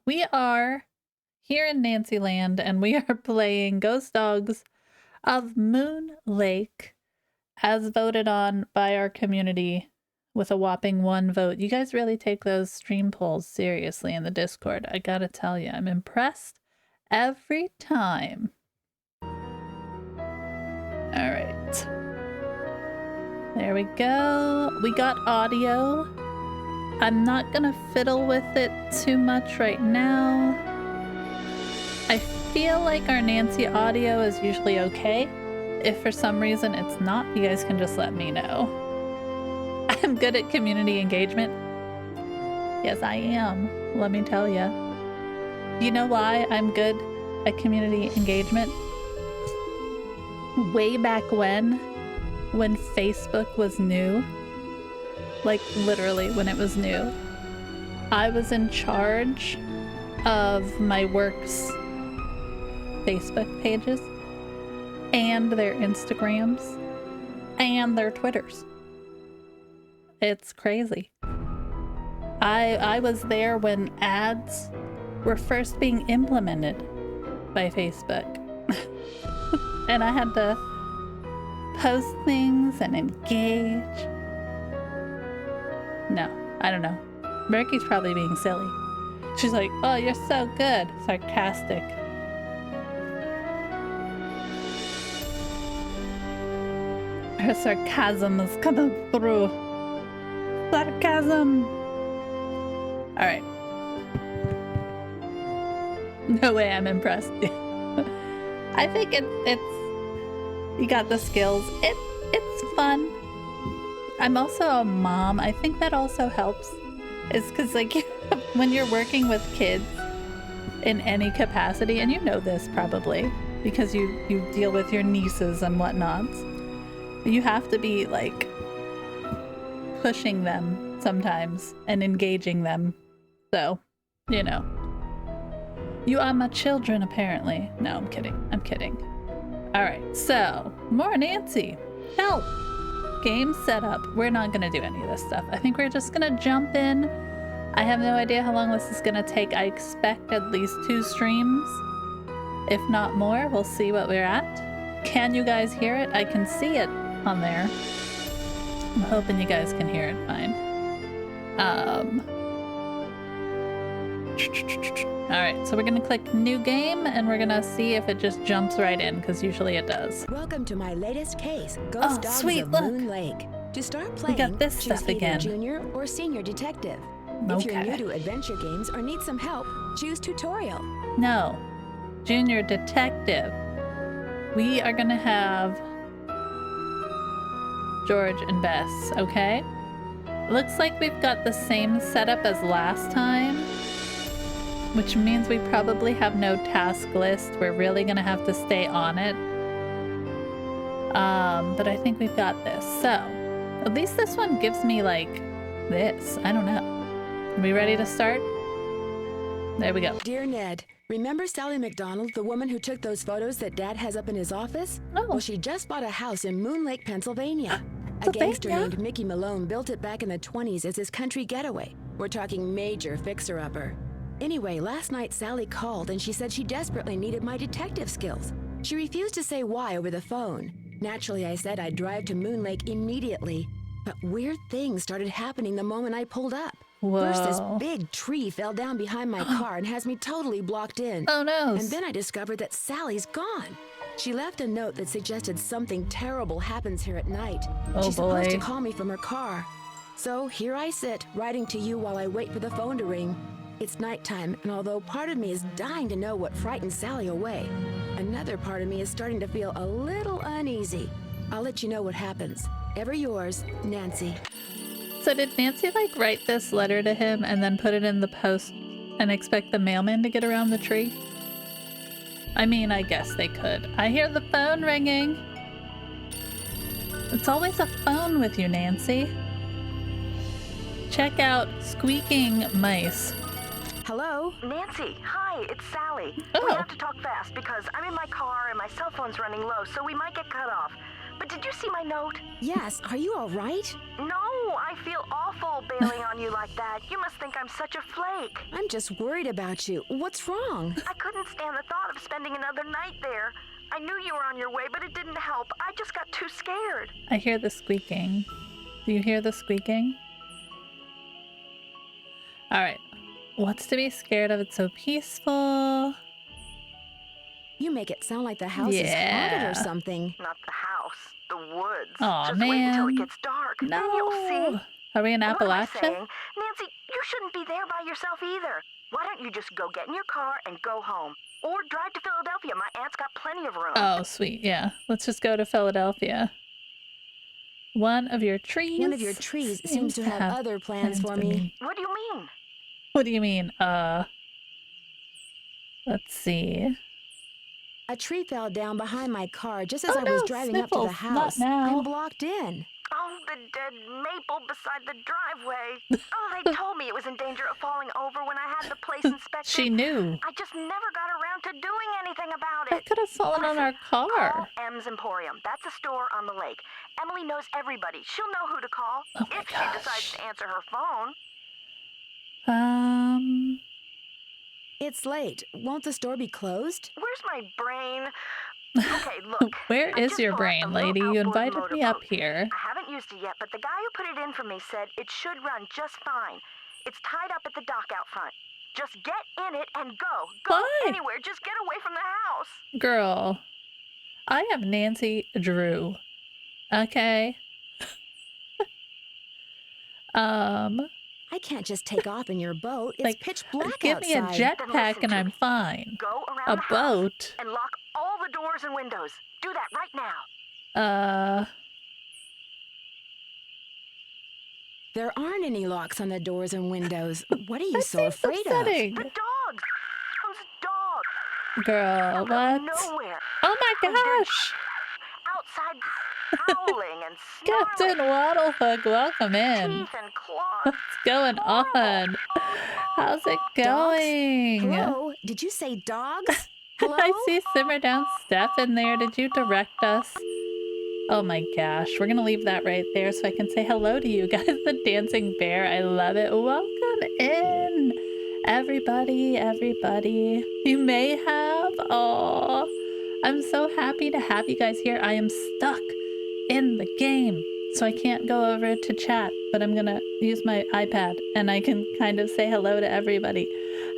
We are here in Nancy Land, and we are playing Ghost Dogs of Moon Lake, as voted on by our community with a whopping 1 vote. You guys really take those stream polls seriously in the Discord. I gotta tell you, I'm impressed every time. All right. There we go. We got audio. I'm not gonna fiddle with it too much right now. I feel like our Nancy audio is usually okay. If for some reason it's not, you guys can just let me know. I'm good at community engagement. Yes, I am. Let me tell you. You know why I'm good at community engagement? Way back when Facebook was new, like literally when it was new, I was in charge of my work's Facebook pages and their Instagrams and their Twitters. It's crazy. I was there when ads were first being implemented by Facebook. And I had to post things and engage. No, I don't know. Murky's probably being silly. She's like, oh, you're so good. Sarcastic. Her sarcasm is coming through. Sarcasm. All right. No way I'm impressed. I think it's you got the skills. It's fun. I'm also a mom. I think that also helps. It's because like when you're working with kids in any capacity, and you know this probably because you deal with your nieces and whatnots, you have to be like pushing them sometimes and engaging them. So, you know. You are my children, apparently. No, I'm kidding. I'm kidding. All right, so more Nancy. Help. Game setup. We're not going to do any of this stuff. I think we're just going to jump in. I have no idea how long this is going to take. I expect at least 2 streams, if not more. We'll see what we're at. Can you guys hear it? I can see it on there. I'm hoping you guys can hear it fine. All right, so we're gonna click new game and we're gonna see if it just jumps right in, because usually it does. Welcome to my latest case, Ghost Dogs of look. Moon Lake. To start playing, We got this choose stuff either again. Junior or Senior Detective. If you're new to adventure games or need some help, choose Tutorial. No, Junior Detective. We are gonna have George and Bess, okay? Looks like we've got the same setup as last time, which means we probably have no task list. We're really gonna have to stay on it. But I think we've got this. So, at least this one gives me like this. I don't know. Are we ready to start? There we go. Dear Ned, remember Sally McDonald, the woman who took those photos that Dad has up in his office? Oh. Well, she just bought a house in Moon Lake, Pennsylvania. A gangster named Mickey Malone built it back in the 20s as his country getaway. We're talking major fixer-upper. Anyway, last night Sally called and she said she desperately needed my detective skills. She refused to say why over the phone. Naturally, I said I'd drive to Moon Lake immediately. But weird things started happening the moment I pulled up. Whoa. First, this big tree fell down behind my car and has me totally blocked in. Oh no. And then I discovered that Sally's gone. She left a note that suggested something terrible happens here at night. Oh, She's supposed to boy. call me from her car. So here I sit, writing to you while I wait for the phone to ring. It's nighttime, and although part of me is dying to know what frightened Sally away, another part of me is starting to feel a little uneasy. I'll let you know what happens. Ever yours, Nancy. So did Nancy like write this letter to him and then put it in the post and expect the mailman to get around the tree? I mean, I guess they could. I hear the phone ringing. It's always a phone with you, Nancy. Check out Squeaking Mice. Hello? Nancy, hi, it's Sally. Oh. We have to talk fast because I'm in my car and my cell phone's running low, so we might get cut off. But did you see my note? Yes, are you all right? No, I feel awful bailing on you like that. You must think I'm such a flake. I'm just worried about you. What's wrong? I couldn't stand the thought of spending another night there. I knew you were on your way, but it didn't help. I just got too scared. I hear the squeaking. Do you hear the squeaking? Alright. What's to be scared of? It's so peaceful. You make it sound like the house is haunted or something. Not the house, the woods. Aw, just wait until it man. gets dark. No. Then you'll see. Are we in What am I Appalachia? saying? Nancy, you shouldn't be there by yourself either. Why don't you just go get in your car and go home? Or drive to Philadelphia. My aunt's got plenty of room. Oh, sweet. Yeah. Let's just go to Philadelphia. One of your trees seems to have other plans for me. What do you mean? What do you mean? Let's see. A tree fell down behind my car just as Oh, I was no, driving up to the Sniffles, house. not now. I'm blocked in. Oh, the dead maple beside the driveway. Oh, they told me it was in danger of falling over when I had the place inspected. She knew. I just never got around to doing anything about I it. could have fallen on our car. Call M's Emporium. That's a store on the lake. Emily knows everybody. She'll know who to call Oh my if she decides to answer her phone. It's late. Won't the store be closed? Where's my brain? Okay, look. Where I is just your bought brain, a little lady? You outboard invited me up motorboat. here. I haven't used it yet, but the guy who put it in for me said it should run just fine. It's tied up at the dock out front. Just get in it and go. Go Why? anywhere. Just get away from the house. Girl, I have Nancy Drew. Okay. I can't just take off in your boat. It's Like, pitch black give me a outside. Then jetpack listen and to I'm me. fine. Go around A the house boat? and lock all the doors and windows. Do that right now. There aren't any locks on the doors and windows. What are you That so seems afraid upsetting. The dogs. Those dogs. Girl, Come out of what? nowhere. Oh my And they're gosh! outside howling and snarling. Captain Waddlehook, welcome in. Teeth and claws. What's going on? How's it going? Hello? Did you say dogs? Hello? I see Simmer Down Steph in there. Did you direct us? Oh my gosh. We're going to leave that right there so I can say hello to you guys. The dancing bear. I love it. Welcome in. Everybody, everybody. You may have. Oh, I'm so happy to have you guys here. I am stuck in the game, so I can't go over to chat, but I'm going to use my iPad and I can kind of say hello to everybody.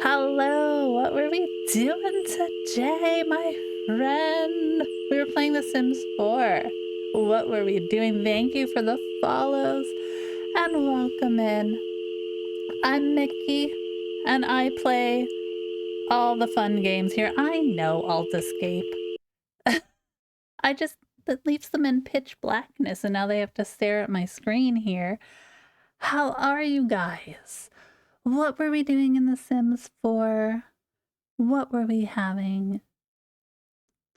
Hello. What were we doing today, my friend? We were playing The Sims 4. What were we doing? Thank you for the follows and welcome in. I'm Mickey and I play all the fun games here. I know Alt Escape. That leaves them in pitch blackness and now they have to stare at my screen here. How are you guys? What were we doing in The Sims 4? What were we having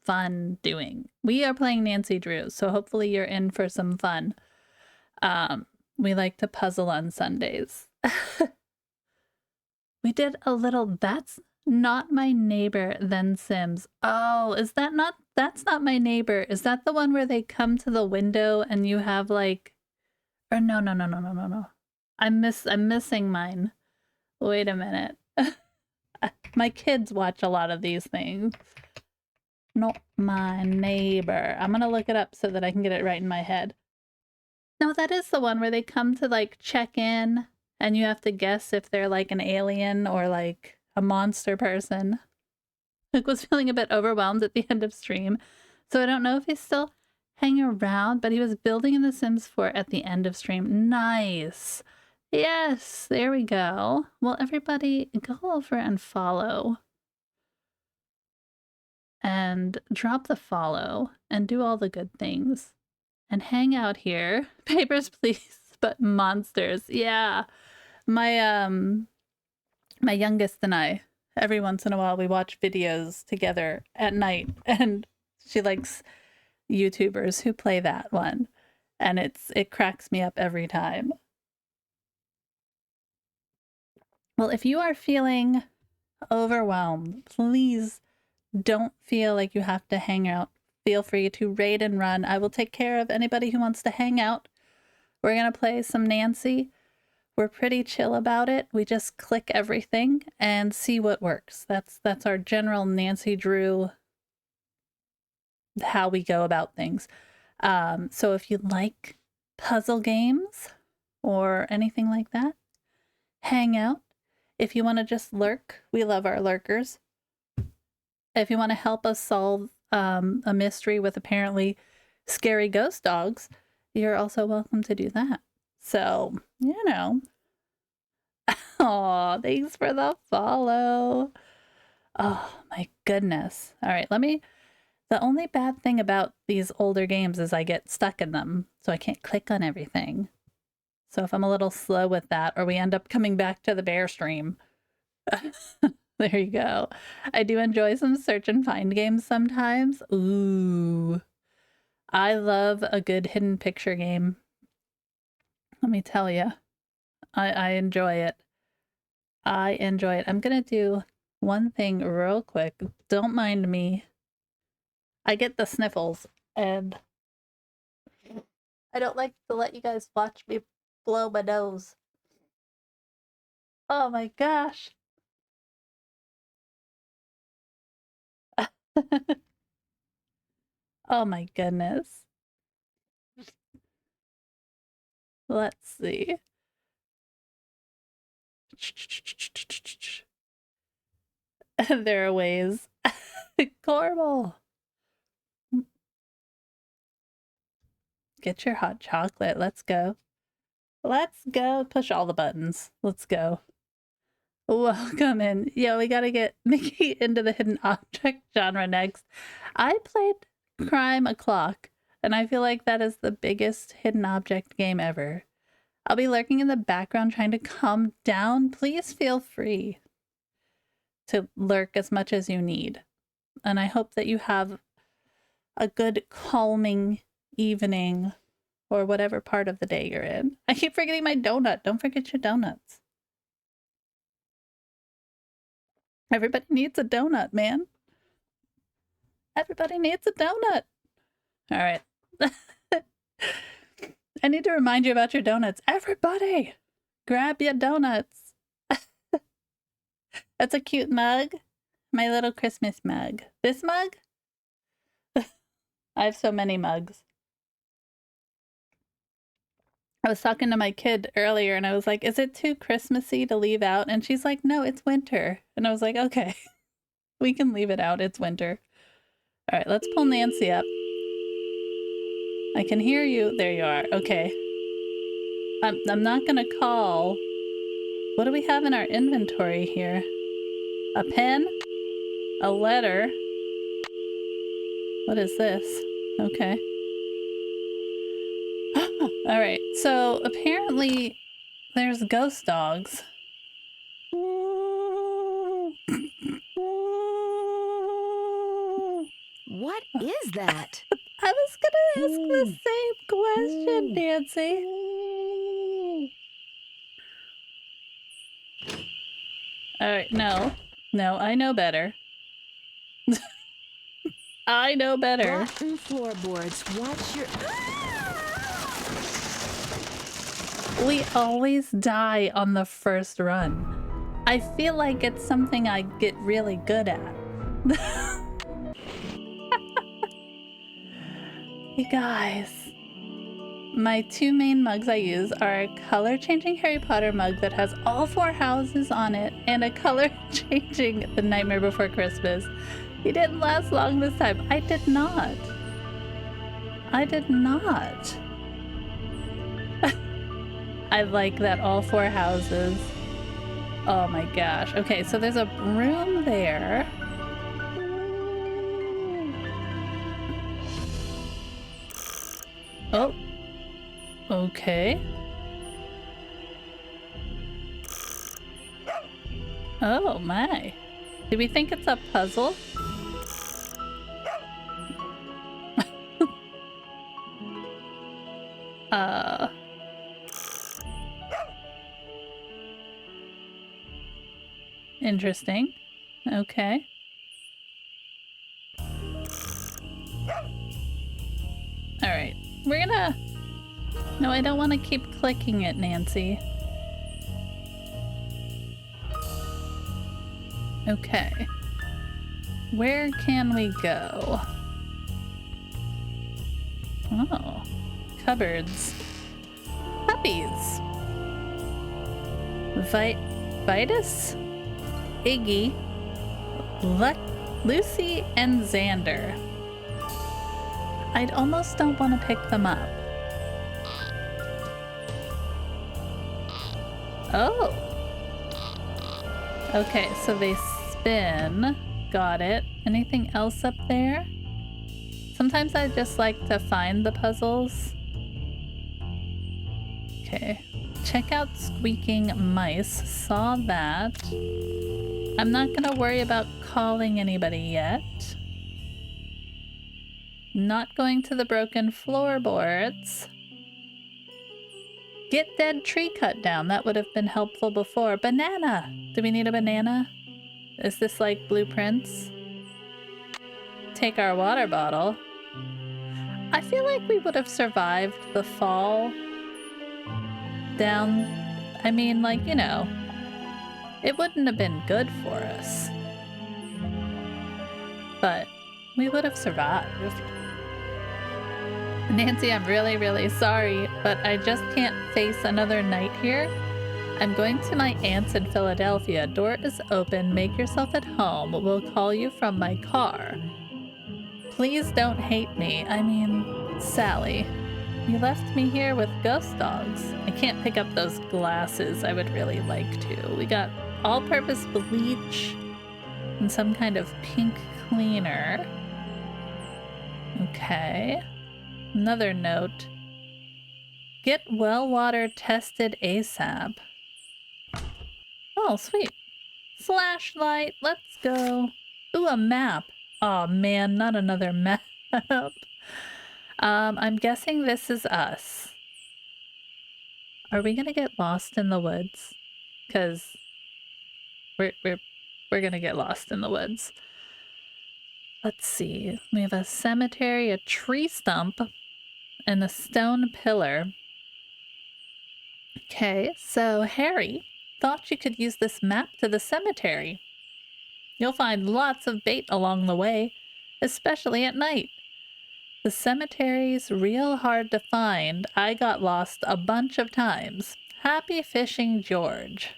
fun doing? We are playing Nancy Drew, so hopefully you're in for some fun. We like to puzzle on Sundays. We did a little That's Not My Neighbor Then Sims. Oh, is that not, that's not my neighbor. Is that the one where they come to the window and you have like, or no. I'm missing mine. Wait a minute. My kids watch a lot of these things. Not My Neighbor. I'm gonna look it up so that I can get it right in my head. No, that is the one where they come to like check in and you have to guess if they're like an alien or like a monster person. Luke was feeling a bit overwhelmed at the end of stream, so I don't know if he's still hanging around, but he was building in The Sims 4 at the end of stream. Nice. Yes, there we go. Well, everybody go over and follow. And drop the follow and do all the good things. And hang out here. Papers, please, but monsters. Yeah. My youngest and I, every once in a while, we watch videos together at night. And she likes YouTubers who play that one. And it cracks me up every time. Well, if you are feeling overwhelmed, please don't feel like you have to hang out. Feel free to raid and run. I will take care of anybody who wants to hang out We're gonna play some Nancy. We're pretty chill about it. We just click everything and see what works. That's our general Nancy Drew, how we go about things. So if you like puzzle games or anything like that, hang out. If you want to just lurk, we love our lurkers. If you want to help us solve a mystery with apparently scary ghost dogs, you're also welcome to do that. So, you know. Oh, thanks for the follow. Oh, my goodness. All right, the only bad thing about these older games is I get stuck in them, so I can't click on everything. So if I'm a little slow with that, or we end up coming back to the bear stream, there you go. I do enjoy some search and find games sometimes. Ooh, I love a good hidden picture game. Let me tell you, I enjoy it. I enjoy it. I'm gonna do one thing real quick. Don't mind me. I get the sniffles, and I don't like to let you guys watch me blow my nose. Oh my gosh. Oh my goodness. Let's see. There are ways. Corbel. Get your hot chocolate. Let's go. Let's go. Push all the buttons. Let's go. Welcome in. Yeah, we gotta get Mickey into the hidden object genre next. I played Crime O'Clock, and I feel like that is the biggest hidden object game ever. I'll be lurking in the background trying to calm down. Please feel free to lurk as much as you need. And I hope that you have a good calming evening or whatever part of the day you're in. I keep forgetting my donut. Don't forget your donuts. Everybody needs a donut, man. Everybody needs a donut. All right. I need to remind you about your donuts. Everybody, grab your donuts. That's a cute mug. My little Christmas mug. This mug? I have so many mugs. I was talking to my kid earlier and I was like, is it too Christmassy to leave out? And she's like, no, it's winter. And I was like, okay, we can leave it out. It's winter. All right, let's pull Nancy up. I can hear you. There you are. Okay. I'm not going to call. What do we have in our inventory here? A pen? A letter? What is this? Okay. All right. So apparently there's ghost dogs. What is that? I was gonna ask the same question, Nancy. All right, no, I know better. I know better. Rotten floorboards. Watch your. We always die on the first run. I feel like it's something I get really good at. You guys, my two main mugs I use are a color-changing Harry Potter mug that has all 4 houses on it and a color-changing The Nightmare Before Christmas. He didn't last long this time. I did not. I did not. I like that all 4 houses. Oh my gosh. Okay, so there's a broom there. Oh. Okay. Oh my. Do we think it's a puzzle? Interesting. Okay. All right. We're gonna No, I don't want to keep clicking it, Nancy. Okay. Where can we go? Oh, cupboards. Puppies. Vitus, Iggy, Lucy, and Xander. I almost don't want to pick them up. Oh. Okay, so they spin. Got it. Anything else up there? Sometimes I just like to find the puzzles. Okay. Check out squeaking mice. Saw that. I'm not gonna worry about calling anybody yet. Not going to the broken floorboards. Get dead tree cut down. That would have been helpful before. Banana! Do we need a banana? Is this like blueprints? Take our water bottle. I feel like we would have survived the fall down. I mean, like, you know, it wouldn't have been good for us. But we would have survived. Nancy, I'm really, really sorry, but I just can't face another night here. I'm going to my aunt's in Philadelphia. Door is open. Make yourself at home. We'll call you from my car. Please don't hate me. I mean, Sally. You left me here with ghost dogs. I can't pick up those glasses. I would really like to. We got all-purpose bleach and some kind of pink cleaner. Okay. Another note. Get well water tested ASAP. Oh, sweet. Flashlight, let's go. Ooh, a map. Oh man, not another map. I'm guessing this is us. Are we gonna get lost in the woods? Because we're gonna get lost in the woods. Let's see. We have a cemetery, a tree stump, and a stone pillar. Okay, so Harry thought you could use this map to the cemetery. You'll find lots of bait along the way, especially at night. The cemetery's real hard to find. I got lost a bunch of times. Happy fishing, George.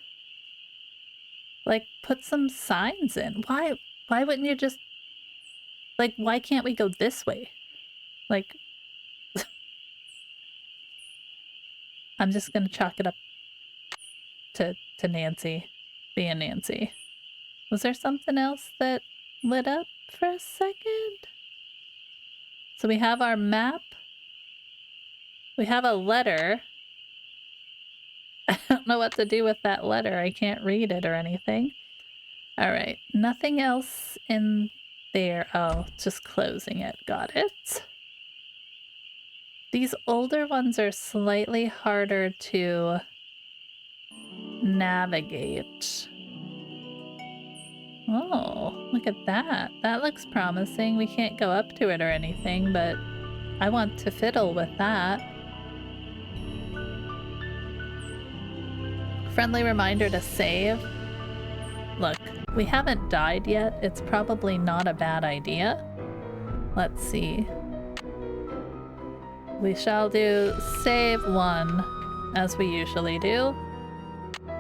Like, put some signs in. Why wouldn't you just... Like, why can't we go this way? Like... I'm just gonna chalk it up to Nancy being Nancy. Was there something else that lit up for a second? So we have our map. We have a letter. I don't know what to do with that letter. I can't read it or anything. All right, nothing else in there. Oh, just closing it. Got it. These older ones are slightly harder to navigate. Oh, look at that. That looks promising. We can't go up to it or anything, but I want to fiddle with that. Friendly reminder to save. Look, we haven't died yet. It's probably not a bad idea. Let's see. We shall do save 1, as we usually do.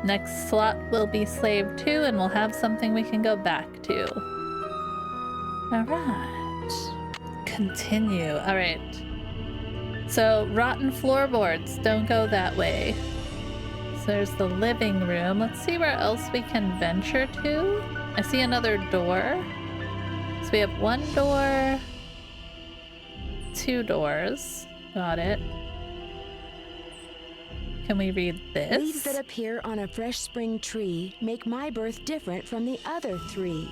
Next slot will be save 2, and we'll have something we can go back to. Alright. Continue. Alright. So, rotten floorboards. Don't go that way. So there's the living room. Let's see where else we can venture to. I see another door. So we have 1 door, 2 doors. Got it. Can we read this? Leaves that appear on a fresh spring tree make my birth different from the other 3.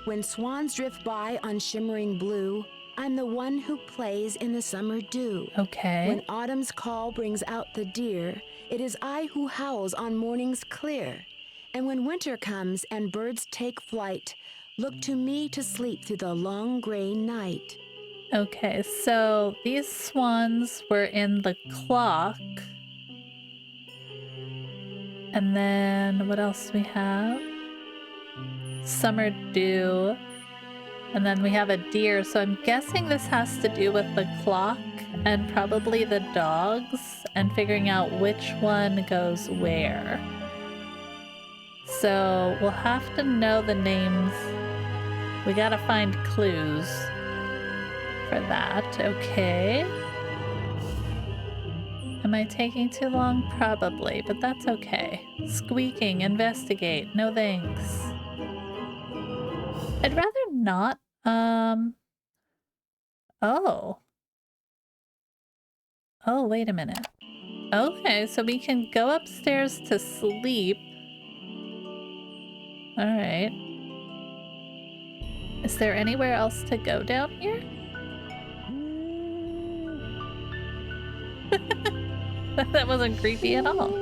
When swans drift by on shimmering blue, I'm the one who plays in the summer dew. Okay. When autumn's call brings out the deer, it is I who howls on mornings clear. And when winter comes and birds take flight, look to me to sleep through the long gray night. Okay, so these swans were in the clock. And then what else do we have? Summer dew. And then we have a deer, so I'm guessing this has to do with the clock and probably the dogs and figuring out which one goes where. So we'll have to know the names. We gotta find clues for that. Okay. Am I taking too long? Probably, but that's okay. Squeaking, investigate. No thanks. I'd rather not. Oh. Oh, wait a minute. Okay, so we can go upstairs to sleep. Alright. Is there anywhere else to go down here? That wasn't creepy at all.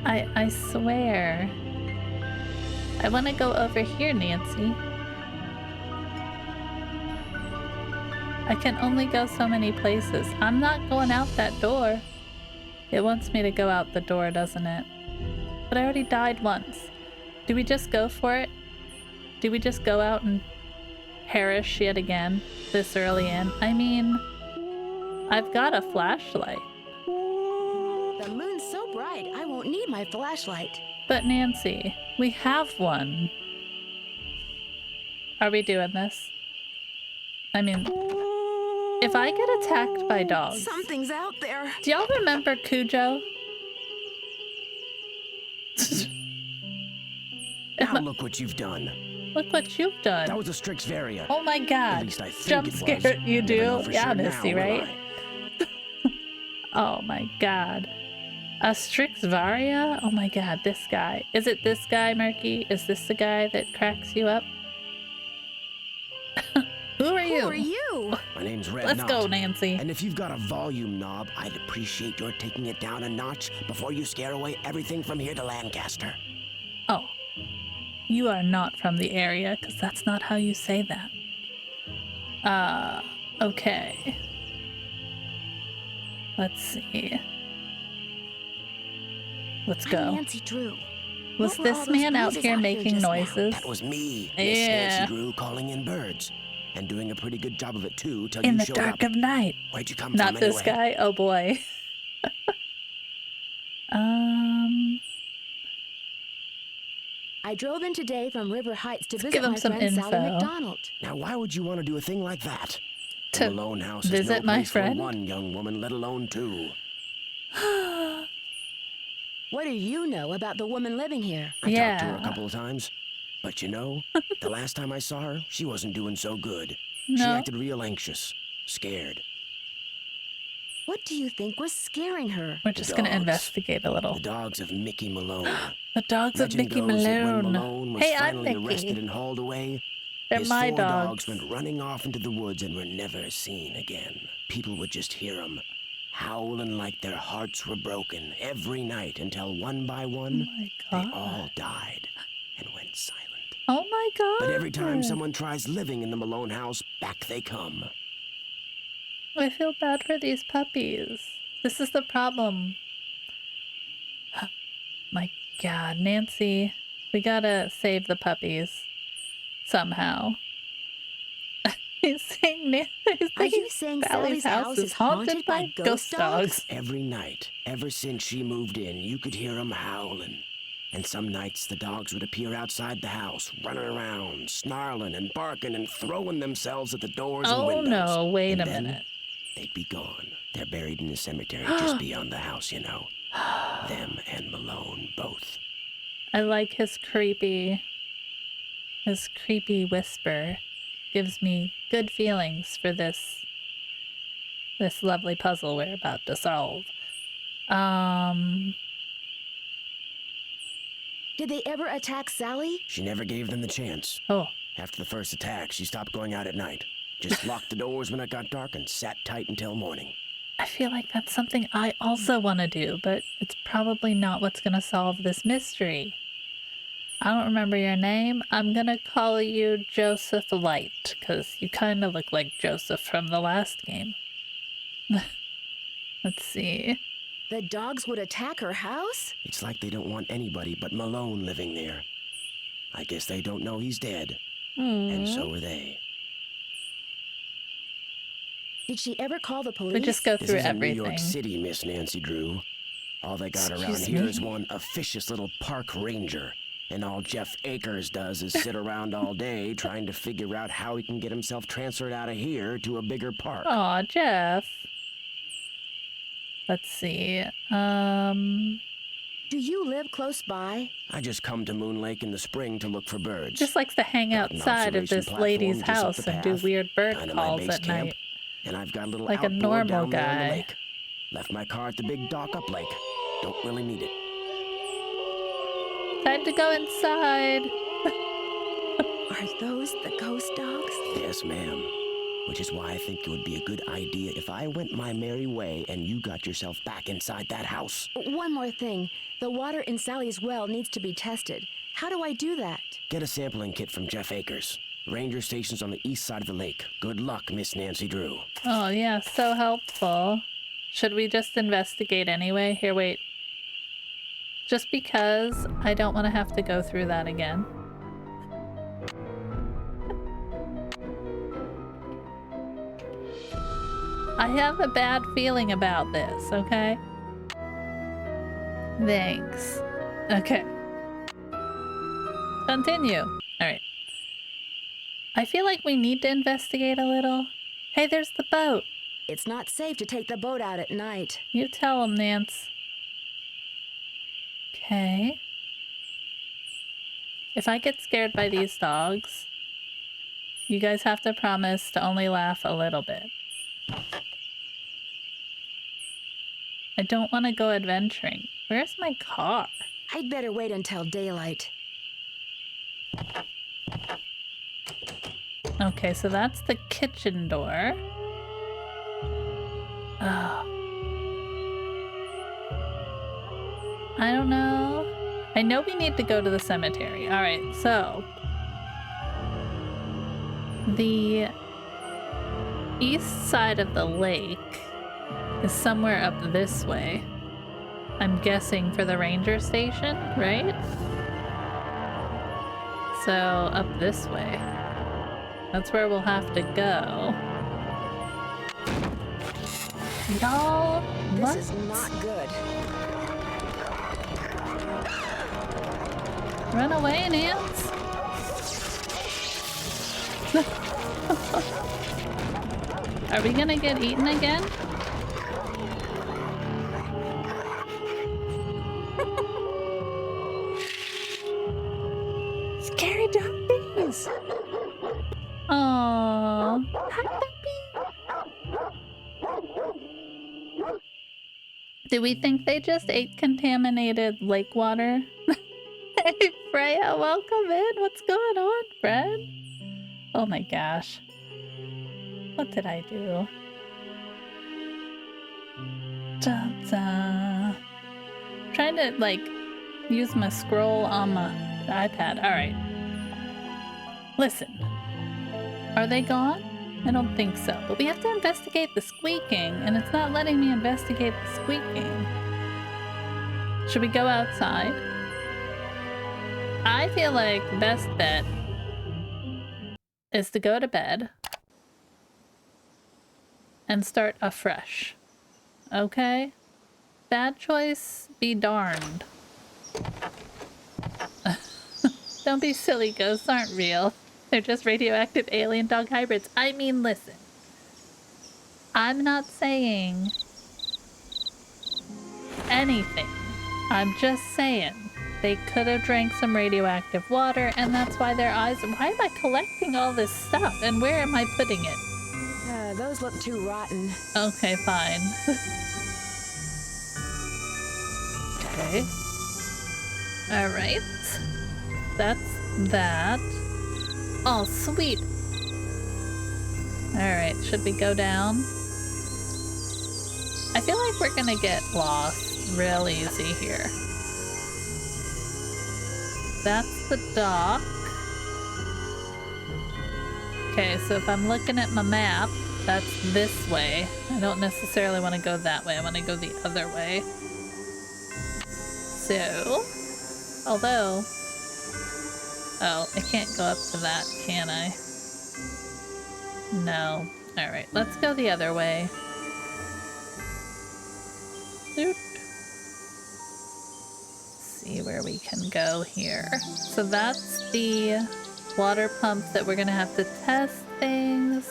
I swear. I want to go over here, Nancy. I can only go so many places. I'm not going out that door. It wants me to go out the door, doesn't it? But I already died once. Do we just go for it? Do we just go out and perish yet again this early in? I mean, I've got a flashlight. The moon's so bright, I won't need my flashlight. But Nancy, we have one. Are we doing this? I mean, if I get attacked by dogs... Something's out there. Do y'all remember Cujo? Now look what you've done. Look what you've done. That was a Strixvaria. Oh my god. At least I think Jump it was. scare. You Never do? know for Yeah, sure Misty, now, will right? Oh my god. A Strixvaria? Oh my god, this guy. Is it this guy, Murky? Is this the guy that cracks you up? Who are you? Who are you? My name's Red Let's Knot. go, Nancy. And if you've got a volume knob, I'd appreciate your taking it down a notch before you scare away everything from here to Lancaster. Oh. You are not from the area, because that's not how you say that. Okay. Let's see. Let's I'm go. Nancy Drew. Was What were this all those man out noises here out here making just now? noises? That was me, Miss Yeah. Nancy Drew, calling in birds. And doing a pretty good job of it, too, till In you the showed dark up. of night. Where'd you come Not from, this anyway? guy? Oh boy. I drove in today from River Heights to Let's visit give him my some friend Sally info. McDonald. Now, why would you want to do a thing like that? To The Malone house is visit no my place friend? for one young woman, let alone two. What do you know about the woman living here? I talked to her Yeah. a couple of times. But you know, the last time I saw her, she wasn't doing so good. She No. acted real anxious, scared. What do you think was scaring her? We're just gonna dogs. investigate a little. The dogs of Mickey Malone. The dogs of Legend Mickey goes that when Malone. Malone was Hey, I'm finally arrested Mickey. and hauled away, They're his my 4 dogs. dogs went running off into the woods and were never seen again. People would just hear them, howling like their hearts were broken every night until one by one, Oh my they god. all died and went silent. Oh my god. But every time someone tries living in the Malone house, back they come. I feel bad for these puppies. This is the problem. My god, Nancy. We gotta save the puppies. Somehow. He's saying Are you saying Sally's house is haunted by ghost dogs? Every night, ever since she moved in, you could hear them howling. And some nights the dogs would appear outside the house, running around, snarling and barking and throwing themselves at the doors and Oh windows. no, wait And a then minute. they'd be gone. They're buried in the cemetery just beyond the house, you know. Them and Malone both. I like his creepy whisper. Gives me good feelings for this lovely puzzle we're about to solve. Did they ever attack Sally? She never gave them the chance. Oh, After the first attack, she stopped going out at night. Just locked the doors when it got dark and sat tight until morning. I feel like that's something I also want to do, but it's probably not what's going to solve this mystery. I don't remember your name. I'm gonna call you Joseph Light, because you kind of look like Joseph from the last game. Let's see. The dogs would attack her house? It's like they don't want anybody but Malone living there. I guess they don't know he's dead. And so are they. Did she ever call the police? We just go This through isn't everything. New York City, Miss Nancy Drew. All they got around Excuse here me? is one officious little park ranger. And all Jeff Akers does is sit around all day trying to figure out how he can get himself transferred out of here to a bigger park. Aw, Jeff. Let's see. Do you live close by? I just come to Moon Lake in the spring to look for birds. Just likes to hang Got an outside of observation this lady's platform just up house the and do path, weird bird kinda my calls base at camp, night. And I've got a little Like a outboard normal down there on guy. the lake. Left my car at the big dock up lake. Don't really need it. Time to go inside. Are those the ghost dogs? Yes, ma'am. Which is why I think it would be a good idea if I went my merry way and you got yourself back inside that house. One more thing. The water in Sally's well needs to be tested. How do I do that? Get a sampling kit from Jeff Akers. Ranger station's on the east side of the lake. Good luck, Miss Nancy Drew. Oh, yeah, so helpful. Should we just investigate anyway? Here, wait. Just because I don't want to have to go through that again. I have a bad feeling about this, okay? Thanks. Okay. Continue. Alright. I feel like we need to investigate a little. Hey, there's the boat. It's not safe to take the boat out at night. You tell him, Nance. Okay. If I get scared by these dogs, you guys have to promise to only laugh a little bit. I don't want to go adventuring. Where's my car? I'd better wait until daylight. Okay, so that's the kitchen door. Oh. I don't know. I know we need to go to the cemetery. All right, so the east side of the lake is somewhere up this way. I'm guessing for the ranger station, right? So up this way. That's where we'll have to go. Y'all, what? This is not good. Run away, Nance. Are we gonna get eaten again? Scary doggies! Aww. Hi, puppy. Do we think they just ate contaminated lake water? Hey, Freya, welcome in. What's going on, friend? Oh my gosh. What did I do? Da-da. Trying to, like, use my scroll on my iPad. Alright. Listen. Are they gone? I don't think so. But we have to investigate the squeaking, and it's not letting me investigate the squeaking. Should we go outside? I feel like the best bet is to go to bed and start afresh. Okay? Bad choice be darned. Don't be silly, ghosts aren't real. They're just radioactive alien dog hybrids. I mean, listen. I'm not saying anything. I'm just saying they could have drank some radioactive water, and that's why their eyes... Why am I collecting all this stuff? And where am I putting it? Those look too rotten. Okay, fine. Okay. Alright. That's that. Oh, sweet. Alright, should we go down? I feel like we're gonna get lost real easy here. that's the dock. Okay, so if I'm looking at my map, that's this way. I don't necessarily want to go that way. I want to go the other way. So, although... Oh, I can't go up to that, can I? No. Alright, let's go the other way. Doot. See where we can go here. So that's the water pump that we're gonna have to test things.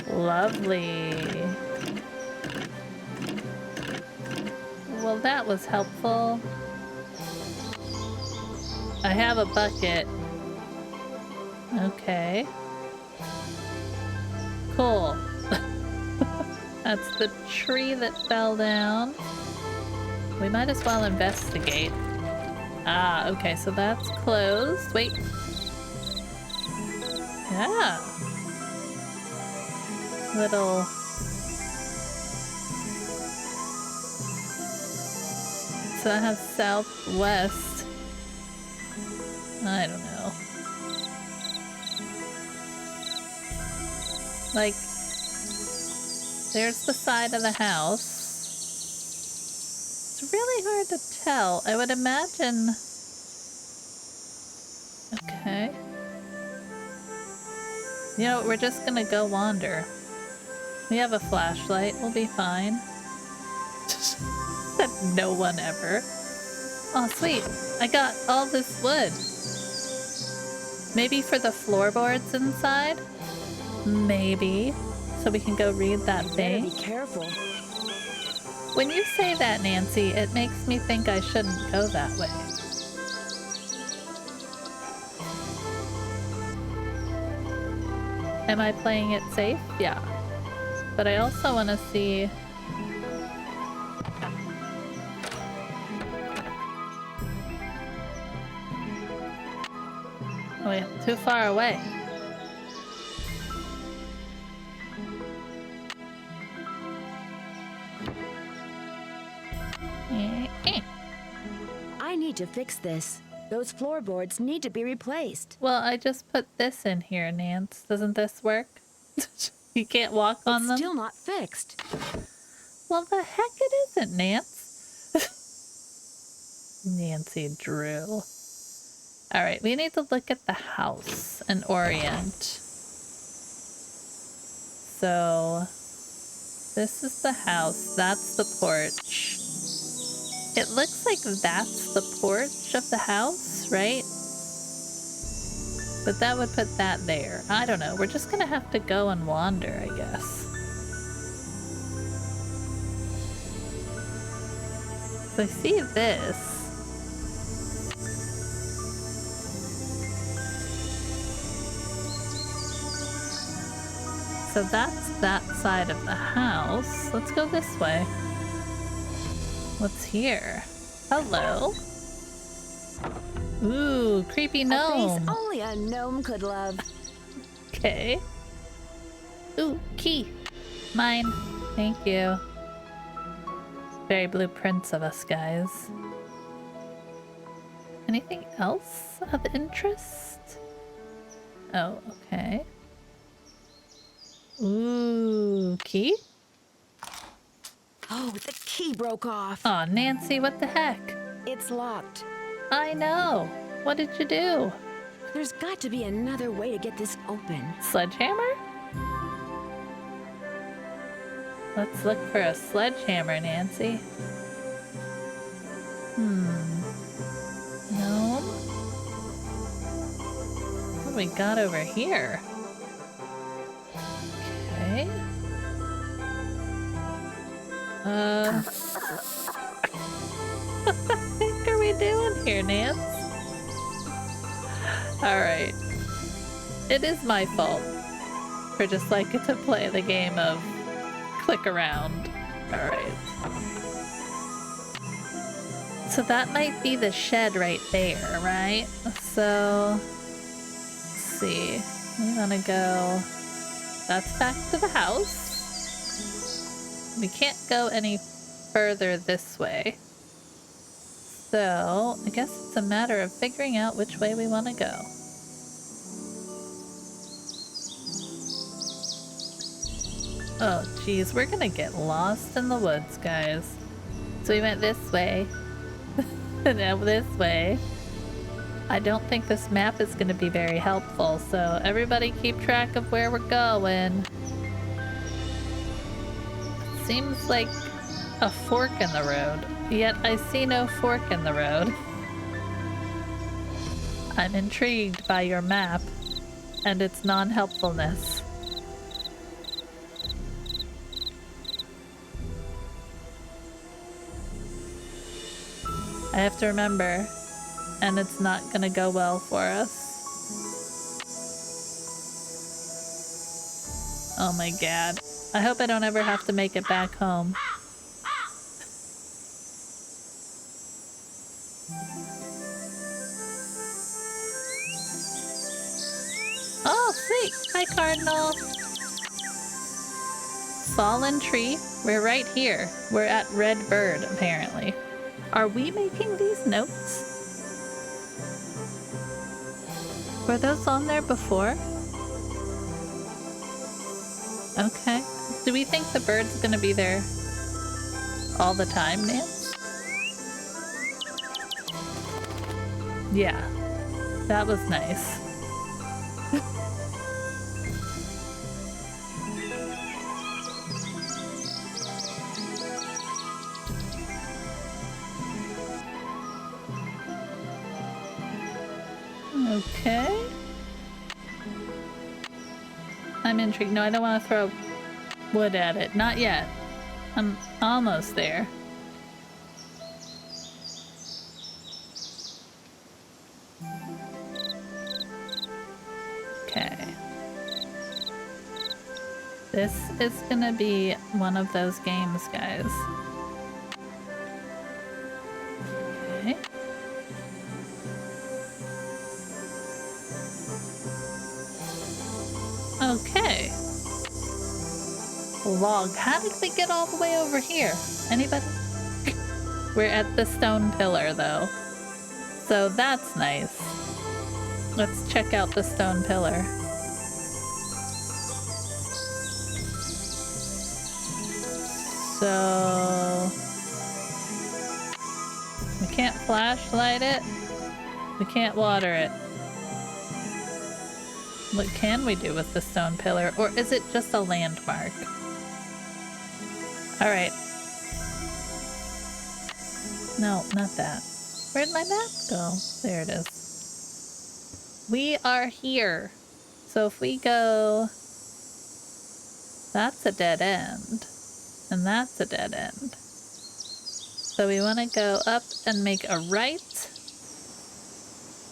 Lovely. Well, that was helpful. I have a bucket. Okay. Cool. That's the tree that fell down. We might as well investigate. Ah, okay, so that's closed. Wait. Yeah. Little... So that has southwest. I don't know. Like, there's the side of the house. It's really hard to tell. I would imagine... Okay. You know, we're just gonna go wander. We have a flashlight. We'll be fine. No one ever. Oh, sweet. I got all this wood. Maybe for the floorboards inside? Maybe. So we can go read that thing. Be careful. When you say that, Nancy, it makes me think I shouldn't go that way. Am I playing it safe? Yeah. But I also want to see... Oh, wait, too far away. I need to fix this. Those floorboards need to be replaced. Well, I just put this in here, Nance. Doesn't this work? You can't walk on them? It's still not fixed. Well, the heck it isn't, Nance. Nancy Drew. Alright, we need to look at the house and orient. So, this is the house, that's the porch. It looks like that's the porch of the house, right? But that would put that there. I don't know, we're just gonna have to go and wander, I guess. So I see this. So that's that side of the house. Let's go this way. What's here? Hello. Ooh, creepy A gnome. face only a gnome could love. Okay. Ooh, key. Mine. Thank you. Very blueprints of us, guys. Anything else of interest? Oh, okay. Ooh, key? Oh, the key broke off. Aw, Nancy, what the heck? It's locked. I know. What did you do? There's got to be another way to get this open. Sledgehammer? Let's look for a sledgehammer, Nancy. No. What do we got over here? Okay. What the heck are we doing here, Nance? Alright. It is my fault for just liking to play the game of click around. Alright. So that might be the shed right there, right? So, let's see. We want to go... That's back to the house. We can't go any further this way. So, I guess it's a matter of figuring out which way we want to go. Oh, geez, we're gonna get lost in the woods, guys. So we went this way, and now this way. I don't think this map is gonna be very helpful, so everybody keep track of where we're going. Seems like a fork in the road, yet I see no fork in the road. I'm intrigued by your map and its non-helpfulness. I have to remember, and it's not gonna go well for us. Oh my god. I hope I don't ever have to make it back home. Oh, sweet! Hi, Cardinal! Fallen tree? We're right here. We're at Red Bird, apparently. Are we making these notes? Were those on there before? Okay. Do we think the bird's gonna be there all the time, Nance? Yeah. That was nice. Okay. I'm intrigued. No, I don't want to throw wood at it. Not yet. I'm almost there. Okay. This is gonna be one of those games, guys. Okay. Okay. Log. How did we get all the way over here? Anybody? We're at the stone pillar, though. So that's nice. Let's check out the stone pillar. So... we can't flashlight it. We can't water it. What can we do with the stone pillar? Or is it just a landmark? Alright. No, not that. Where'd my map go? There it is. We are here. So if we go... that's a dead end. And that's a dead end. So we want to go up and make a right,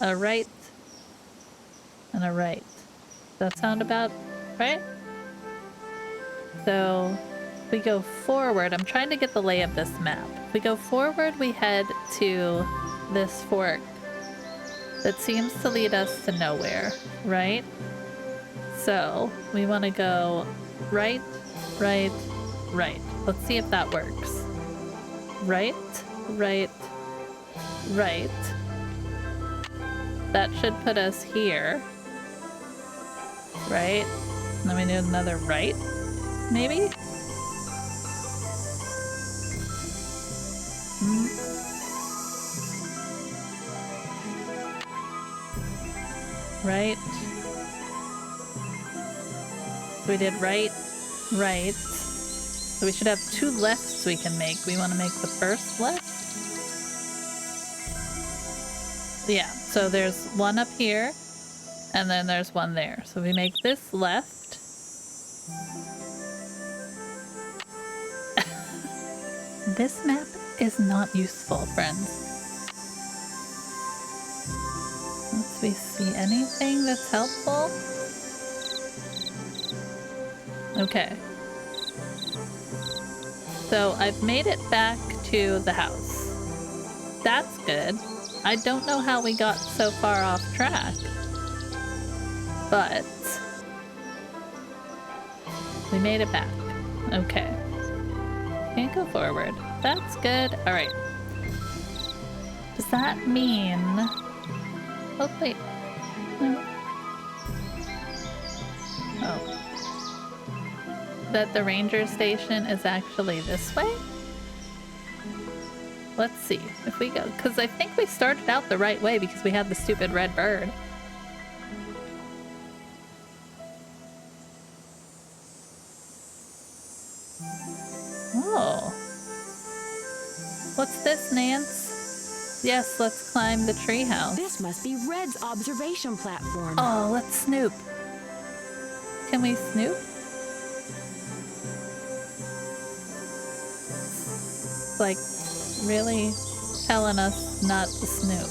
and a right. Does that sound about right? So if we go forward, I'm trying to get the lay of this map. If we go forward, we head to this fork that seems to lead us to nowhere, right? So we want to go right, right, right. Let's see if that works. Right, right, right. That should put us here. Right? And then we do another right, maybe? Right. So we did right, right. So we should have two lefts we can make. We want to make the first left? Yeah, so there's one up here, and then there's one there. So we make this left. This map is not useful, friends. Let's see anything that's helpful. Okay. So I've made it back to the house. That's good. I don't know how we got so far off track, but we made it back. Okay. Can't go forward. that's good. All right. Does that mean... Oh, wait. No. Oh. That the ranger station is actually this way? Let's see if we go, because I think we started out the right way because we had the stupid red bird. Oh. What's this, Nance? Yes, let's climb the treehouse. This must be Red's observation platform. Oh, let's snoop. Can we snoop? It's like really telling us not to snoop.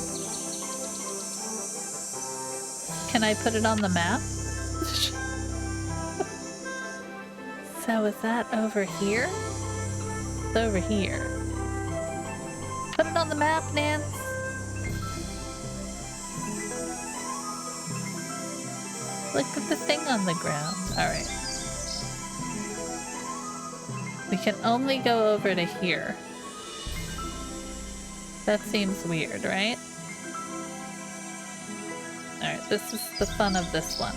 Can I put it on the map? So is that over here? It's over here. Put it on the map, Nance. Look at the thing on the ground. Alright. We can only go over to here. That seems weird, right? Alright, this is the fun of this one.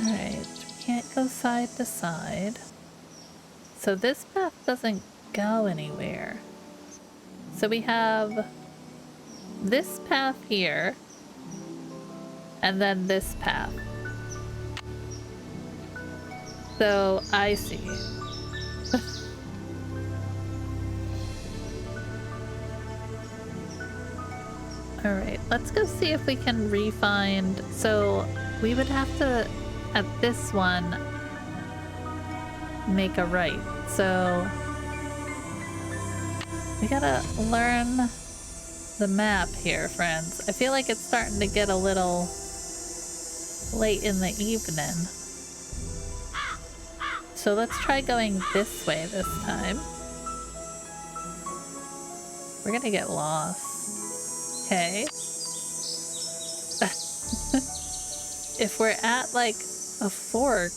Alright, we can't go side to side. So this path doesn't go anywhere. So we have this path here, and then this path. So I see. Alright, let's go see if we can re-find. So we would have to, at this one, make a right. So we gotta learn the map here, friends. I feel like it's starting to get a little late in the evening. So let's try going this way this time. We're gonna get lost. Okay. If we're at like a fork,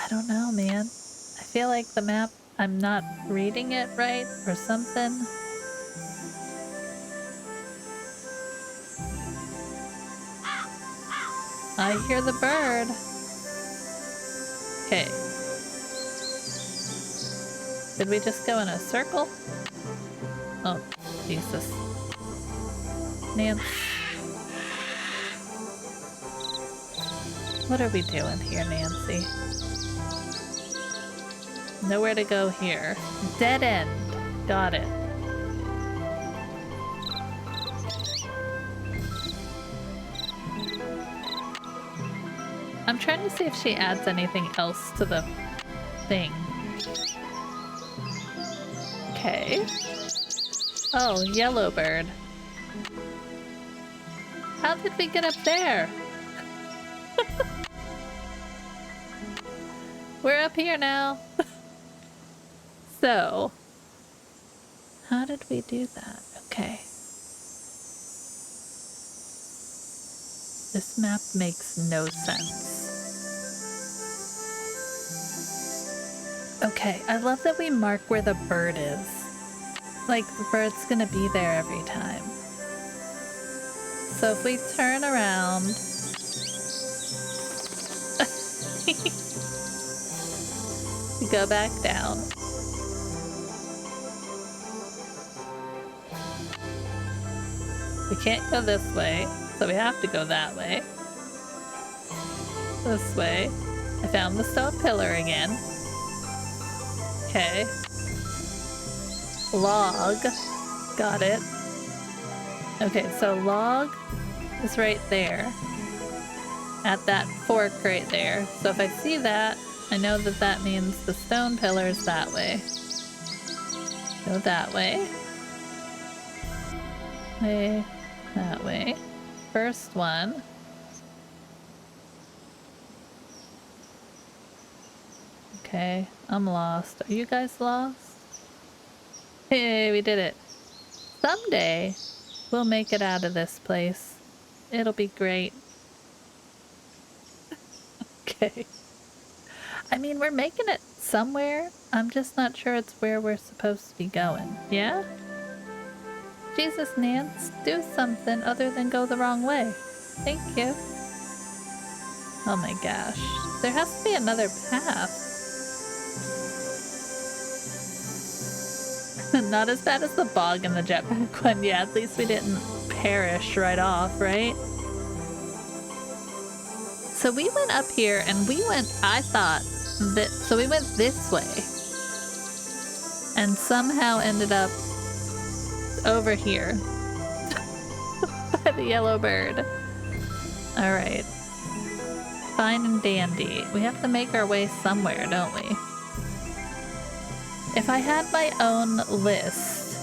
I don't know, man. I feel like the map, I'm not reading it right or something. I hear the bird. Okay. Did we just go in a circle? Oh, Jesus. Nance. What are we doing here, Nancy? Nowhere to go here. Dead end. Got it. I'm trying to see if she adds anything else to the thing. Okay. Oh, yellow bird. How did we get up there? We're up here now. So, how did we do that? Okay. This map makes no sense. Okay, I love that we mark where the bird is. Like, the bird's gonna be there every time. So if we turn around... we go back down. We can't go this way, so we have to go that way. This way. I found the stone pillar again. Okay. Log. Got it. Okay, so log is right there. At that fork right there. So if I see that, I know that that means the stone pillar is that way. Go that way. Way. That way. First one. Okay, I'm lost. Are you guys lost? Hey, we did it. Someday, we'll make it out of this place. It'll be great. Okay. I mean, we're making it somewhere. I'm just not sure it's where we're supposed to be going. Yeah? Jesus, Nance, do something other than go the wrong way. Thank you. Oh my gosh. There has to be another path. Not as bad as the bog and the jetpack one. Yeah, at least we didn't perish right off, right? So we went up here and we went, I thought, so we went this way. And somehow ended up over here. By the yellow bird. Alright. Fine and dandy. We have to make our way somewhere, don't we? If I had my own list,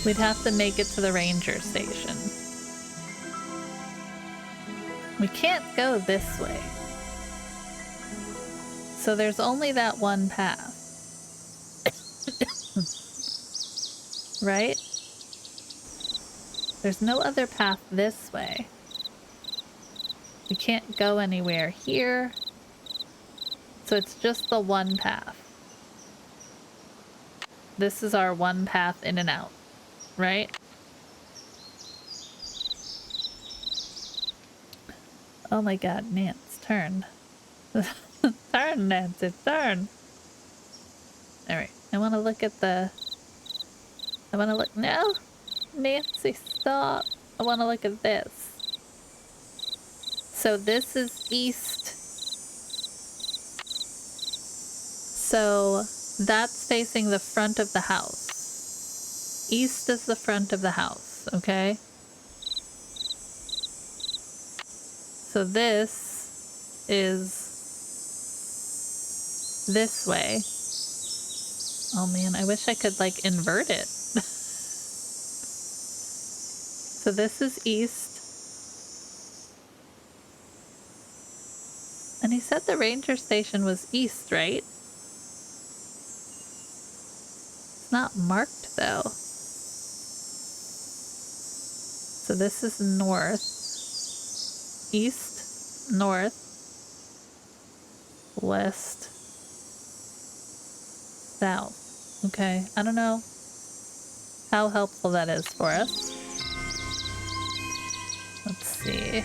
we'd have to make it to the ranger station. We can't go this way. So there's only that one path. Right? There's no other path this way. We can't go anywhere here. So it's just the one path. This is our one path in and out, right? Oh my god, Nance, turn. Turn, Nance, turn. Alright, I want to look at the... I want to look... No! Nancy, stop! I want to look at this. So this is east. So that's facing the front of the house. East is the front of the house, okay? So this is this way. Oh man, I wish I could like invert it. So this is east. And he said the ranger station was east, right? It's not marked though. So this is north. East, north, west, south. Okay, I don't know how helpful that is for us. Let's see.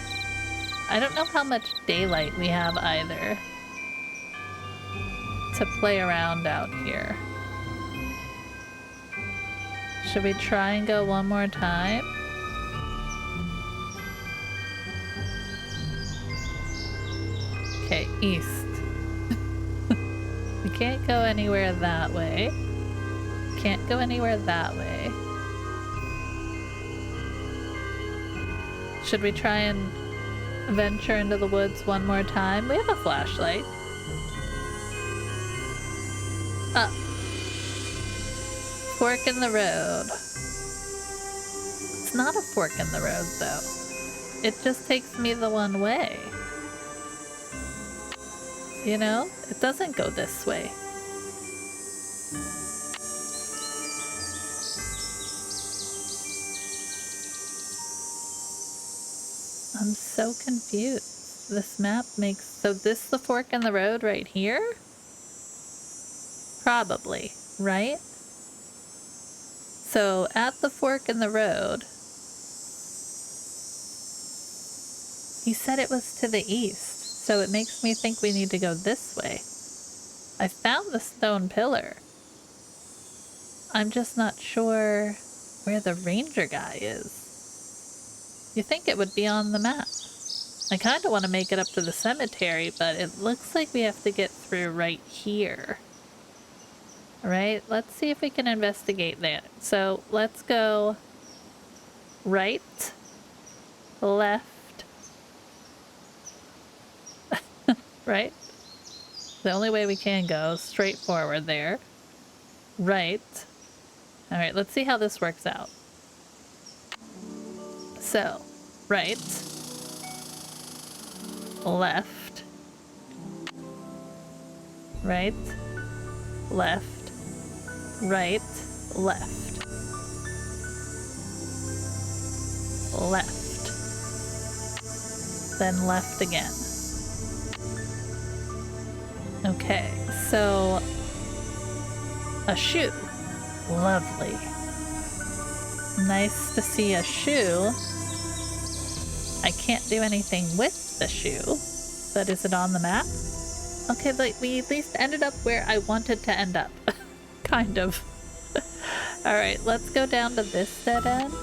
I don't know how much daylight we have either to play around out here. Should we try and go one more time? Okay, east. We can't go anywhere that way. Can't go anywhere that way. Should we try and venture into the woods one more time? We have a flashlight. Up. Fork in the road. It's not a fork in the road, though. It just takes me the one way. You know? It doesn't go this way. I'm so confused. This map makes... So this the fork in the road right here? Probably, right? So at the fork in the road, he said it was to the east, so it makes me think we need to go this way. I found the stone pillar. I'm just not sure where the ranger guy is. You think it would be on the map. I kind of want to make it up to the cemetery, but it looks like we have to get through right here. Alright, let's see if we can investigate that. So let's go right, left, right? The only way we can go is straight forward there. Right. Alright, let's see how this works out. So, right, left, right, left, right, left, left, then left again. Okay, so a shoe. Lovely. Nice to see a shoe. I can't do anything with the shoe, but is it on the map? Okay, but we at least ended up where I wanted to end up. Kind of. Alright, let's go down to this dead end.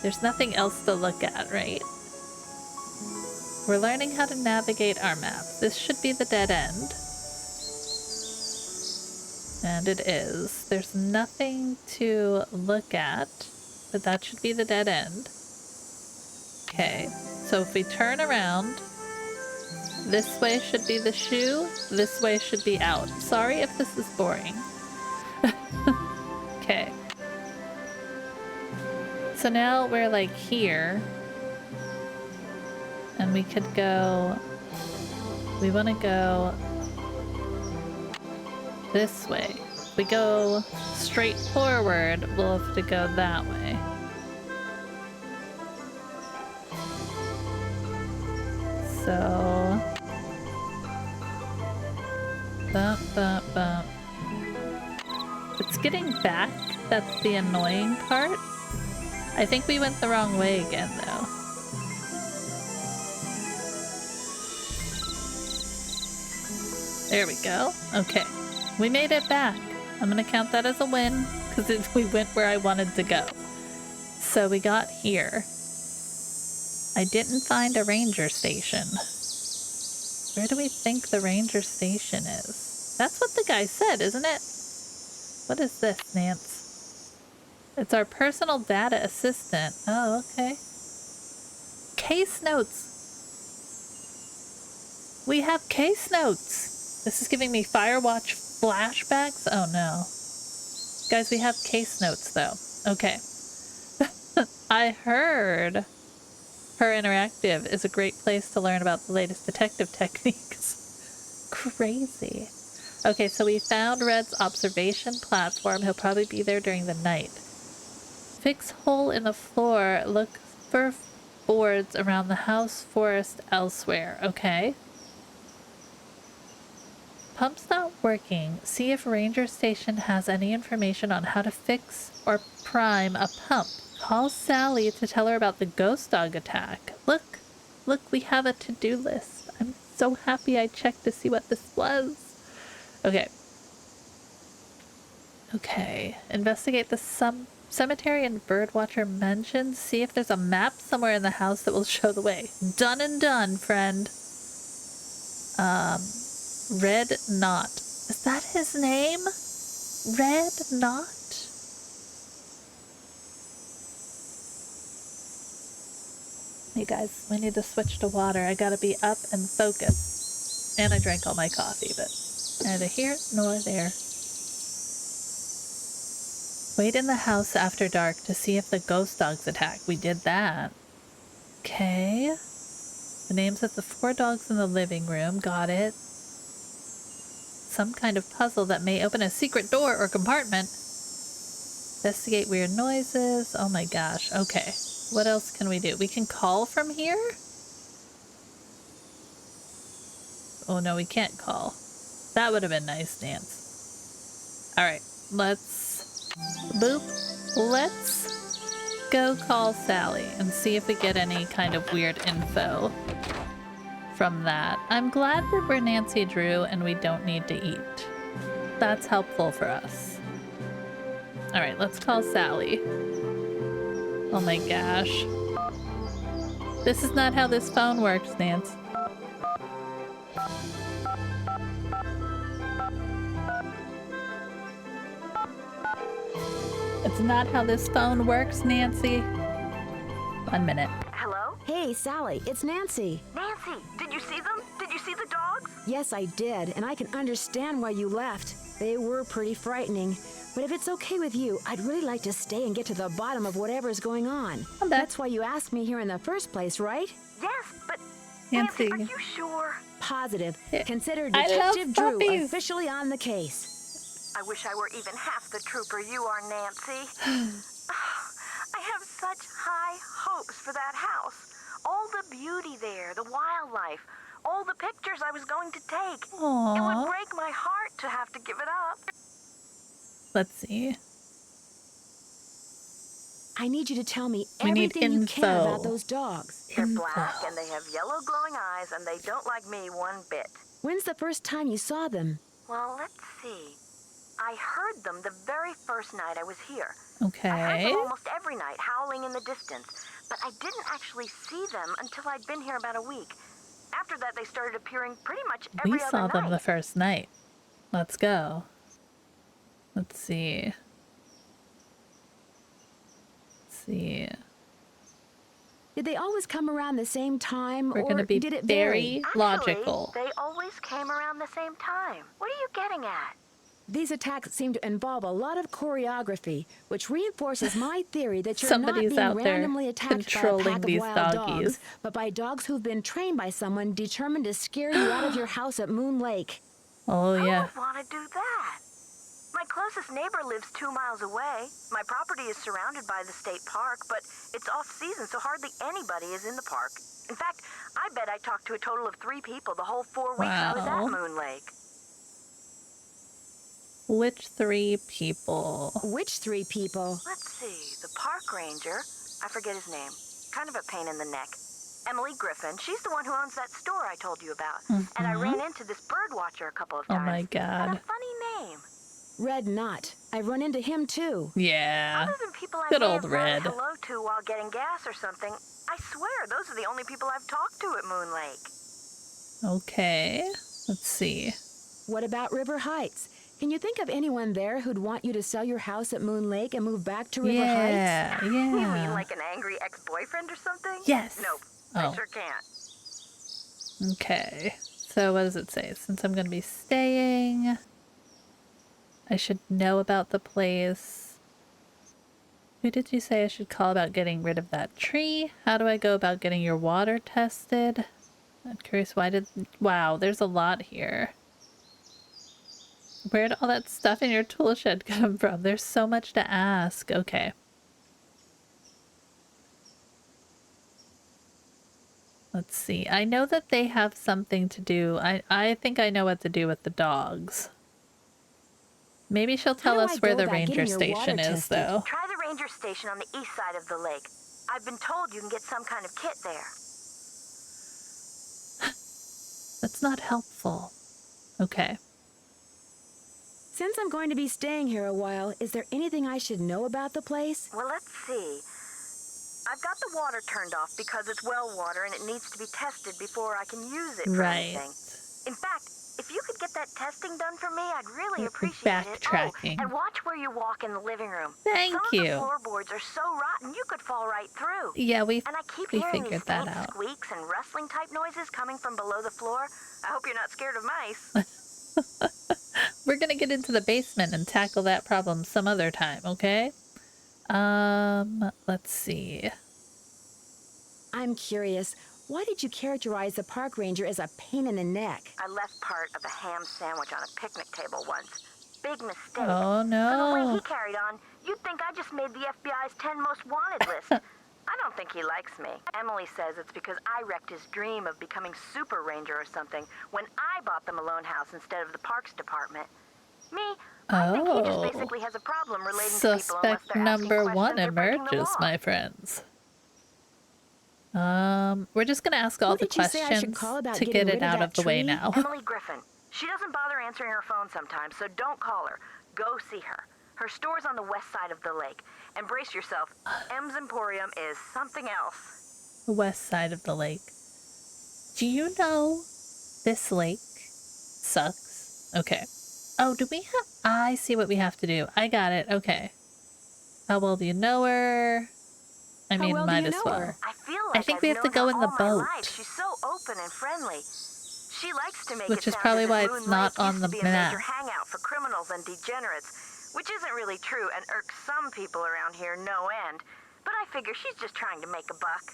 There's nothing else to look at, right? We're learning how to navigate our map. This should be the dead end. And it is. There's nothing to look at, but that should be the dead end. Okay, so if we turn around, this way should be the shoe, this way should be out. Sorry if this is boring. Okay. So now we're like here. And we could go... We want to go this way. If we go straight forward, we'll have to go that way. So... Bump, bump, bump. It's getting back. That's the annoying part. I think we went the wrong way again, though. There we go. Okay. We made it back. I'm gonna count that as a win, because we went where I wanted to go. So we got here. I didn't find a ranger station. Where do we think the ranger station is? That's what the guy said, isn't it? What is this, Nance? It's our personal data assistant. Oh, okay. Case notes. We have case notes. This is giving me Firewatch flashbacks. Oh no. Guys, we have case notes though. Okay. I heard Her Interactive is a great place to learn about the latest detective techniques. Crazy. Okay, so we found Red's observation platform. He'll probably be there during the night. Fix hole in the floor. Look for boards around the house, forest, elsewhere. Okay. Pump's not working. See if Ranger Station has any information on how to fix or prime a pump. Call Sally to tell her about the ghost dog attack. Look, we have a to-do list. I'm so happy I checked to see what this was. Okay. Okay. Investigate the cemetery and birdwatcher mentioned. See if there's a map somewhere in the house that will show the way. Done and done, friend. Red Knot. Is that his name? Red Knot? Hey guys, we need to switch to water. I gotta be up and focused. And I drank all my coffee, but neither here nor there. Wait in the house after dark to see if the ghost dogs attack. We did that. Okay. The names of the 4 dogs in the living room. Got it. Some kind of puzzle that may open a secret door or compartment. Investigate weird noises. Oh my gosh. Okay. What else can we do? We can call from here? Oh no, we can't call. That would have been nice, Nance. Alright, let's... Boop. Let's go call Sally and see if we get any kind of weird info from that. I'm glad that we're Nancy Drew and we don't need to eat. That's helpful for us. Alright, let's call Sally. Oh my gosh. This is not how this phone works, Nance. It's not how this phone works, Nancy. 1 minute. Hello? Hey, Sally, it's Nancy. Nancy, did you see them? Did you see the dogs? Yes, I did, and I can understand why you left. They were pretty frightening. But if it's okay with you, I'd really like to stay and get to the bottom of whatever's going on. That's why you asked me here in the first place, right? Yes, but Nancy. Nancy, are you sure? Positive. Yeah. Consider I love Detective Drew puppies. officially on the case. I wish I were even half the trooper you are, Nancy. I have such high hopes for that house. All the beauty there, the wildlife. all the pictures I was going to take. It Aww. would break my heart to have to give it up. Let's see. I need you to tell me We need everything you can about info. those dogs. They're Info. black and they have yellow glowing eyes and they don't like me one bit. When's the first time you saw them? Well, let's see. I heard them the very first night I was here. I heard Okay. them almost every night, howling in the distance. But I didn't actually see them until I'd been here about a week. After that, they started appearing pretty much every We other saw them night. the first night. Let's go. Let's see. Let's see. Did they always come around the same time, We're or gonna be did it very vary? logical. Actually, they always came around the same time. What are you getting at? These attacks seem to involve a lot of choreography, which reinforces my theory that you're Somebody's not out being there randomly attacked by a controlling pack of these wild doggies. dogs, but by dogs who've been trained by someone determined to scare you out of your house at Moon Lake. Oh Who yeah. would want to do that? My closest neighbor lives 2 miles away. My property is surrounded by the state park, but it's off-season, so hardly anybody is in the park. In fact, I bet I talked to a total of 3 people the whole 4 weeks I was Wow. at Moon Lake. Which 3 people? Which 3 people? Let's see, the park ranger, I forget his name, kind of a pain in the neck. Emily Griffin, she's the one who owns that store I told you about. And I ran into this birdwatcher a couple of Oh times. my Had god. a funny name. Red Knot. I've run into him too. Yeah. Other than people I Good may old have Red. said hello to while getting gas or something, I swear those are the only people I've talked to at Moon Lake. Okay. Let's see. What about River Heights? Can you think of anyone there who'd want you to sell your house at Moon Lake and move back to River Heights? Yeah. You mean Yeah. like an angry ex-boyfriend or something? Yes. Nope, Oh. I sure can't. Okay. So what does it say? Since I'm going to be staying, I should know about the place. Who did you say I should call about getting rid of that tree? How do I go about getting your water tested? I'm curious why did... Wow, there's a lot here. Where'd all that stuff in your tool shed come from? There's so much to ask. Okay. Let's see. I know that they have something to do. I think I know what to do with the dogs. Maybe she'll tell do us I where go the about ranger getting your water station is, tested? though. Try the ranger station on the east side of the lake. I've been told you can get some kind of kit there. That's not helpful. Okay. Since I'm going to be staying here a while, is there anything I should know about the place? Well, let's see. I've got the water turned off because it's well water and it needs to be tested before I can use it for Right. anything. In fact, if you could get that testing done for me, I'd really appreciate it. Backtracking. Oh, and watch where you walk in the living room. Thank Some you. of the floorboards are so rotten you could fall right through. Yeah, we And I keep we hearing figured these that faint out. squeaks and rustling type noises coming from below the floor. I hope you're not scared of mice. We're gonna get into the basement and tackle that problem some other time, okay? Let's see. I'm curious, why did you characterize the park ranger as a pain in the neck? I left part of a ham sandwich on a picnic table once. Big mistake. Oh From the way no. he carried on, you'd think I just made the FBI's 10 most wanted list. I don't think he likes me. Emily says it's because I wrecked his dream of becoming super ranger or something when I bought the Malone house instead of the parks department. Me, I think he just Oh. basically has a problem relating to people unless Suspect they're asking number questions 1 or breaking the emerges, law. my friends. We're just gonna ask all Who the did you say I should questions call about to getting get rid it of out that of the way tree? now. Emily Griffin. She doesn't bother answering her phone sometimes, so don't call her. Go see her. Her store's on the west side of the lake. And brace yourself, M's Emporium is something else. The west side of the lake. Do you know this lake sucks? Okay. Oh, do we have... I see what we have to do. I got it. Okay. How well do you know her? I How mean, well do might you as know well. her? I feel like think I've we have to known go her in the all my boat. life. She's so open and friendly. She likes to make Which it is sound probably as if why it's Moon not Lake on used the to be a map. major hangout for criminals and degenerates, which isn't really true and irks some people around here no end. But I figure she's just trying to make a buck.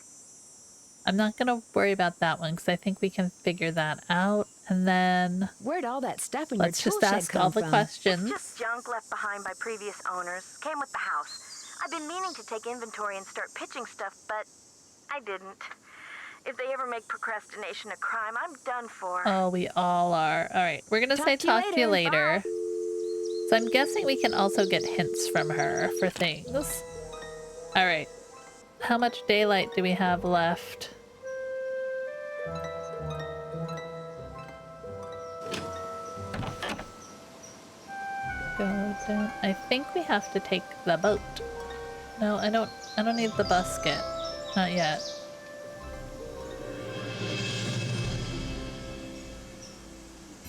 I'm not gonna worry about that one because I think we can figure that out. And then Where'd all that stuff in let's your just tool shed ask come all the from? questions. Just junk left behind by previous owners. Came with the house. I've been meaning to take inventory and start pitching stuff, but I didn't. If they ever make procrastination a crime, I'm done for. Oh, we all are. All right, we're gonna say talk to you later. So I'm guessing we can also get hints from her for things. All right. How much daylight do we have left? Go down. I think we have to take the boat. No, I don't need the basket. Not yet.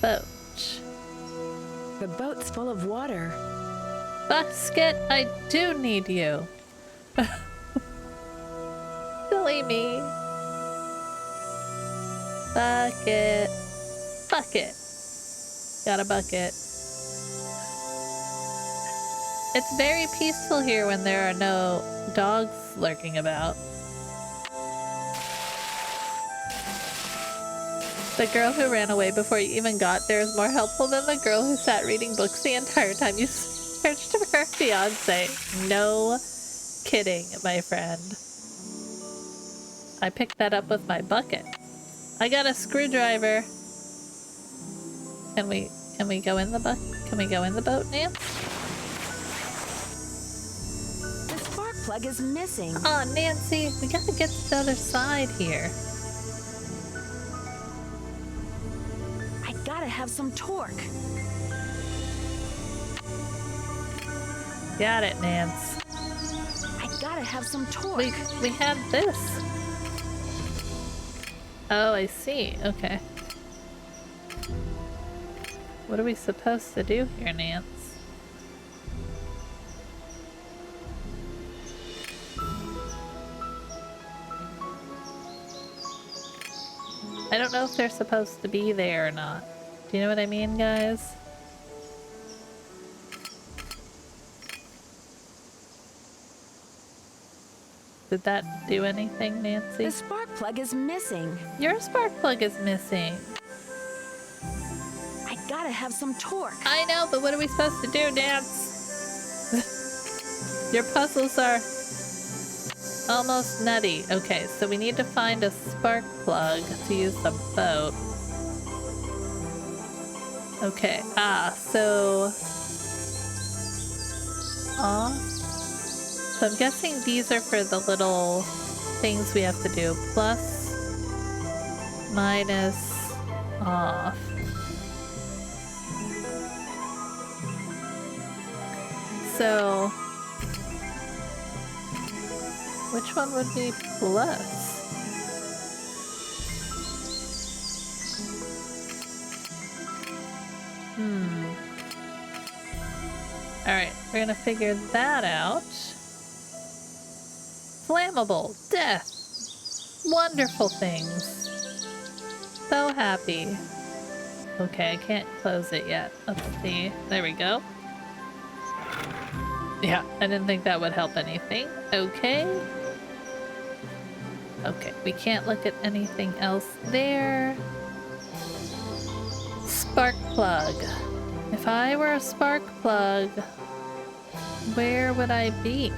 Boat. The boat's full of water. Basket, I do need you. Silly me. Bucket. Bucket. Got a bucket. It's very peaceful here when there are no dogs lurking about. The girl who ran away before you even got there is more helpful than the girl who sat reading books the entire time you searched for her fiance. No kidding, my friend. I picked that up with my bucket. I got a screwdriver. Can we go in the Can we go in the boat, Nance? The spark plug is missing. Oh, Nancy, we gotta get to the other side here. I gotta have some torque. Got it, Nance. I gotta have some torque. We had this. Oh, I see. Okay. What are we supposed to do here, Nance? I don't know if they're supposed to be there or not. Do you know what I mean, guys? Did that do anything, Nancy? The spark plug is missing. Your spark plug is missing. I gotta have some torque. I know, but what are we supposed to do, Nance? Your puzzles are almost nutty. Okay, so we need to find a spark plug to use the boat. Okay, so I'm guessing these are for the little things we have to do. Plus, minus, off. So, which one would be plus? Alright, we're gonna figure that out. Flammable, death, wonderful things. So happy. Okay, I can't close it yet. Let's see. There we go. Yeah, I didn't think that would help anything. Okay. Okay, we can't look at anything else there. Spark plug. If I were a spark plug, where would I be?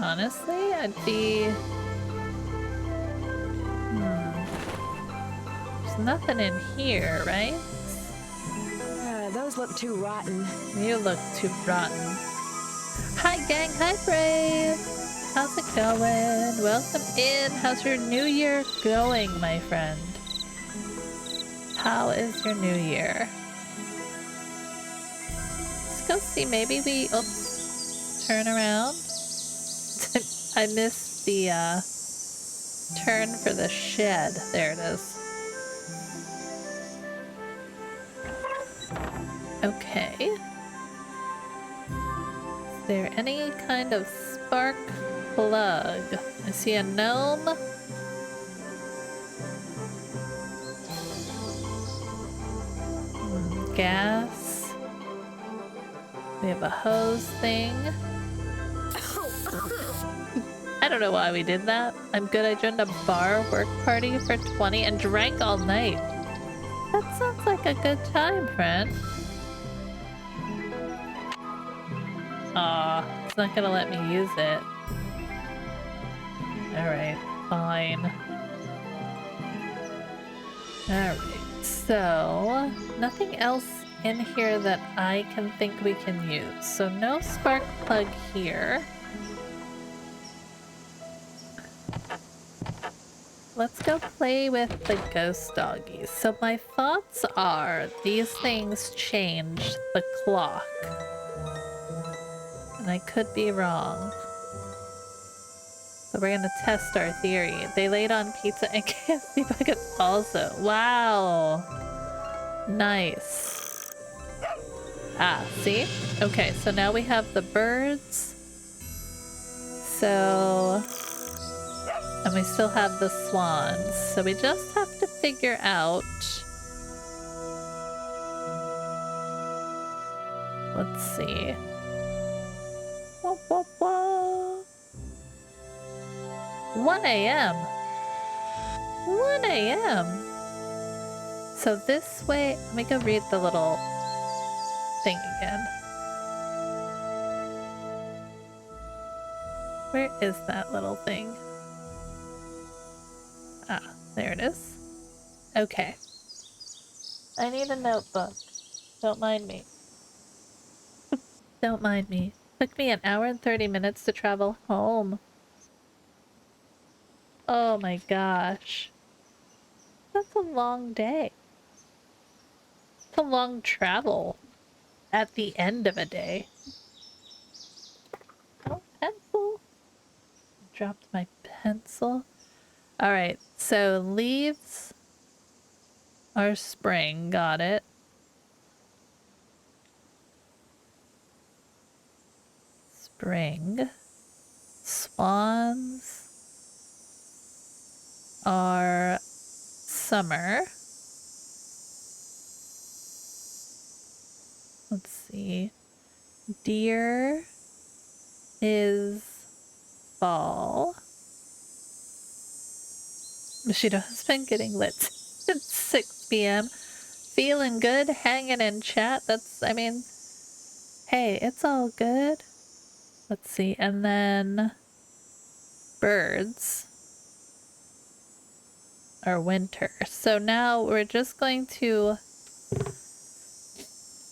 Honestly, I'd be... There's nothing in here, right? Those look too rotten. You look too rotten. Hi gang, hi Brave! How's it going? Welcome in. How's your new year going, my friend? How is your new year? Let's go see, maybe we... Oops. Turn around. I missed the turn for the shed. There it is. Okay. Is there any kind of spark plug? I see a gnome. Gas. We have a hose thing. I don't know why we did that. I'm good. I joined a bar work party for 20 and drank all night. That sounds like a good time, friend. Aw, it's not gonna let me use it. Alright, fine. Alright, so nothing else in here that I can think we can use. So no spark plug here. Let's go play with the ghost doggies. So my thoughts are these things change the clock. And I could be wrong. So we're gonna test our theory. They laid on pizza and KFC buckets also. Wow. Nice. Ah, see? Okay, so now we have the birds. So... and we still have the swans. So we just have to figure out... let's see. Wah, wah, wah. 1 a.m. 1 a.m. So this way, let me go read the little thing again. Where is that little thing? Ah, there it is. Okay. I need a notebook. Don't mind me. Don't mind me. Took me 1 hour and 30 minutes to travel home. Oh my gosh. That's a long day. It's a long travel at the end of a day. Oh, pencil. Dropped my pencil. Alright, so leaves are spring. Got it. Spring. Swans are summer. Let's see. Deer is fall. Bushido's been getting lit since 6 p.m. Feeling good, hanging in chat. That's, I mean, hey, it's all good. Let's see. And then birds are winter. So now we're just going to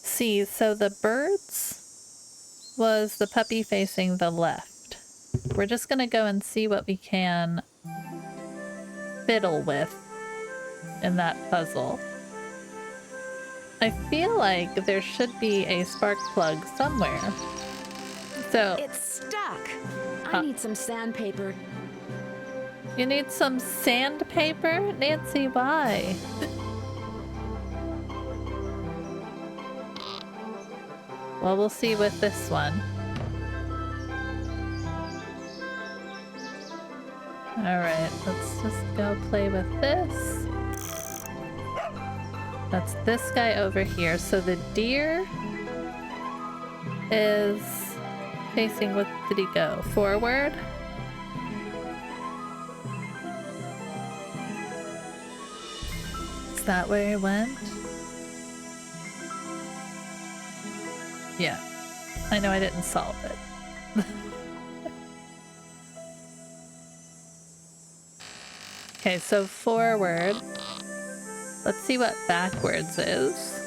see. So the birds was the puppy facing the left. We're just going to go and see what we can fiddle with in that puzzle. I feel like there should be a spark plug somewhere. So It's stuck. I need some sandpaper. you need some sandpaper? Nancy, why? Well, we'll see with this one. Alright, let's just go play with this. That's this guy over here. So the deer is facing, what did he go? Forward? Is that where he went? Yeah. I know I didn't solve it. Okay, so forward. Let's see what backwards is.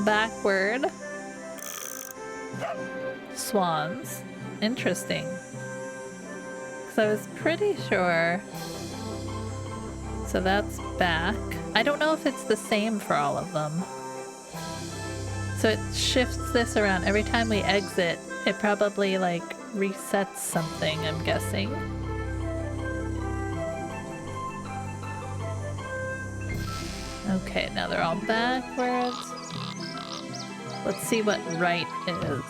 Backward. Swans. Interesting. So I was pretty sure. So that's back. I don't know if it's the same for all of them. So it shifts this around. Every time we exit, it probably like resets something, I'm guessing. Okay, now they're all backwards. Let's see what right is.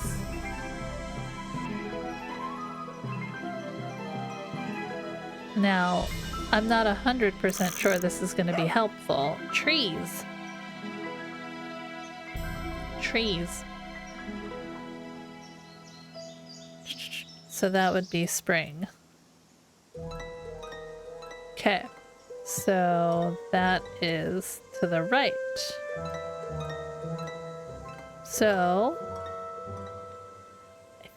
Now, I'm not 100% sure this is going to be helpful. Trees. Trees. So that would be spring. Okay. So that is to the right. So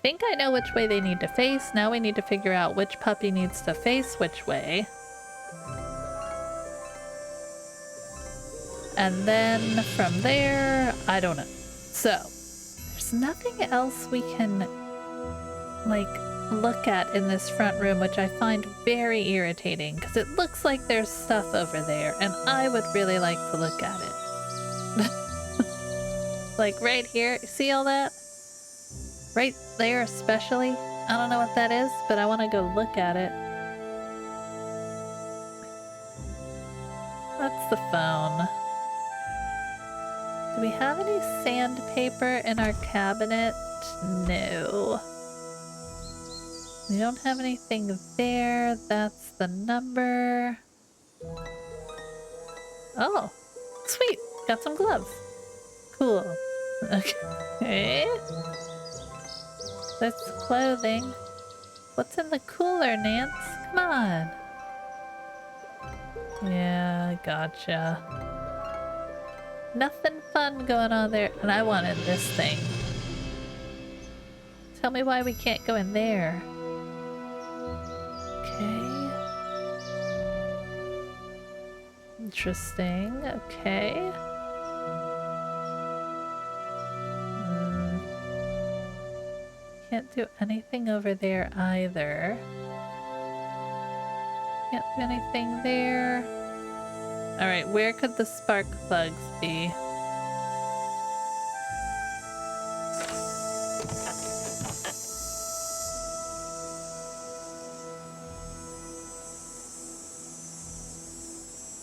think I know which way they need to face. Now we need to figure out which puppy needs to face which way. And then from there, I don't know. So, there's nothing else we can, like, look at in this front room, which I find very irritating, because it looks like there's stuff over there, and I would really like to look at it. Like right here, see all that? Right there especially. I don't know what that is, but I want to go look at it. That's the phone. Do we have any sandpaper in our cabinet? No. We don't have anything there. That's the number. Oh, sweet. Got some gloves. Cool. Okay. That's clothing. What's in the cooler, Nance? Come on. Yeah, gotcha. Nothing fun going on there. And I wanted this thing. Tell me why we can't go in there. Okay. Interesting. Okay. Can't do anything over there either. Can't do anything there. Alright, where could the spark plugs be?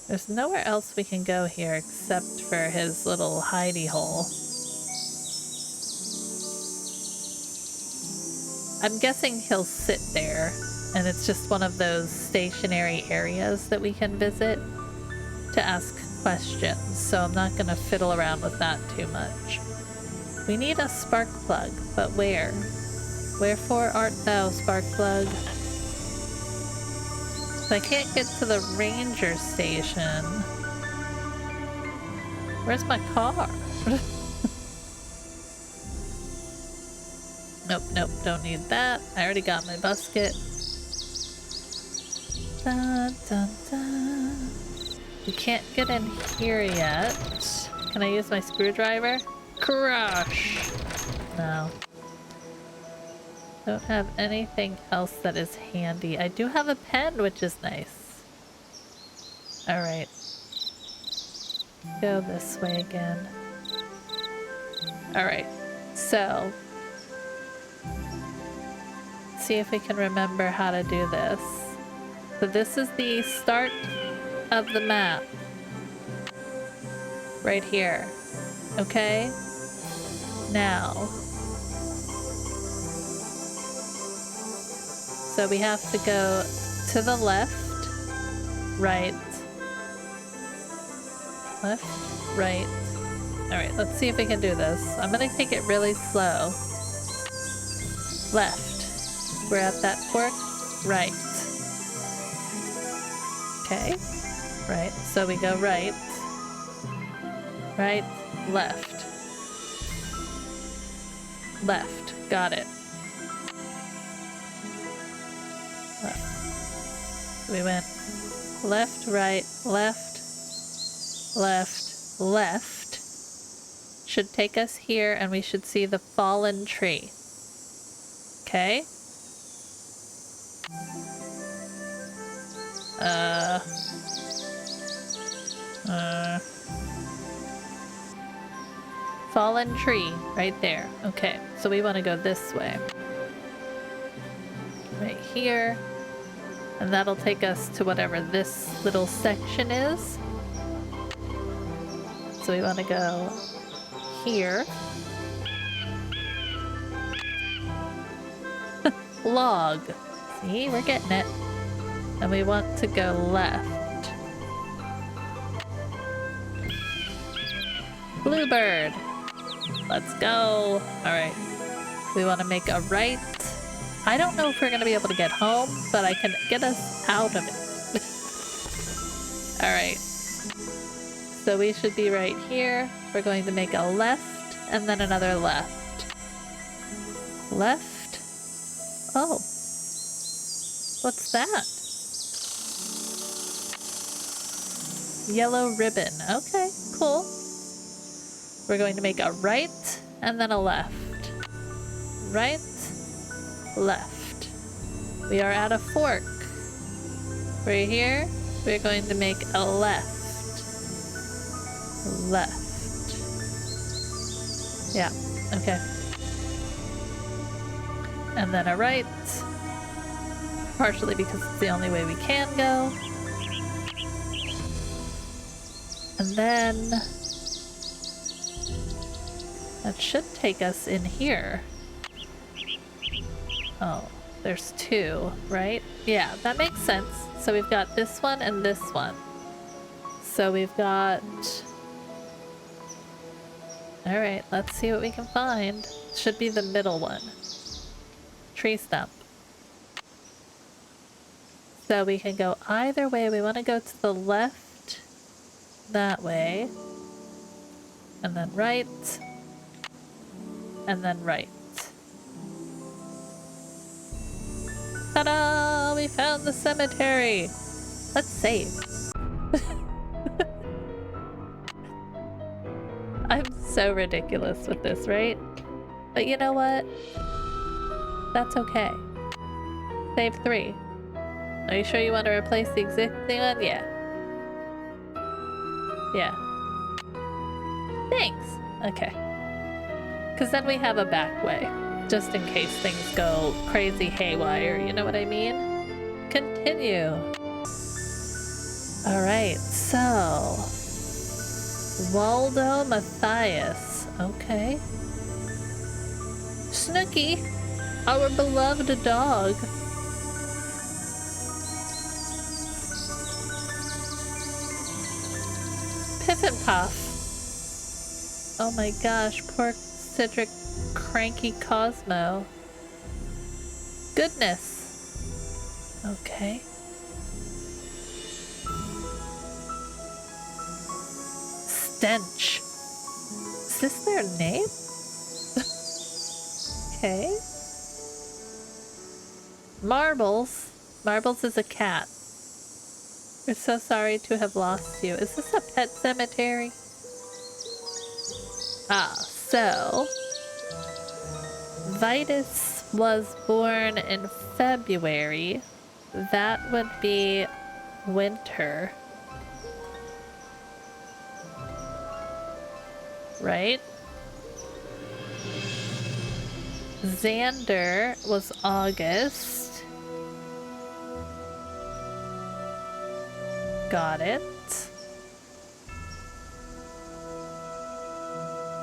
There's nowhere else we can go here except for his little hidey hole. I'm guessing he'll sit there, and it's just one of those stationary areas that we can visit to ask questions, so I'm not gonna fiddle around with that too much. We need a spark plug, but where? Wherefore art thou, spark plug? So I can't get to the ranger station. Where's my car? Nope, nope, don't need that. I already got my basket. Dun, dun, dun. We can't get in here yet. Can I use my screwdriver? Crush! No. Don't have anything else that is handy. I do have a pen, which is nice. Alright. Go this way again. Alright, so see if we can remember how to do this. So this is the start of the map. Right here. Okay? Now. So we have to go to the left, right, left, right. Alright, let's see if we can do this. I'm gonna take it really slow. Left. We're at that fork. Right. Okay. Right. So we go right. Right. Left. Left. Got it. Left. We went left, right, left, left, left. Should take us here, and we should see the fallen tree. Okay? Fallen tree, right there. Okay, so we want to go this way. Right here. And that'll take us to whatever this little section is. So we want to go here. Log. See, we're getting it. And we want to go left. Bluebird. Let's go. Alright. We want to make a right. I don't know if we're going to be able to get home, but I can get us out of it. Alright. So we should be right here. We're going to make a left and then another left. Left. Oh. What's that? Yellow ribbon. Okay, cool. We're going to make a right and then a left. Right, left. We are at a fork. Right here, we're going to make a left. Left. Yeah, okay. And then a right. Partially because it's the only way we can go. And then that should take us in here. Oh, there's two, right? Yeah, that makes sense. So we've got this one and this one. So we've got... Alright, let's see what we can find. Should be the middle one. Tree stump. So we can go either way. We want to go to the left that way. And then right. And then right. Ta-da! We found the cemetery! Let's save. I'm so ridiculous with this, right? But you know what? That's okay. Save 3. Are you sure you want to replace the existing one? Yeah. Yeah. Thanks! Okay. Because then we have a back way. Just in case things go crazy haywire, you know what I mean? Continue. Alright, so... Waldo Matthias. Okay. Snooky! Our beloved dog. Piff and Puff. Oh my gosh, poor Cedric Cranky Cosmo. Goodness. Okay. Stench. Is this their name? Okay. Marbles. Marbles is a cat. We're so sorry to have lost you. Is this a pet cemetery? Ah, so... Vitus was born in February. That would be winter. Right? Xander was August. Got it.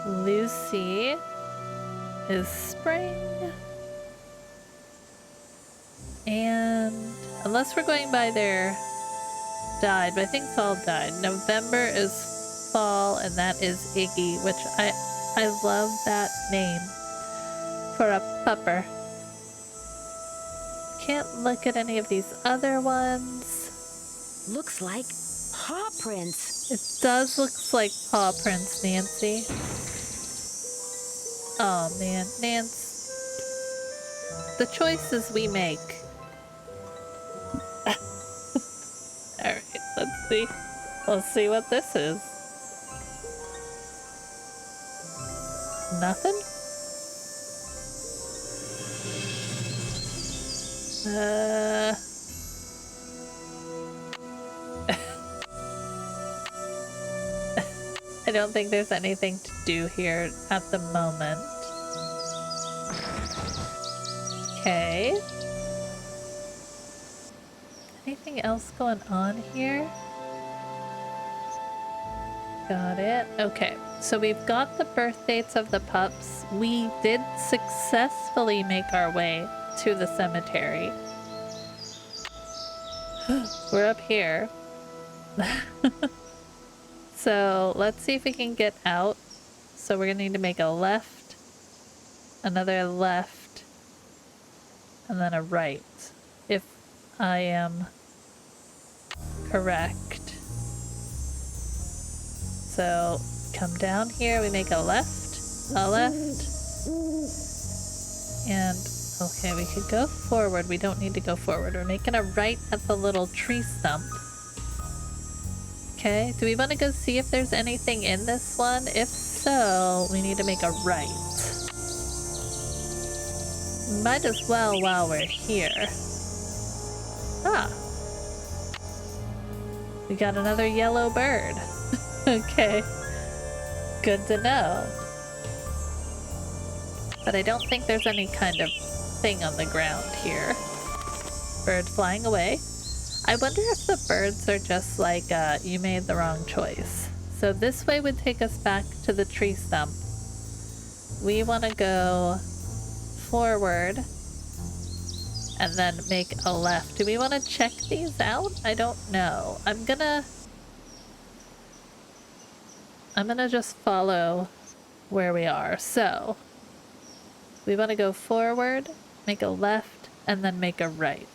Lucy is spring. And unless we're going by their died, but I think it's all died. November is fall, and that is Iggy, which I love that name for a pupper. Can't look at any of these other ones. Looks like paw prints. It does look like paw prints, Nancy. Oh man, Nance. The choices we make. Alright, let's see. Let's see what this is. Nothing? I don't think there's anything to do here at the moment. Okay. Anything else going on here? Got it. Okay, so we've got the birth dates of the pups. We did successfully make our way to the cemetery. We're up here. So let's see if we can get out. So we're gonna need to make a left, another left, and then a right, if I am correct. So come down here, we make a left, and Okay, we could go forward. We don't need to go forward. We're making a right at the little tree stump. Okay, do we want to go see if there's anything in this one? If so, we need to make a right. Might as well while we're here. Ah. We got another yellow bird. Okay. Good to know. But I don't think there's any kind of thing on the ground here. Bird flying away. I wonder if the birds are just like, you made the wrong choice. So this way would take us back to the tree stump. We want to go forward and then make a left. Do we want to check these out? I don't know. I'm gonna just follow where we are. So we want to go forward, make a left, and then make a right.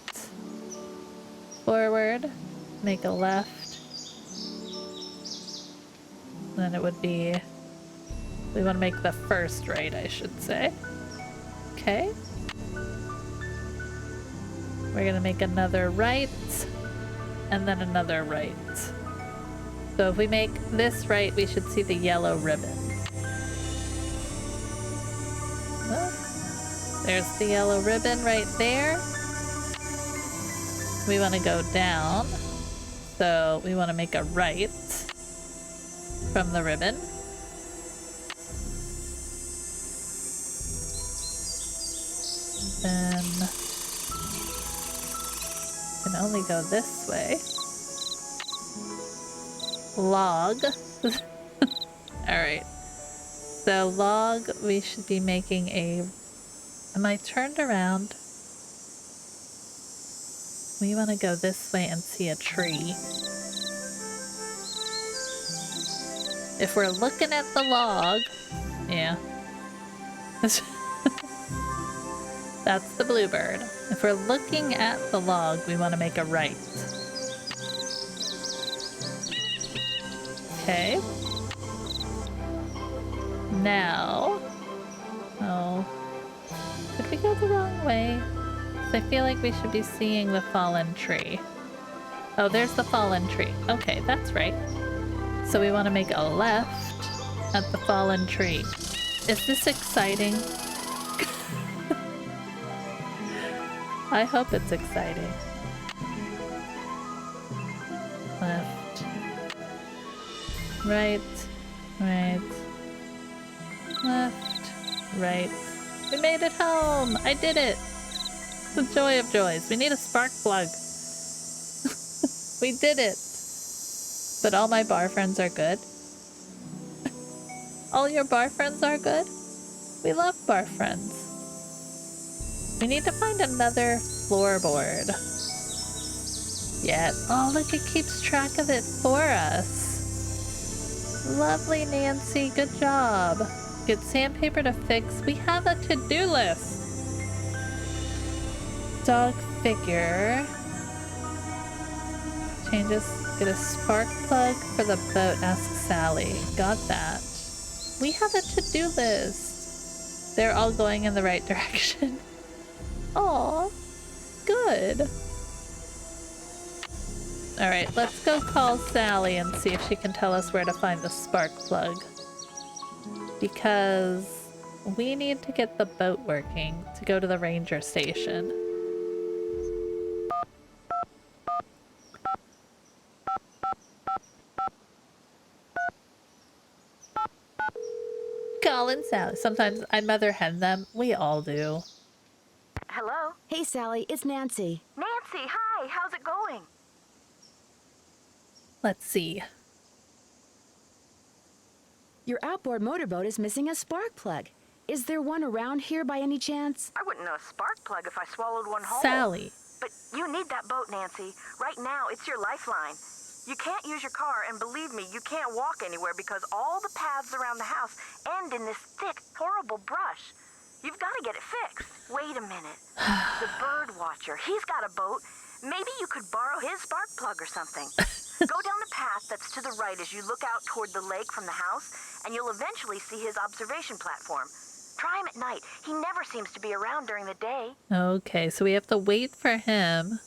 Forward, make a left. Then it would be, we want to make the first right, I should say. Okay. We're gonna make another right, and then another right. So if we make this right, we should see the yellow ribbon. Well, there's the yellow ribbon right there. We want to go down, so we want to make a right from the ribbon. Then we can only go this way. Log. Alright. So log, we should be making a... Am I turned around? We want to go this way and see a tree. If we're looking at the log... Yeah. That's the bluebird. If we're looking at the log, we want to make a right. Okay. Now... Oh. Did we go the wrong way? I feel like we should be seeing the fallen tree. Oh, there's the fallen tree. Okay, that's right. So we want to make a left at the fallen tree. Is this exciting? I hope it's exciting. Left. Right. Right. Left. Right. We made it home! I did it! The joy of joys. We need a spark plug. We did it! But all my bar friends are good. All your bar friends are good? We love bar friends. We need to find another floorboard. Yet. Oh, look, it keeps track of it for us. Lovely, Nancy. Good job. Get sandpaper to fix. We have a to-do list. Dog figure. Changes. Get a spark plug for the boat. Ask Sally. Got that. We have a to-do list. They're all going in the right direction. Aw, good. Alright, let's go call Sally and see if she can tell us where to find the spark plug. Because we need to get the boat working to go to the ranger station. Calling Sally. Sometimes I mother hen them. We all do. Hello? Hey, Sally, it's Nancy. Nancy, hi. How's it going? Let's see. Your outboard motorboat is missing a spark plug. Is there one around here by any chance? I wouldn't know a spark plug if I swallowed one whole. Sally. But you need that boat, Nancy. Right now, it's your lifeline. You can't use your car, and believe me, you can't walk anywhere because all the paths around the house end in this thick, horrible brush. You've got to get it fixed. Wait a minute. The birdwatcher, he's got a boat. Maybe you could borrow his spark plug or something. Go down the path that's to the right as you look out toward the lake from the house, and you'll eventually see his observation platform. Try him at night. He never seems to be around during the day. Okay, so we have to wait for him.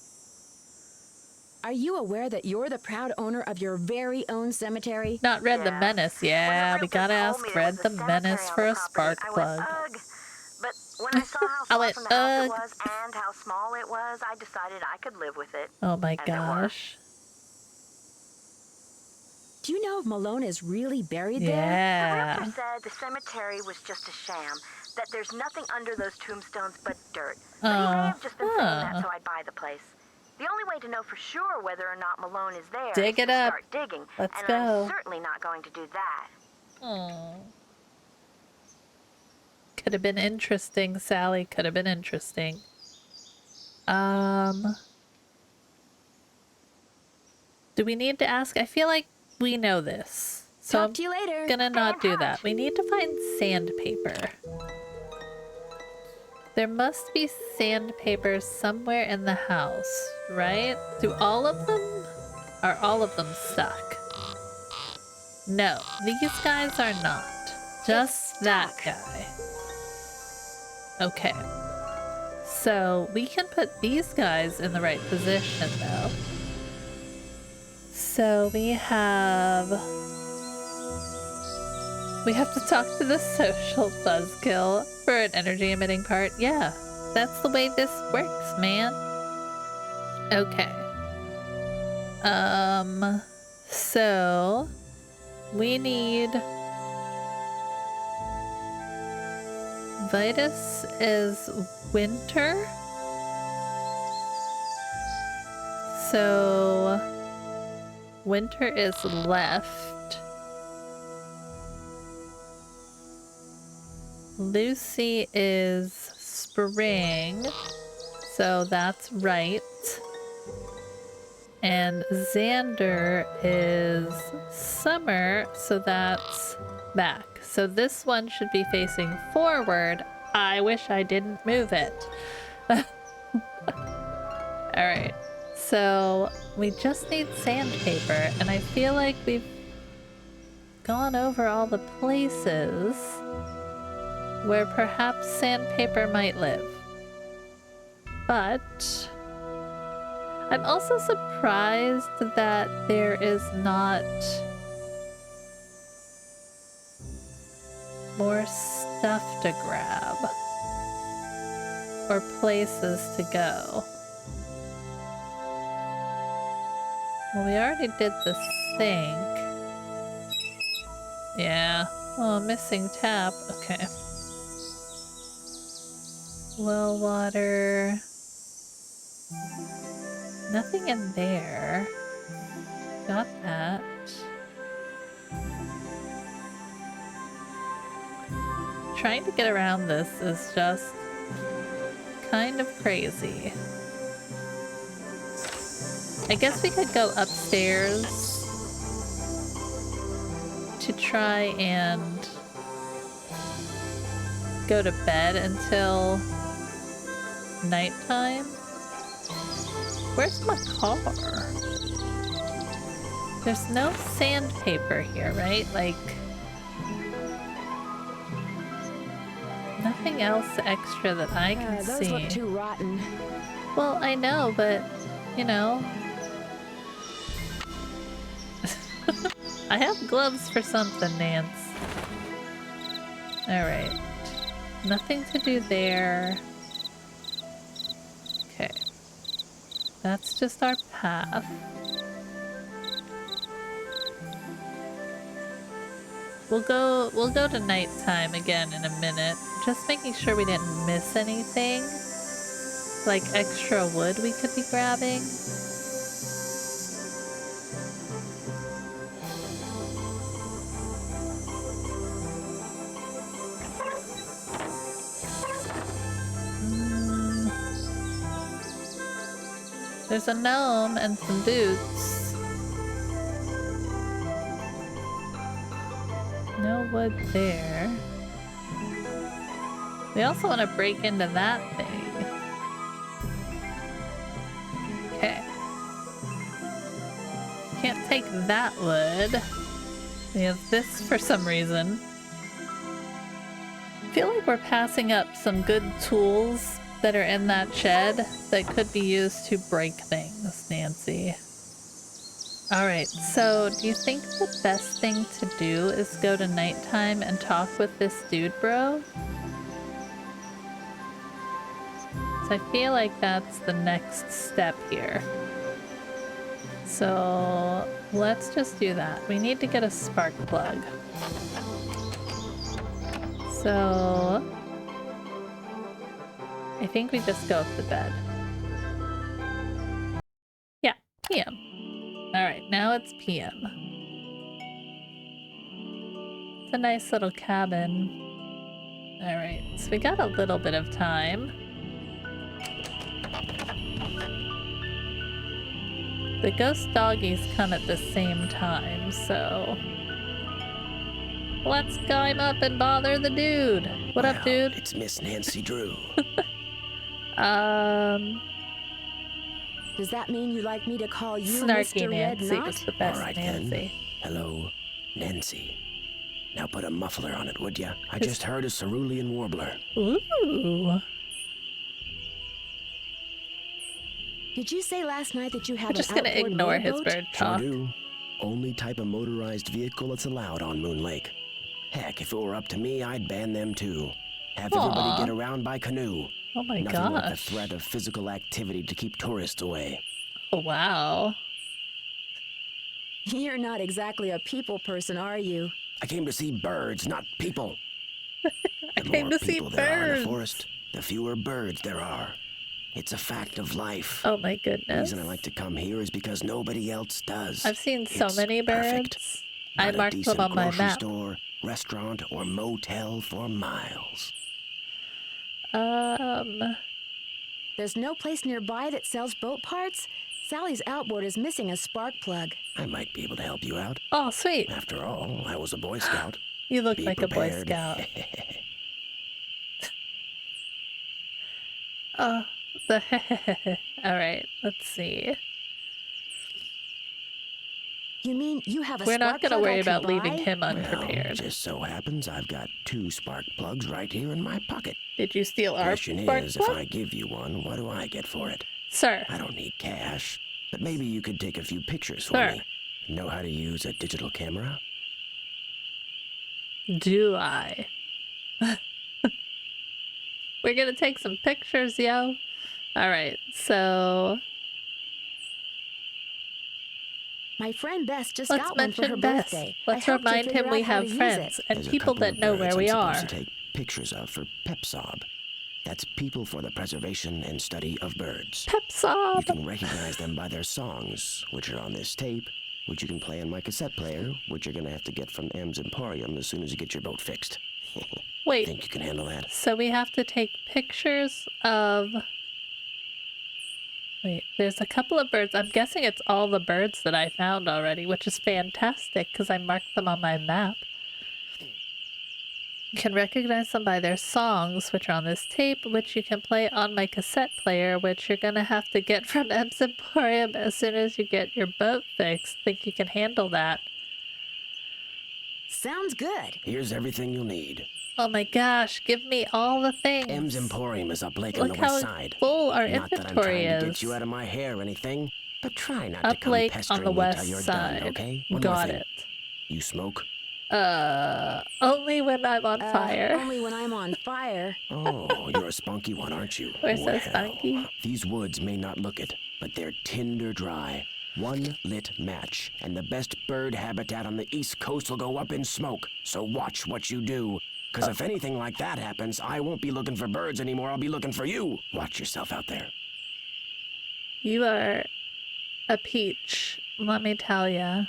Are you aware that you're the proud owner of your very own cemetery? Not Red the Yeah. Menace. When the Yeah, we realtor gotta told ask me there Red was the a cemetery Menace on for the a spark property, plug. I went, ugh. But when I saw how I far went, from the house ugh. it was and how small it was, I decided I could live with it. Oh my as it were. gosh. Do you know if Malone is really buried there? The Yeah. realtor said the cemetery was just a sham, that there's nothing under those tombstones but dirt. But he may have just been saying that so I'd buy the place. The only way to know for sure whether or not Malone is there Dig is it to up. start digging. Let's and go. I'm certainly not going to do that. Oh. Could have been interesting, Sally. Could have been interesting. Do we need to ask? I feel like we know this. So Talk to you later. I'm gonna not do that. We need to find sandpaper. There must be sandpaper somewhere in the house, right? Do all of them? Are all of them stuck? No, these guys are not. Just that guy. Okay. So we can put these guys in the right position though. So we have to talk to the social buzzkill for an energy emitting part. Yeah, that's the way this works, man. Okay. So we need Vitus is winter. So winter is left. Lucy is spring, so that's right. And Xander is summer, so that's back. So this one should be facing forward. I wish I didn't move it. Alright, so we just need sandpaper, and I feel like we've gone over all the places where perhaps sandpaper might live. But I'm also surprised that there is not more stuff to grab or places to go. Well, we already did the sink. Yeah. Oh, missing tap. Okay. Well water. Nothing in there. Got that. Trying to get around this is just kind of crazy. I guess we could go upstairs to try and go to bed until nighttime. Where's my car? There's no sandpaper here, right? Like, nothing else extra that I can Those see. look too rotten. Well, I know, but, you know. I have gloves for something, Nance. Alright. Nothing to do there. Okay. That's just our path. We'll go to nighttime again in a minute. Just making sure we didn't miss anything. Like extra wood we could be grabbing. There's a gnome and some boots. No wood there. We also want to break into that thing. Okay. Can't take that wood. We have this for some reason. feel like we're passing up some good tools that are in that shed that could be used to break things, Nancy. Alright, so do you think the best thing to do is go to nighttime and talk with this dude, bro? So I feel like that's the next step here. So let's just do that. We need to get a spark plug. So I think we just go to bed. Yeah, PM. Alright, now it's PM. It's a nice little cabin. Alright, so we got a little bit of time. The ghost doggies come at the same time, so let's climb up and bother the dude. What up, dude? It's Miss Nancy Drew. Does that mean you like me to call you Snarky Mr. Red Nancy Knot? was the best All right, Nancy. then. Hello, Nancy. Now put a muffler on it, would ya? I just heard a cerulean warbler. Ooh. Did you say last night that you have I'm just an gonna outboard ignore his rowboat? bird talk. Sure do. Only type of motorized vehicle that's allowed on Moon Lake. Heck, if it were up to me, I'd ban them too. Have everybody Aw. get around by canoe. Oh my Nothing like the gosh. threat of physical activity to keep tourists away. Oh, wow. You're not exactly a people person, are you? I came to see birds, not people. I came to see The more people there are in birds. the forest, the fewer birds there are. It's a fact of life. Oh my The goodness. reason I like to come here is because nobody else does. I've seen so It's many perfect. birds. I Not a marked them decent on my grocery map. store, restaurant, or motel for miles. There's no place nearby that sells boat parts? Sally's outboard is missing a spark plug. I might be able to help you out. Oh, sweet. After all, I was a Boy Scout. You look Be like a Boy prepared. Scout. Oh, the Alright, let's see. You mean you have a We're spark not gonna plug worry I can about leaving buy? him Well, unprepared. just so happens I've got 2 spark plugs right here in my pocket. Did you steal our Question spark is, plug? if I give you one, what do I get for it? Sir, I don't need cash, but maybe you could take a few pictures for Sir. me. Know how to use a digital camera? do I? We're gonna take some pictures, yo. Alright, so My friend Bess just let's got one for her mention Bess. birthday. Let's I helped her remind figure him out we how have to use friends it. and There's a people couple that of know birds where I'm we supposed are. to take pictures of for PepSob. That's People for the Preservation and Study of Birds. You Pepsob! can recognize them by their songs, which are on this tape, which you can play on my cassette player, which you're gonna have to get from M's Emporium as soon as you get your boat fixed. Wait, Think you can handle that? so we have to take pictures of... Wait, there's a couple of birds. I'm guessing it's all the birds that I found already, which is fantastic because I marked them on my map. You can recognize them by their songs, which are on this tape, which you can play on my cassette player, which you're gonna have to get from M's Emporium as soon as you get your boat fixed. Think you can handle that? Sounds good. Here's everything you'll need. Oh my gosh, give me all the things. M's Emporium is up Lake on Look the west how side. full our Not that I'm inventory trying to is. get you out of my hair or anything, but try not Up to come Lake pestering on the me west till you're side. done, okay? One more Got thing. it. You smoke? Only when I'm on fire. Only when I'm on fire. Oh, you're a spunky one, aren't you? We're so Well, spunky. These woods may not look it, but they're tinder dry. One lit match, and the best bird habitat on the East Coast will go up in smoke. So watch what you do. Because if anything like that happens, I won't be looking for birds anymore. I'll be looking for you. Watch yourself out there. You are a peach, let me tell ya.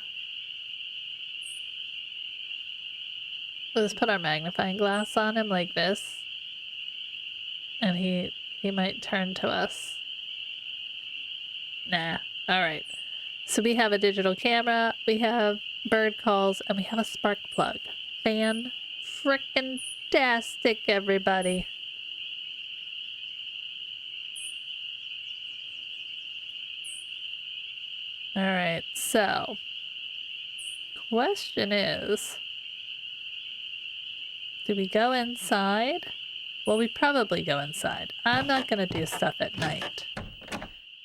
Let's put our magnifying glass on him like this. And he might turn to us. Nah. Alright. So we have a digital camera, we have bird calls, and we have a spark plug. Fan-frickin-tastic, everybody. Alright, so... Question is... Do we go inside? Well, we probably go inside. I'm not gonna do stuff at night.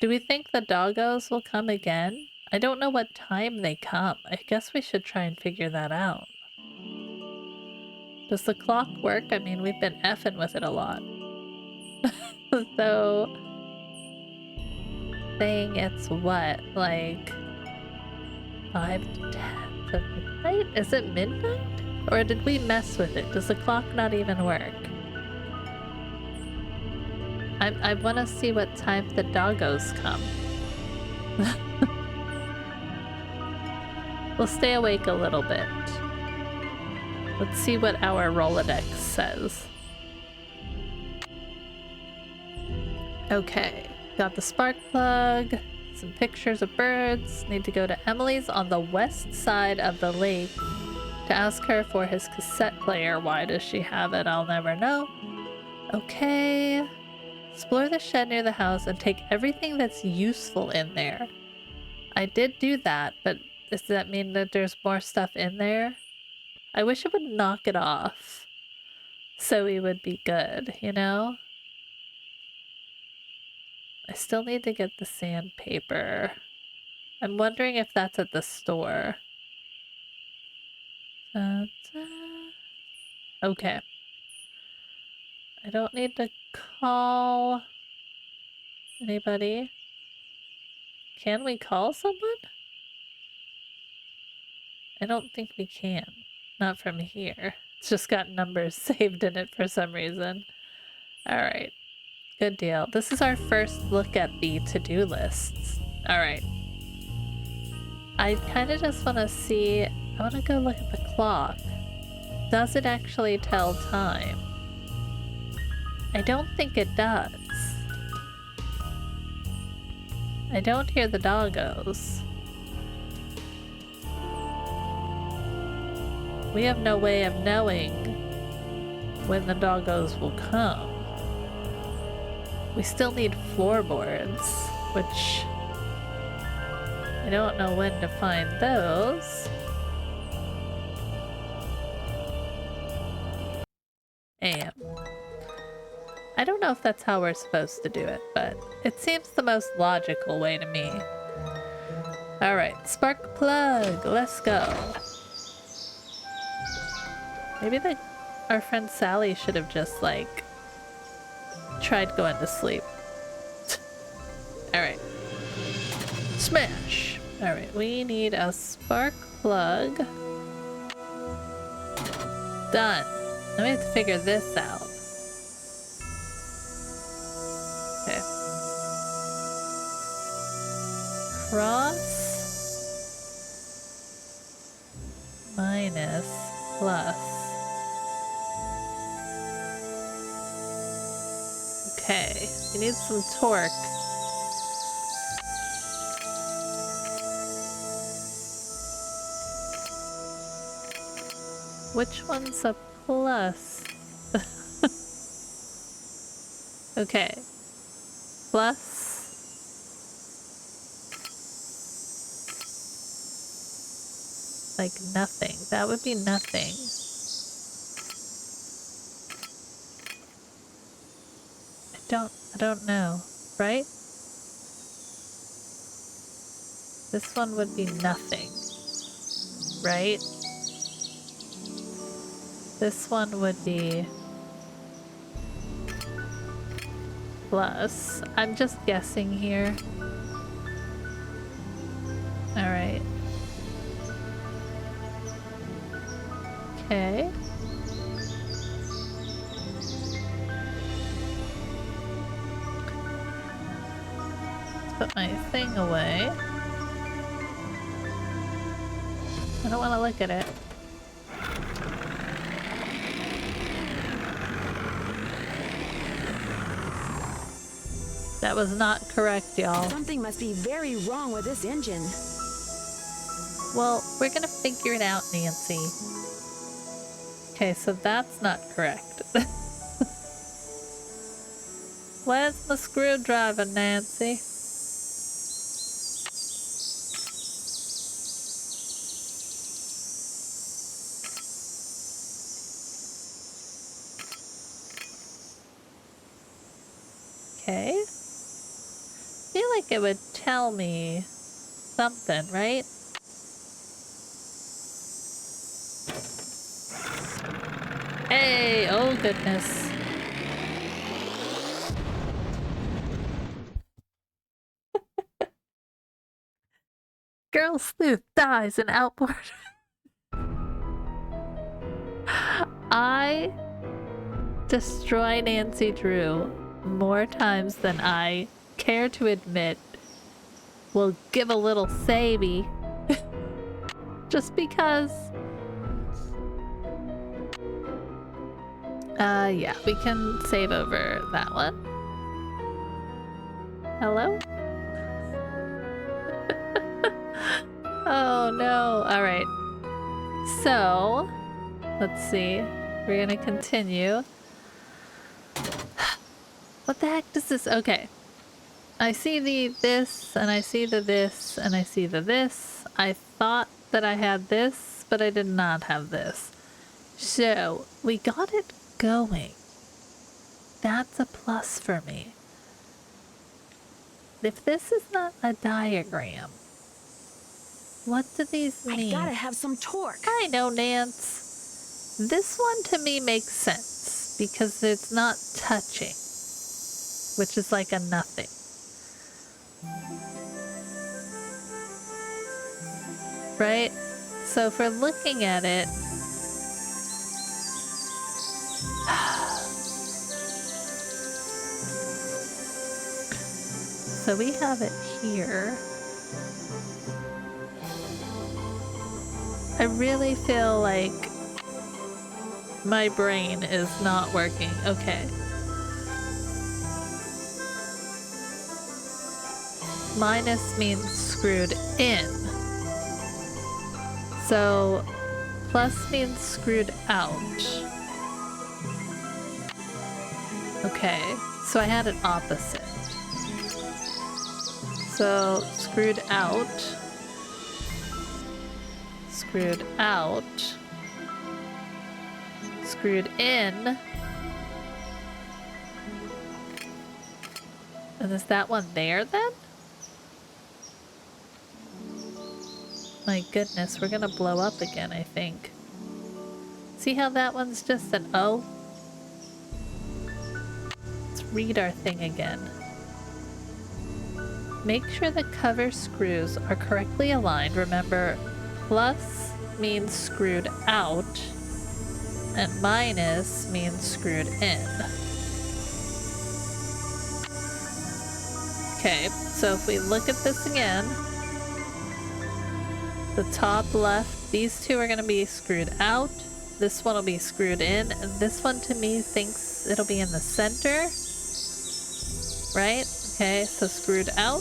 Do we think the doggos will come again? I don't know what time they come. I guess we should try and figure that out. Does the clock work? I mean, we've been effing with it a lot. So, saying it's what, like 5 to 10 to midnight? Is it midnight? Or did we mess with it? Does the clock not even work? I want to see what time the doggos come. We'll stay awake a little bit. Let's see what our Rolodex says. Okay, got the spark plug, some pictures of birds. Need to go to Emily's on the west side of the lake to ask her for his cassette player. Why does she have it? I'll never know. Okay. Explore the shed near the house and take everything that's useful in there. I did do that, but does that mean that there's more stuff in there? I wish it would knock it off so we would be good, you know? I still need to get the sandpaper. I'm wondering if that's at the store. Okay. I don't need to call anybody. Can we call someone? I don't think we can. Not from here. It's just got numbers saved in it for some reason. Alright. Good deal. This is our first look at the to-do lists. Alright. I kind of just want to see... I want to go look at the clock. Does it actually tell time? I don't think it does. I don't hear the doggos. We have no way of knowing when the doggos will come. We still need floorboards, which I don't know when to find those. AM. I don't know if that's how we're supposed to do it, but it seems the most logical way to me. Alright, spark plug, let's go. Maybe our friend Sally should have just, like, tried going to sleep. Alright. Smash! Alright, we need a spark plug. Done. Now we have to figure this out. Okay. Cross minus plus. Okay, we need some torque. Which one's a plus? Okay. Plus. Like nothing. That would be nothing. I don't know, right? This one would be nothing, right? This one would be plus. I'm just guessing here. Alright. Okay. Put my thing away. I don't want to look at it. That was not correct, y'all. Something must be very wrong with this engine. Well, we're gonna figure it out, Nancy. Okay, so that's not correct. Where's the screwdriver, Nancy? Okay. I feel like it would tell me something, right? Hey, oh goodness. Girl sleuth dies in outboard. I destroy Nancy Drew more times than I care to admit. Will give a little savey. Just because. Yeah, we can save over that one. Hello? Oh no. Alright. So, let's see. We're gonna continue. What the heck does this? Okay. I see the this, and I see the this, and I see the this. I thought that I had this, but I did not have this. So, we got it going. That's a plus for me. If this is not a diagram, what do these mean? I gotta have some torque. I know, Nance. This one to me makes sense because it's not touching, which is like a nothing. Right? So if we're looking at it, so we have it here. I really feel like my brain is not working. Okay. Minus means screwed in. So plus means screwed out. Okay, so I had it opposite. So screwed out, screwed out, screwed in. And is that one there then? My goodness, we're gonna blow up again, I think. See how that one's just an O? Let's read our thing again. Make sure the cover screws are correctly aligned. Remember, plus means screwed out, and minus means screwed in. Okay, so if we look at this again, the top left, these two are going to be screwed out. This one will be screwed in, and this one to me thinks it'll be in the center. Right? Okay, so screwed out.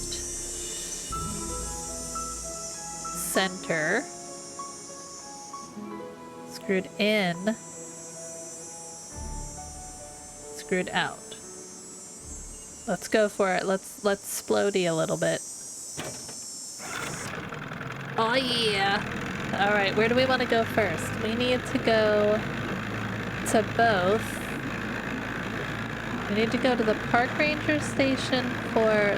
Center. Screwed in. Screwed out. Let's go for it. Let's splodey a little bit. Oh yeah! Alright, where do we want to go first? We need to go to both. We need to go to the park ranger station for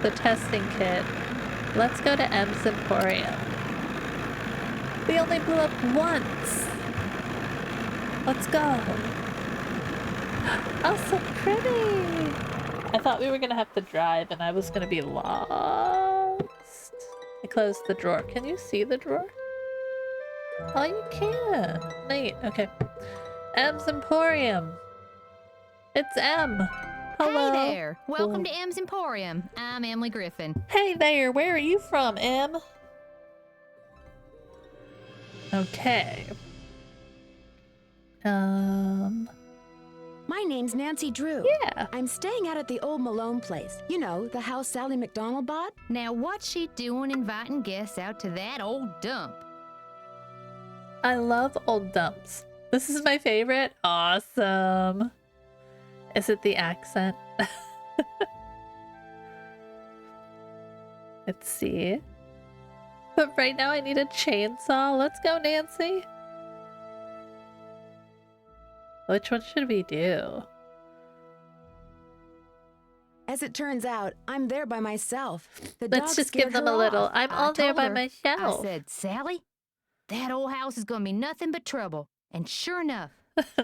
the testing kit. Let's go to M's Emporium. We only blew up once! Let's go! Oh, so pretty! I thought we were gonna have to drive and I was gonna be lost. I closed the drawer. Can you see the drawer? Oh, you can. Neat. Okay. M's Emporium. It's M. Hello. Hey there. Welcome to M's Emporium. I'm Emily Griffin. Hey there. Where are you from, M? Okay. My name's Nancy Drew. Yeah. I'm staying out at the old Malone place. You know, the house Sally McDonald bought? Now, what's she doing inviting guests out to that old dump? I love old dumps. This is my favorite. Awesome. Is it the accent? Let's see. But right now I need a chainsaw. Let's go, Nancy. Which one should we do? As it turns out, I'm there by myself. The Let's dog just give scared them her a little. off. I'm I all there told by her. myself. I said, Sally, that old house is gonna be nothing but trouble. And sure enough,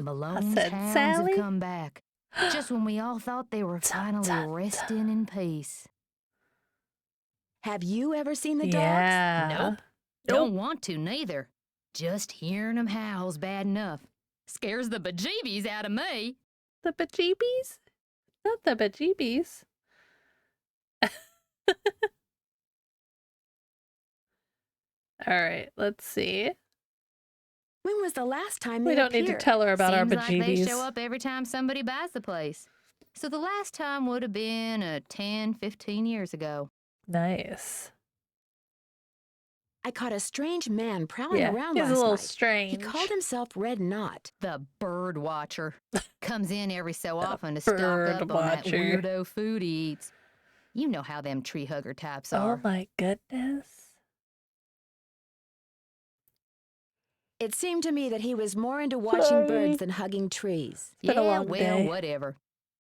Malone's said, hounds Sally? have come back. Just when we all thought they were finally dun, resting in peace. Have you ever seen the dogs? Yeah. Nope. Don't want to, neither. Just hearing them howl's bad enough. Scares the bejeebies out of me. The bejeebies? Not the bejeebies. All right, let's see. When was the last time they We don't need to appeared? tell her about Seems our like they bejeebies. show up every time somebody buys the place. So the last time would have been 10, 15 years ago. Nice. I caught a strange man prowling Yeah, around he's last a little night. strange. He called himself Red Knot. The birdwatcher comes in every so The often to stock up on that birdwatcher. weirdo food he eats. You know how them tree hugger types Oh are. my goodness. It seemed to me that he was more into watching Sorry. birds than hugging trees. It's been a Yeah, long well, day. whatever.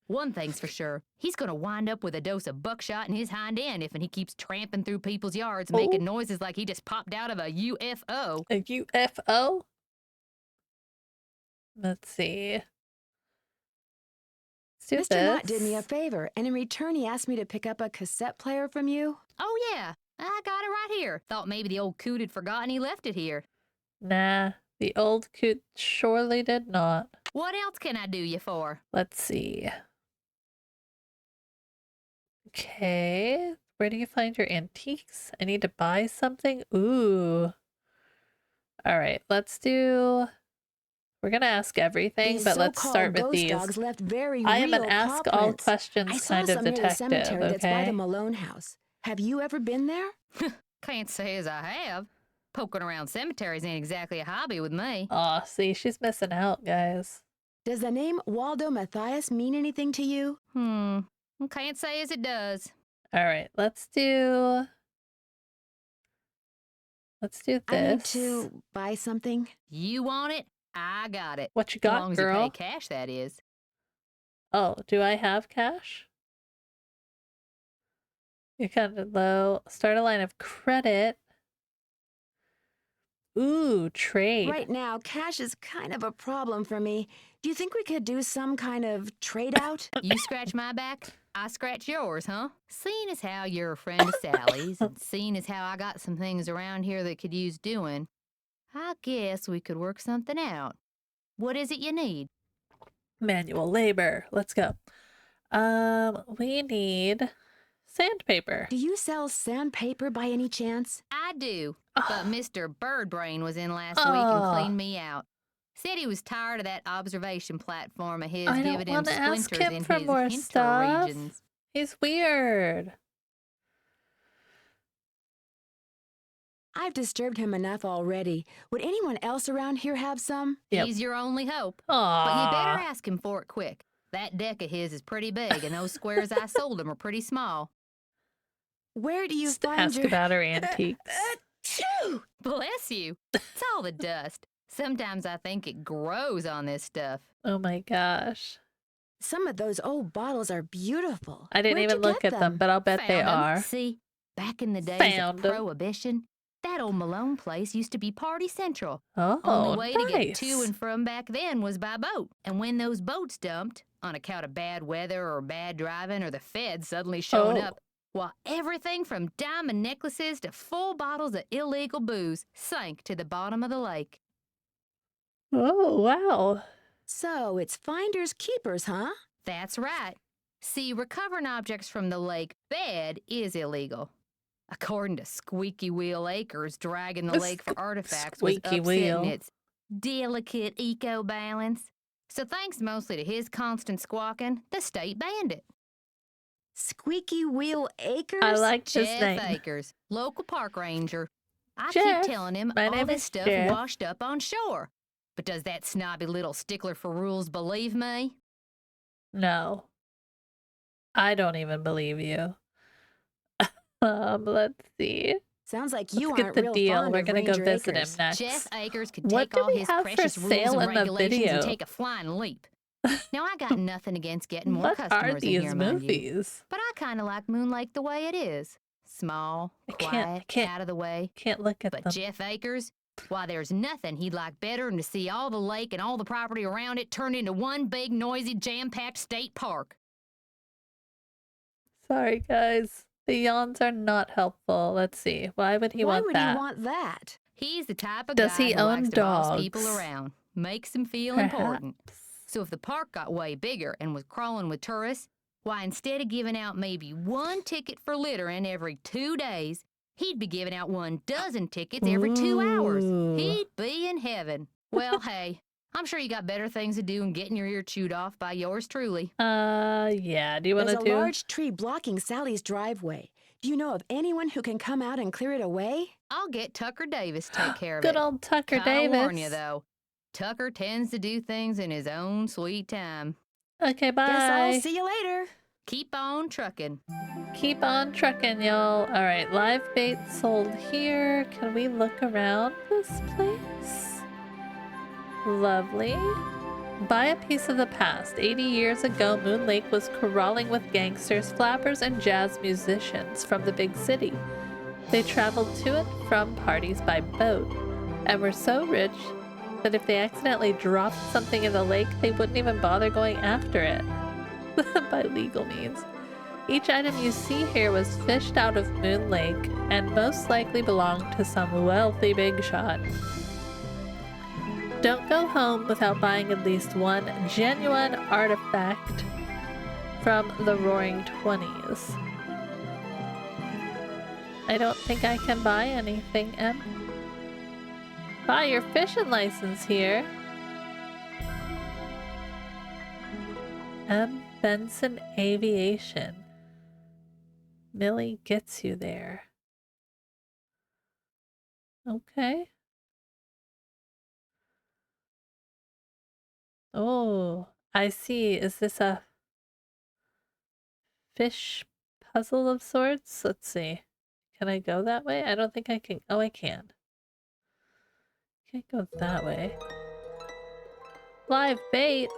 One thing's for sure. He's gonna wind up with a dose of buckshot in his hind end if he keeps tramping through people's yards making noises like he just popped out of a UFO. A UFO? Let's see. Let's do Mr. this. Knott did me a favor, and in return he asked me to pick up a cassette player from you. Oh, yeah. I got it right here. Thought maybe the old coot had forgotten he left it here. Nah, the old coot surely did not. What else can I do you for? Let's see. Okay, where do you find your antiques? I need to buy something. Ooh. All right, let's do. We're gonna ask everything, These but let's so-called start with ghost these. dogs left very I am real an ask paw all prints. questions I saw kind of some near the detective. cemetery that's by Okay. the Malone house. Have you ever been there? Can't say as I have. Poking around cemeteries ain't exactly a hobby with me. Aw, see, she's missing out, guys. Does the name Waldo Matthias mean anything to you? Can't say as it does. All right, let's do this. I need to buy something. You want it? I got it. What you As got, long as girl? you pay cash, that is. Oh, do I have cash? You're kind of low. Start a line of credit. Ooh, trade. Right now, cash is kind of a problem for me. Do you think we could do some kind of trade out? You scratch my back, I scratch yours, huh? Seeing as how you're a friend of Sally's, and seeing as how I got some things around here that could use doing, I guess we could work something out. What is it you need? Manual labor. Let's go. We need sandpaper. Do you sell sandpaper by any chance? I do, but Mr. Birdbrain was in last week Oh. and cleaned me out. Said he was tired of that observation platform of his I don't giving him wanna ask splinters him in for his more hinter stuff. regions. He's weird. I've disturbed him enough already. Would anyone else around here have some? Yep. He's your only hope. Aww. But you better ask him for it quick. That deck of his is pretty big, and those squares I sold him are pretty small. Where do you Just find ask your... about her antiques. Achoo! Bless you. It's all the dust. Sometimes I think it grows on this stuff. Oh my gosh. Some of those old bottles are beautiful. I didn't Where'd even you look get at them, but I'll bet they Found 'em. are. See, back in the days Found of 'em. Prohibition, that old Malone place used to be party central. Oh, Only way to get nice. to and from back then was by boat. And when those boats dumped, on account of bad weather or bad driving or the feds suddenly showing Oh. up, well, everything from diamond necklaces to full bottles of illegal booze sank to the bottom of the lake. Oh, wow. So it's finders keepers, huh? That's right. See, recovering objects from the lake bed is illegal. According to Squeaky Wheel Acres, dragging the lake for artifacts was Squeaky upsetting Wheel. its delicate eco-balance. So thanks mostly to his constant squawking, the state banned it. Squeaky Wheel Acres? I like this Jeff name. Akers, local park ranger. I Jeff, keep telling him my all name this is stuff Jeff. washed up on shore. But does that snobby little stickler for rules believe me? No. I don't even believe you. Let's see. Sounds like you Let's get aren't the real deal. fond We're of gonna go Ranger visit Acres. him next. Jeff Akers could What take do all we his have for precious rules sale and in the regulations video? and take a flying leap. Now, I got nothing against getting more What customers are in these here, mind you. movies? But I kind of like Moon Lake the way it is. Small, quiet, out of the way. Can't look at But them. Jeff Akers, why, there's nothing he'd like better than to see all the lake and all the property around it turned into one big, noisy, jam-packed state park. Sorry, guys. The yawns are not helpful. Let's see. Why would he Why want would that? he want that? He's the type of Does guy he who own likes to boss people dogs? around, makes them feel Perhaps. important. So if the park got way bigger and was crawling with tourists, why, instead of giving out maybe one ticket for littering every 2 days, he'd be giving out 12 tickets every 2 hours. Ooh. He'd be in heaven. Well, hey, I'm sure you got better things to do than getting your ear chewed off by yours truly. Yeah. Do you want There's to a do? large tree blocking Sally's driveway. Do you know of anyone who can come out and clear it away? I'll get Tucker Davis to take care of Good it. old Tucker Kinda Davis. warn you, though. Tucker tends to do things in his own sweet time. Okay, bye. Guess I'll see you later. Keep on trucking. Keep on trucking, y'all. All right, live bait sold here. Can we look around this place? Lovely. Buy a piece of the past. 80 years ago, Moon Lake was crawling with gangsters, flappers, and jazz musicians from the big city. They traveled to and from parties by boat and were so rich that if they accidentally dropped something in the lake, they wouldn't even bother going after it by legal means. Each item you see here was fished out of Moon Lake and most likely belonged to some wealthy big shot. Don't go home without buying at least one genuine artifact from the Roaring '20s. I don't think I can buy anything, Em. Buy your fishing license here. M. Benson Aviation. Millie gets you there. Okay. Oh, I see. Is this a fish puzzle of sorts? Let's see. Can I go that way? I don't think I can. Oh, I can. Can't go that way. Live bait.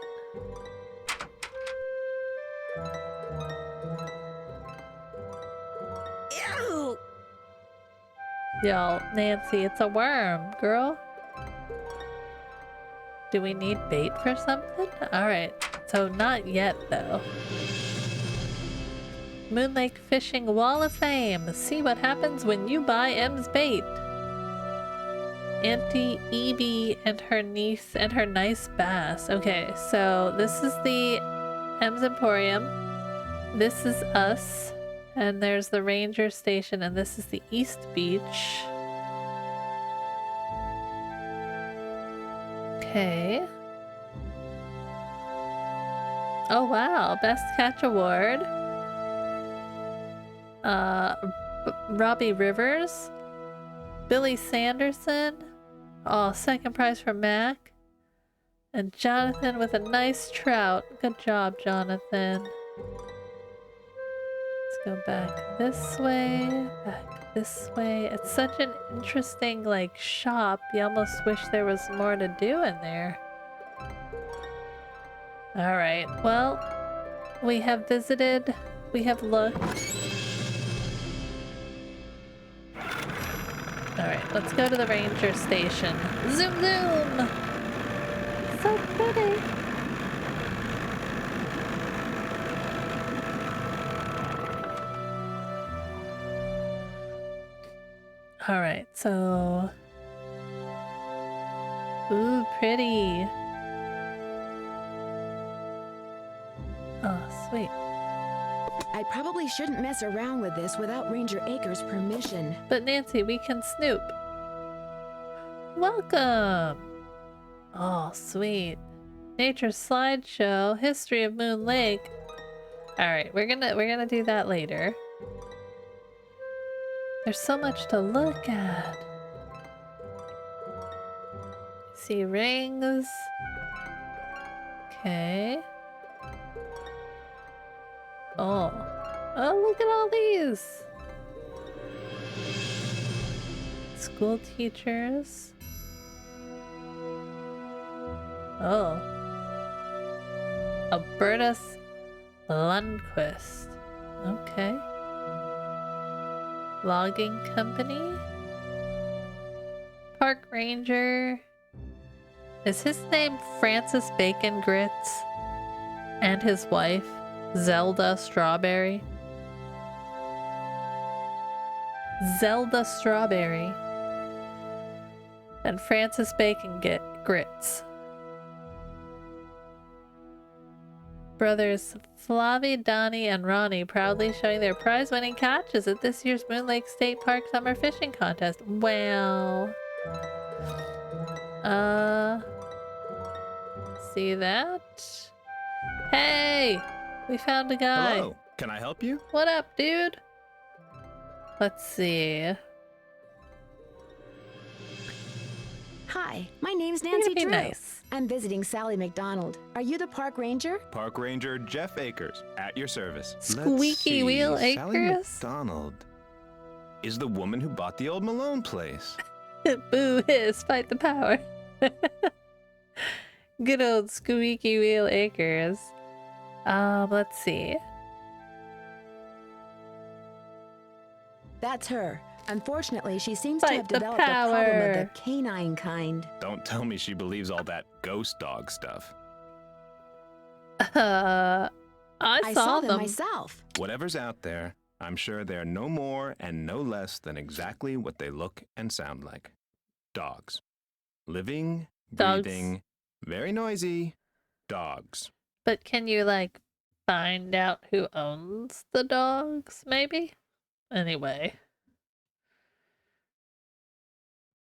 Ew! Yo, Nancy, it's a worm, girl. Do we need bait for something? Alright, so not yet, though. Moon Lake Fishing Wall of Fame. See what happens when you buy M's bait. Auntie Evie and her niece and her nice bass. Okay, so this is the M's Emporium. This is us. And there's the ranger station, and this is the East Beach. Okay. Oh wow, Best Catch Award. Robbie Rivers. Billy Sanderson. Oh, second prize for Mac. And Jonathan with a nice trout. Good job, Jonathan. Let's go back this way, back this way. It's such an interesting, like, shop. You almost wish there was more to do in there. Alright, well, we have visited, we have looked. Alright, let's go to the ranger station. Zoom zoom! So pretty! Alright, so... Ooh, pretty! Oh, sweet. I probably shouldn't mess around with this without Ranger Akers' permission. But Nancy, we can snoop. Welcome! Oh, sweet. Nature slideshow, history of Moon Lake. Alright, we're gonna do that later. There's so much to look at. See rings. Okay. Oh. Oh, look at all these. School teachers. Oh. Albertus Lundquist. Okay. Logging company. Park ranger. Is his name Francis Bacon Grits? And his wife, Zelda Strawberry? Zelda Strawberry. And Francis Bacon Grits. Brothers Flavi, Donnie, and Ronnie proudly showing their prize-winning catches at this year's Moon Lake State Park Summer Fishing Contest. Wow. See that? Hey! We found a guy. Hello, can I help you? What up, dude? Let's see. Hi, my name's You're Nancy gonna be Drew. nice. I'm visiting Sally McDonald. Are you the park ranger? Park Ranger Jeff Akers, at your service. Squeaky Wheel Sally Acres? McDonald is the woman who bought the old Malone place. Boo hiss, fight the power. Good old Squeaky Wheel Acres. Let's see. That's her. Unfortunately, she seems to Fight have the developed a problem of power. the canine kind. Don't tell me she believes all that ghost dog stuff. I saw them them. myself. Whatever's out there, I'm sure they're no more and no less than exactly what they look and sound like. Dogs. Living, Dogs. breathing, very noisy dogs. But can you, like, find out who owns the dogs, maybe? Anyway.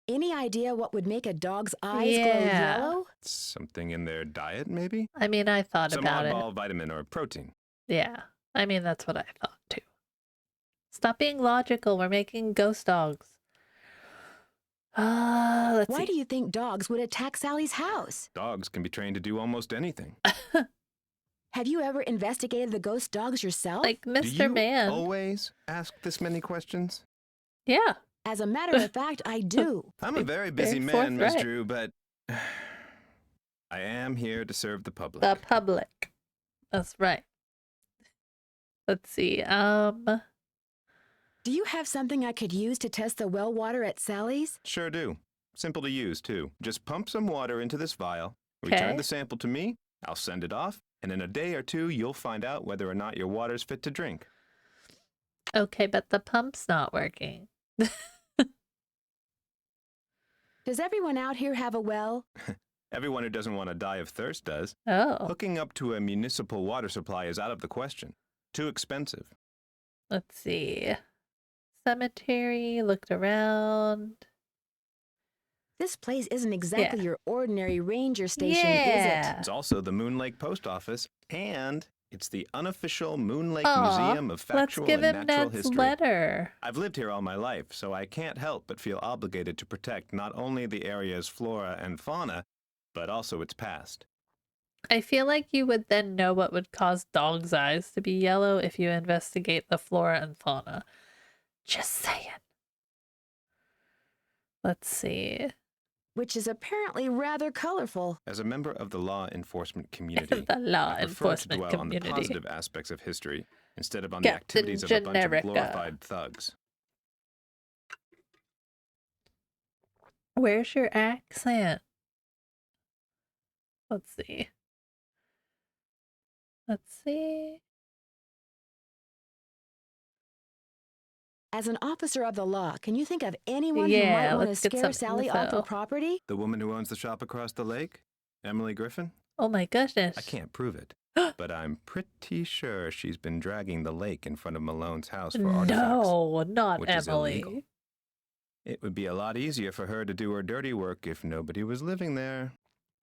Any idea what would make a dog's eyes glow Yeah. yellow? Something in their diet, maybe? I mean, I thought Some about it. oddball vitamin or protein. Yeah. I mean, that's what I thought, too. Stop being logical. We're making ghost dogs. Let's Why see. do you think dogs would attack Sally's house? Dogs can be trained to do almost anything. Have you ever investigated the ghost dogs yourself? Like Do Mr. you Man. always ask this many questions? Yeah. As a matter of fact, I do. I'm a very busy man, Miss Drew, but I am here to serve the public. The public. That's right. Let's see. Do you have something I could use to test the well water at Sally's? Sure do. Simple to use, too. Just pump some water into this vial, Okay. return the sample to me, I'll send it off, and in a day or two, you'll find out whether or not your water's fit to drink. Okay, but the pump's not working. Does everyone out here have a well? Everyone who doesn't want to die of thirst does. Oh, Hooking up to a municipal water supply is out of the question. Too expensive. let's see. Cemetery, looked around. This place isn't exactly Yeah. your ordinary ranger station, is Yeah. It's also the Moon Lake Post Office, and it's the unofficial Moon Lake Aw, Museum of let's Factual give and him Natural Ned's History. letter. I've lived here all my life, so I can't help but feel obligated to protect not only the area's flora and fauna, but also its past. I feel like you would then know what would cause dogs' eyes to be yellow if you investigate the flora and fauna. Just saying. Let's see. which is apparently rather colorful. As a member of the law enforcement community, The law I prefer to enforcement dwell on the community. positive aspects of history instead of on the Captain activities of a bunch of Generica. glorified thugs. Where's your accent? Let's see. Let's see. As an officer of the law, can you think of anyone who Yeah, might want to let's get scare some Sally off her info. property? The woman who owns the shop across the lake? Emily Griffin? Oh my goodness. I can't prove it, but I'm pretty sure she's been dragging the lake in front of Malone's house for artifacts. No, not which is Emily. illegal. It would be a lot easier for her to do her dirty work if nobody was living there.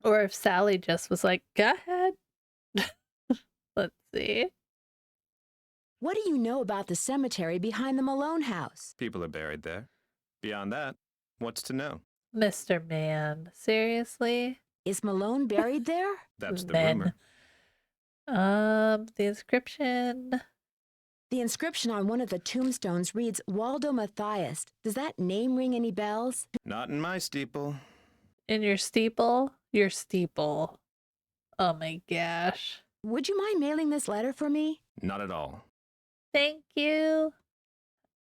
Or if Sally just was like, go ahead. Let's see. What do you know about the cemetery behind the Malone house? People are buried there. Beyond that, what's to know? Mr. Man. Seriously? Is Malone buried there? That's the Men. rumor. The inscription. The inscription on one of the tombstones reads Waldo Matthias. Does that name ring any bells? Not in my steeple. In your steeple? Your steeple. Oh my gosh. would you mind mailing this letter for me? Not at all. Thank you.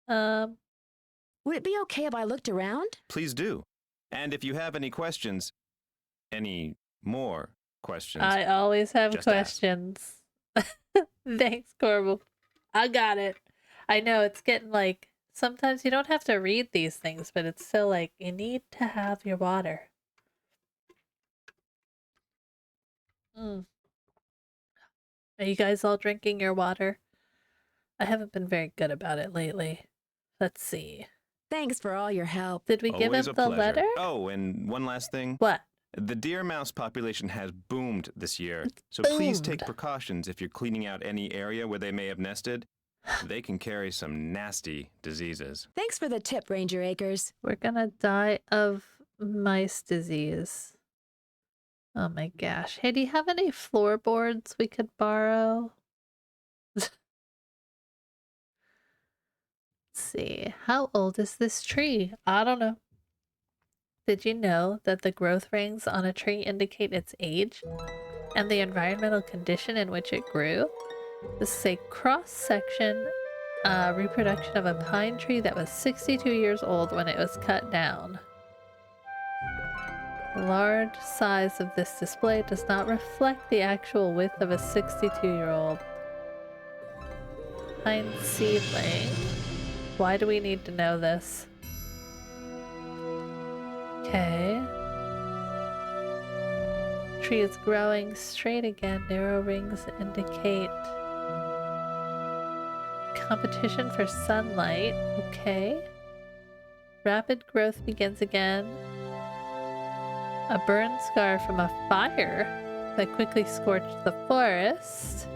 Would it be okay if I looked around? Please do. And if you have any questions, any more questions, I always have Just questions. Thanks, Corbel. I got it. I know it's getting like, sometimes you don't have to read these things, but it's still like, you need to have your water. Are you guys all drinking your water? I haven't been very good about it lately. Let's see. Thanks for all your help. Did we give always him a the pleasure. letter? Oh, and one last thing. What? The deer mouse population has boomed this year, It's so please take boomed. precautions if you're cleaning out any area where they may have nested. They can carry some nasty diseases. Thanks for the tip, Ranger Acres. We're gonna die of mice disease. Oh my gosh. Hey, do you have any floorboards we could borrow? Let's see. How old is this tree? I don't know. Did you know that the growth rings on a tree indicate its age and the environmental condition in which it grew? This is a cross-section reproduction of a pine tree that was 62 years old when it was cut down. The large size of this display does not reflect the actual width of a 62-year-old pine seedling. Why do we need to know this? Okay. Tree is growing straight again. Narrow rings indicate competition for sunlight. Okay. Rapid growth begins again. A burn scar from a fire that quickly scorched the forest.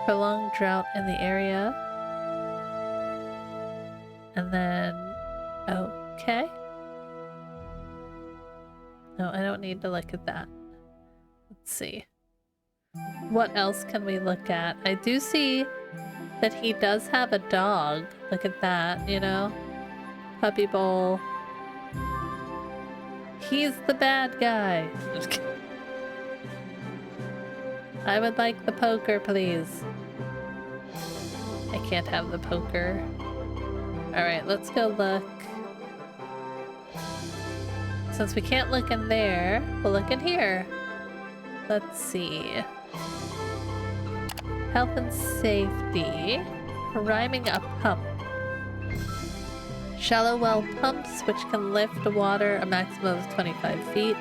Prolonged drought in the area. And then, okay. No, I don't need to look at that. Let's see. What else can we look at? I do see that he does have a dog. Look at that, you know? Puppy bowl. He's the bad guy. I would like the poker, please. I can't have the poker. Alright, let's go look. Since we can't look in there, we'll look in here. Let's see. Health and safety. Priming a pump. Shallow well pumps, which can lift water a maximum of 25 feet,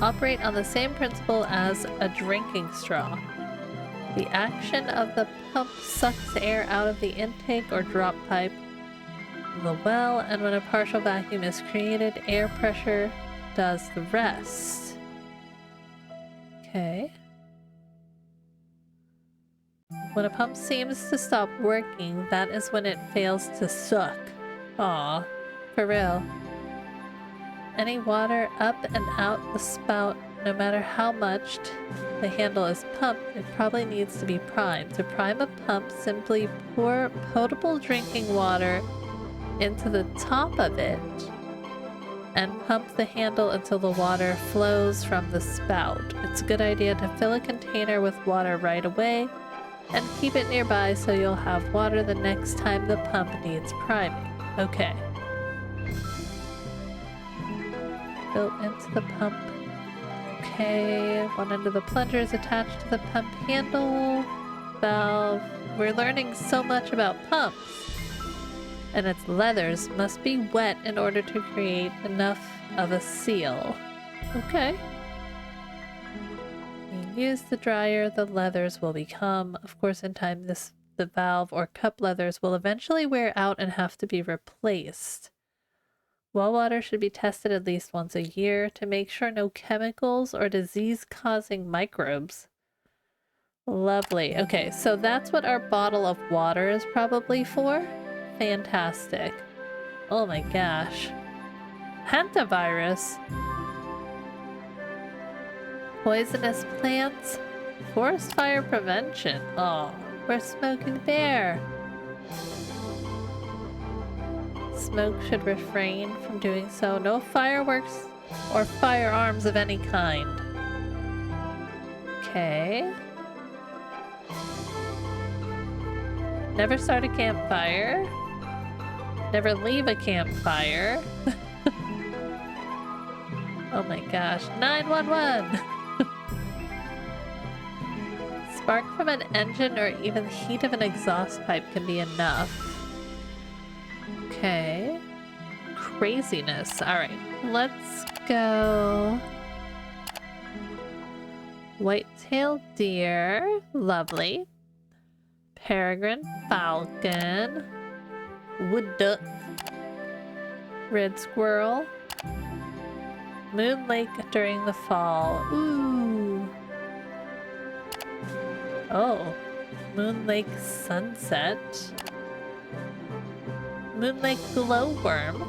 operate on the same principle as a drinking straw. The action of the pump sucks air out of the intake or drop pipe of the well, and when a partial vacuum is created, air pressure does the rest. Okay. When a pump seems to stop working, that is when it fails to suck. Aw, for real. Any water up and out the spout, no matter how much the handle is pumped, it probably needs to be primed. To prime a pump, simply pour potable drinking water into the top of it and pump the handle until the water flows from the spout. It's a good idea to fill a container with water right away and keep it nearby so you'll have water the next time the pump needs priming. Okay. Built into the pump. Okay, one end of the plunger is attached to the pump handle. Valve. We're learning so much about pumps. And its leathers must be wet in order to create enough of a seal. Okay. When you use the dryer, the leathers will become, of course in time the valve or cup leathers will eventually wear out and have to be replaced. Well water should be tested at least once a year to make sure no chemicals or disease-causing microbes. Lovely. Okay, so that's what our bottle of water is probably for. Fantastic. Oh my gosh. Hantavirus. Poisonous plants. Forest fire prevention. Oh, we're smoking bear. Smoke should refrain from doing so. No fireworks or firearms of any kind. Okay. Never start a campfire. Never leave a campfire. Oh my gosh. 911! Spark from an engine or even heat of an exhaust pipe can be enough. Okay. Craziness. Alright, let's go. White-tailed deer. Lovely. Peregrine falcon. Wood duck. Red squirrel. Moon Lake during the fall. Ooh. Oh. Moon Lake sunset. Moon Lake glowworm.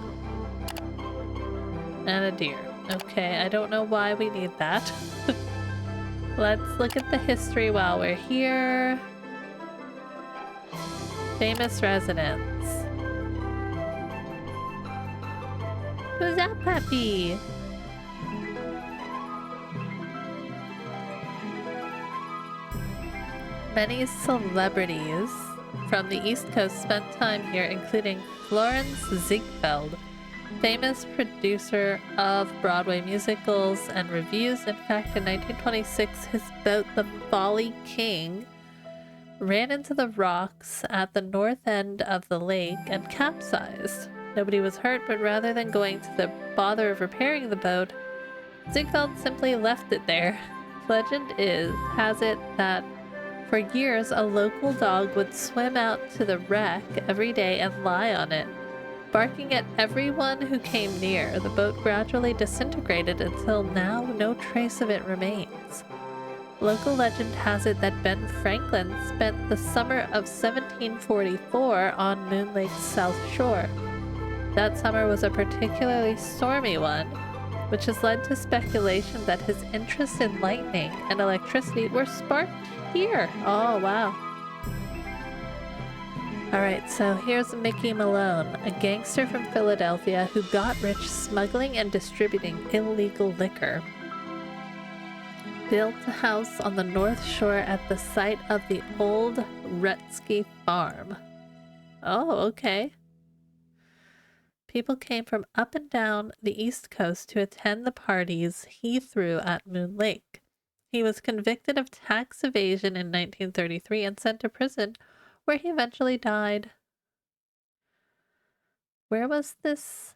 And a deer. Okay, I don't know why we need that. Let's look at the history while we're here. Famous residents. Who's that puppy? Many celebrities from the East Coast spent time here, including Florence Ziegfeld, famous producer of Broadway musicals and revues. In fact, in 1926, his boat, the Folly King, ran into the rocks at the north end of the lake and capsized. Nobody was hurt, but rather than going to the bother of repairing the boat, Ziegfeld simply left it there. Legend has it that for years a local dog would swim out to the wreck every day and lie on it, barking at everyone who came near. The boat gradually disintegrated until now no trace of it remains. Local legend has it that Ben Franklin spent the summer of 1744 on Moon Lake's south shore. That summer was a particularly stormy one, which has led to speculation that his interest in lightning and electricity were sparked here. Oh, wow. Alright, so here's Mickey Malone, a gangster from Philadelphia who got rich smuggling and distributing illegal liquor. Built a house on the North Shore at the site of the old Rutsky farm. Oh, okay. People came from up and down the East Coast to attend the parties he threw at Moon Lake. He was convicted of tax evasion in 1933 and sent to prison, where he eventually died. Where was this?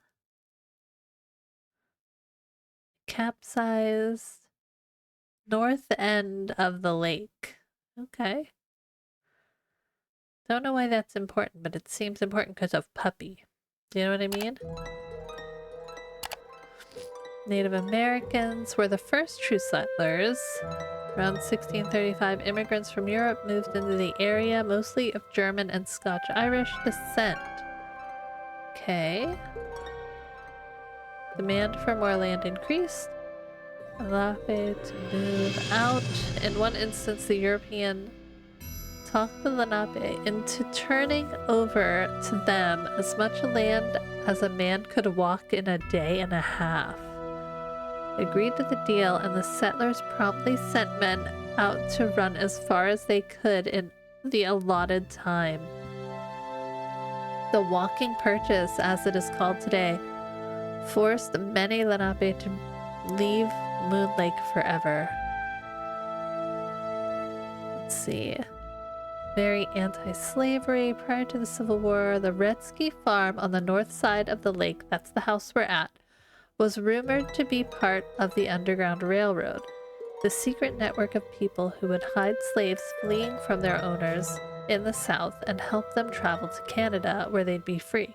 Capsized. North end of the lake. Okay. Don't know why that's important, but it seems important because of puppy. Do you know what I mean? Native Americans were the first true settlers. Around 1635, immigrants from Europe moved into the area, mostly of German and Scotch-Irish descent. Okay. Demand for more land increased. Lenape to move out. In one instance, the European talked the Lenape into turning over to them as much land as a man could walk in a day and a half. Agreed to the deal, and the settlers promptly sent men out to run as far as they could in the allotted time. The walking purchase, as it is called today, forced many Lenape to leave Moon Lake forever. Let's see. Very anti-slavery. Prior to the Civil War, the Rutsky farm on the north side of the lake, that's the house we're at, was rumored to be part of the Underground Railroad, the secret network of people who would hide slaves fleeing from their owners in the South and help them travel to Canada, where they'd be free.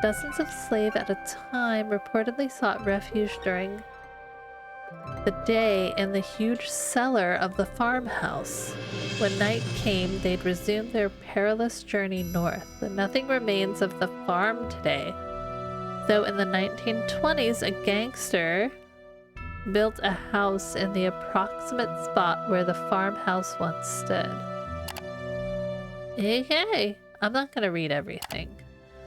Dozens of slaves at a time reportedly sought refuge during the day in the huge cellar of the farmhouse. When night came, they'd resume their perilous journey north. Nothing remains of the farm today, though in the 1920s, a gangster built a house in the approximate spot where the farmhouse once stood. Okay, I'm not gonna read everything.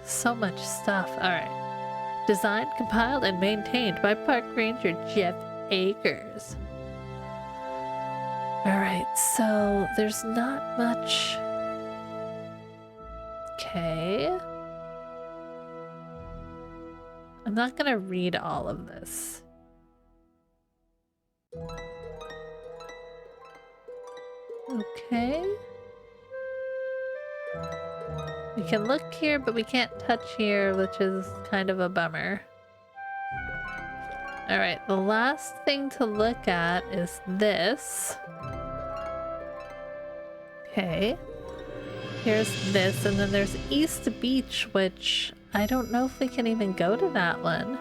So much stuff. Alright. Designed, compiled, and maintained by Park Ranger Jeff Akers. Alright, so there's not much. Okay. I'm not gonna read all of this. Okay. We can look here, but we can't touch here, which is kind of a bummer. Alright, the last thing to look at is this. Okay. Here's this, and then there's East Beach, which I don't know if we can even go to that one.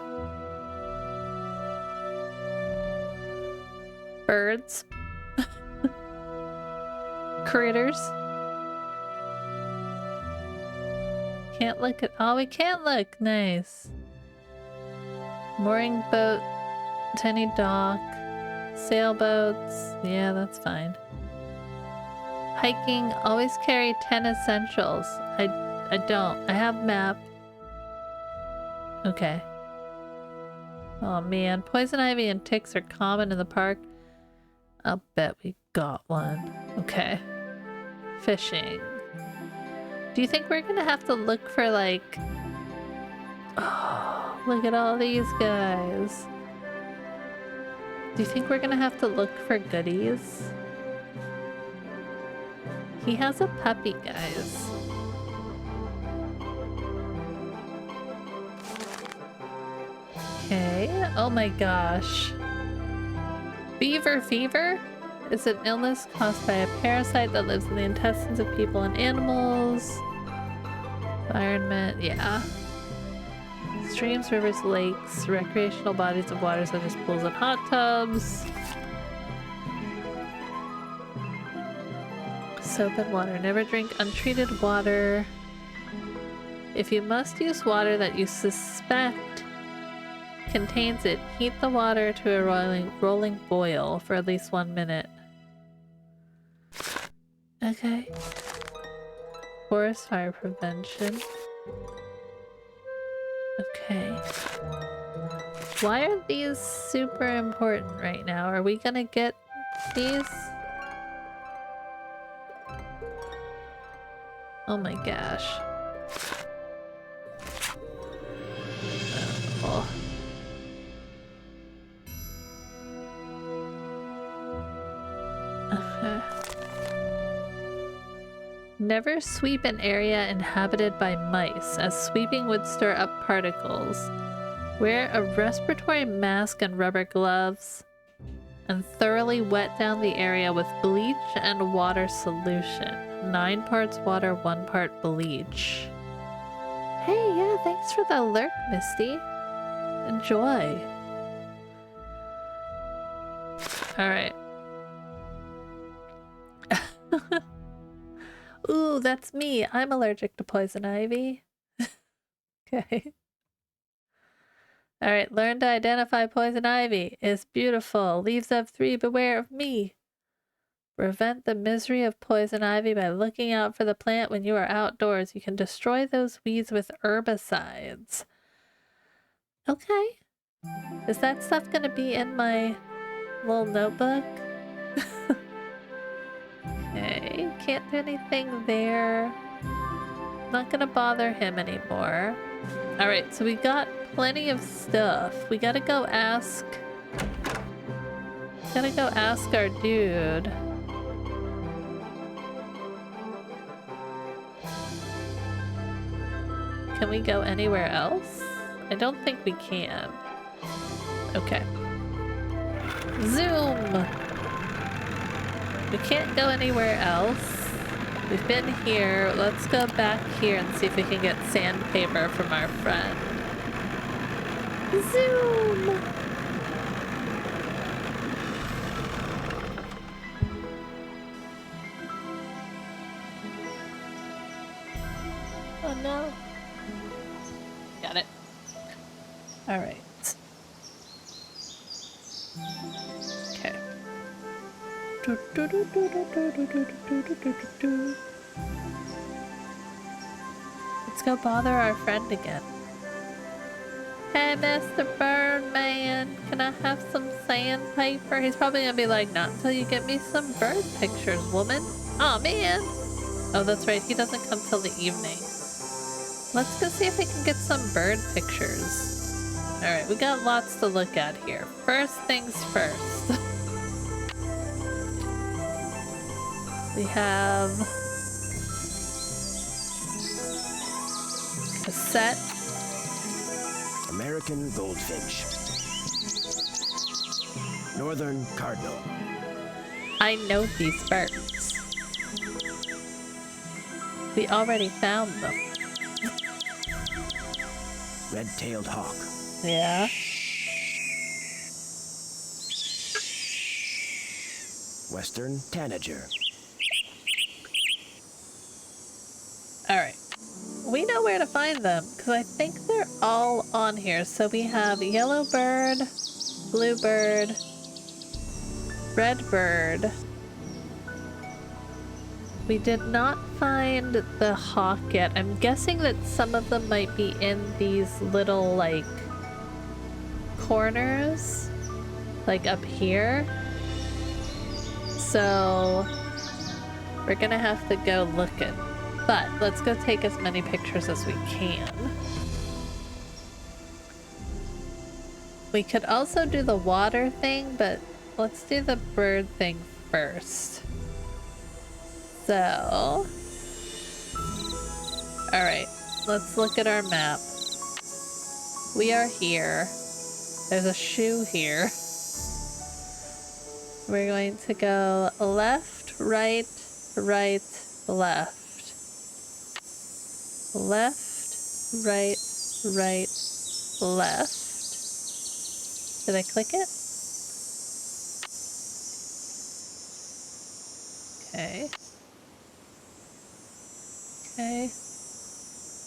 Birds. Critters. Can't look at— oh, we can't look. Nice. Mooring boat, tiny dock, sailboats. Yeah, that's fine. Hiking, always carry 10 essentials. I don't. I have map. Okay. Oh man, poison ivy and ticks are common in the park. I'll bet we got one. Okay. Fishing. Do you think we're gonna have to look for like... oh, look at all these guys. Do you think we're gonna have to look for goodies? He has a puppy, guys. Okay. Oh my gosh. Beaver fever is an illness caused by a parasite that lives in the intestines of people and animals. Environment, yeah. Streams, rivers, lakes, recreational bodies of water such as pools and hot tubs. Soap and water. Never drink untreated water. If you must use water that you suspect contains it, heat the water to a rolling boil for at least 1 minute. Okay. Forest fire prevention. Okay. Why are these super important right now? Are we gonna get these? Oh my gosh. Oh. Okay. Never sweep an area inhabited by mice, as sweeping would stir up particles. Wear a respiratory mask and rubber gloves, and thoroughly wet down the area with bleach and water solution. 9 parts water, 1 part bleach. Hey, yeah, thanks for the alert, Misty. Enjoy. Alright. Ooh, that's me. I'm allergic to poison ivy. Okay. Alright, learn to identify poison ivy. It's beautiful. Leaves of 3, beware of me. Prevent the misery of poison ivy by looking out for the plant when you are outdoors. You can destroy those weeds with herbicides. Okay. Is that stuff gonna be in my little notebook? Okay, can't do anything there. Not gonna bother him anymore. Alright, so we got plenty of stuff. We gotta go ask... our dude. Can we go anywhere else? I don't think we can. Okay. Zoom! We can't go anywhere else. We've been here. Let's go back here and see if we can get sandpaper from our friend. Zoom! Oh no. Got it. Alright. Okay. Let's go bother our friend again. Hey, Mr. Birdman, can I have some sandpaper? He's probably gonna be like, not until you get me some bird pictures, woman. Oh man. Oh, that's right, he doesn't come till the evening. Let's go see if we can get some bird pictures. Alright, we got lots to look at here. First things first. We have cassette. American goldfinch. Northern cardinal. I know these birds. We already found them. Red-tailed hawk. Yeah. Western tanager. Alright. We know where to find them, because I think they're all on here. So we have yellow bird, blue bird, red bird. We did not find the hawk yet. I'm guessing that some of them might be in these little, like, corners. Like up here. So we're gonna have to go looking. But let's go take as many pictures as we can. We could also do the water thing, but let's do the bird thing first. So, alright, let's look at our map. We are here. There's a shoe here. We're going to go left, right, right, left. Left, right, right, left. Did I click it? Okay. Okay.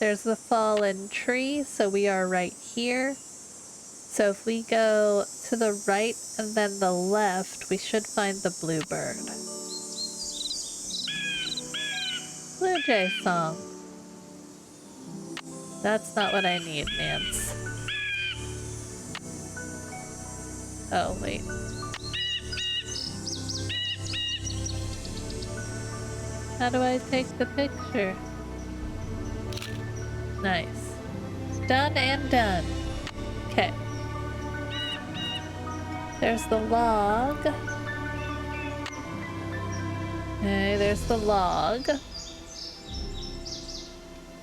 There's the fallen tree, so we are right here. So if we go to the right and then the left, we should find the bluebird. Blue jay song. That's not what I need, Nance. Oh, wait. How do I take the picture? Nice. Done and done. Okay. There's the log. Okay, there's the log.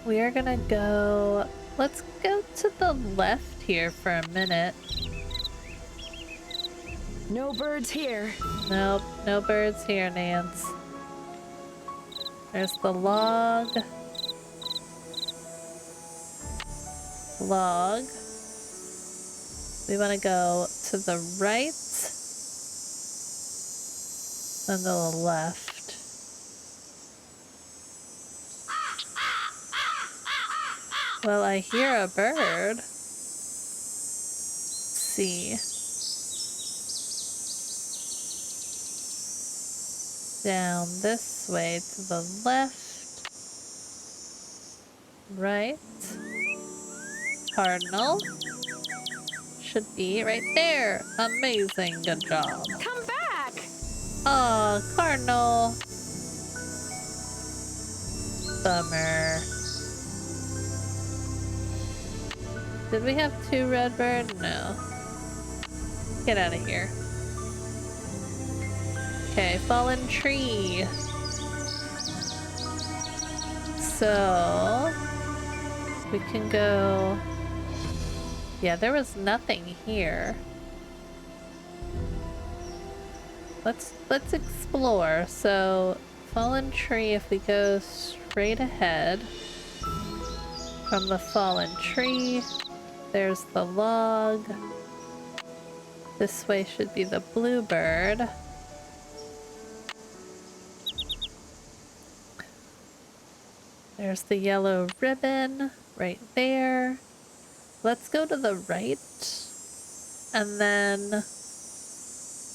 We are gonna go... Let's go to the left here for a minute. No birds here. Nope, no birds here, Nance. There's the log. Log. We want to go to the right and the left. Well, I hear a bird. Let's see. Down this way to the left. Right. Cardinal. Should be right there. Amazing. Good job. Come back! Oh, Cardinal. Bummer. Did we have two redbird? No. Get out of here. Okay, fallen tree. So we can go. Yeah, there was nothing here. Let's explore. So fallen tree, if we go straight ahead from the fallen tree, there's the log. This way should be the bluebird. There's the yellow ribbon right there. Let's go to the right and then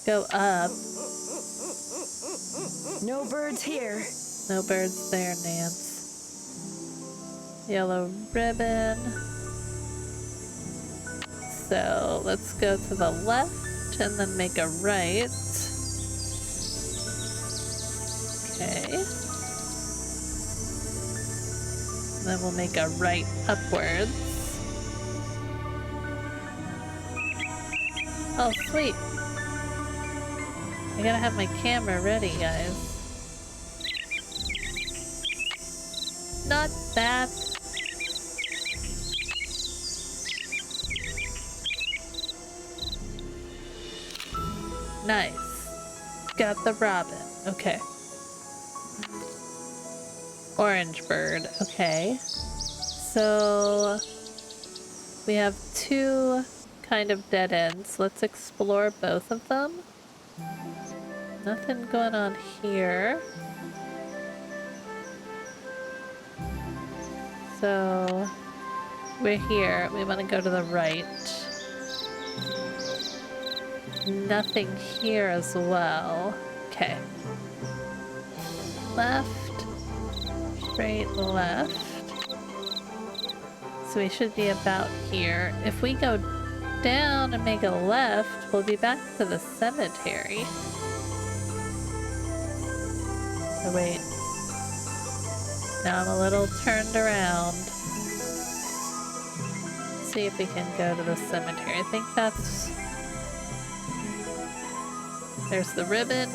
go up. No birds here. No birds there, Nance. Yellow ribbon. So let's go to the left and then make a right. Okay. Then we'll make a right upwards. Oh, sweet. I gotta have my camera ready, guys. Not that. Nice. Got the robin. Okay. Orange bird. Okay. So we have two kind of dead ends. Let's explore both of them. Nothing going on here. So we're here. We want to go to the right. Nothing here as well. Okay. Left. Straight left. So we should be about here. If we go down and make a left, we'll be back to the cemetery. Oh, wait. Now I'm a little turned around. See if we can go to the cemetery. I think that's... There's the ribbon.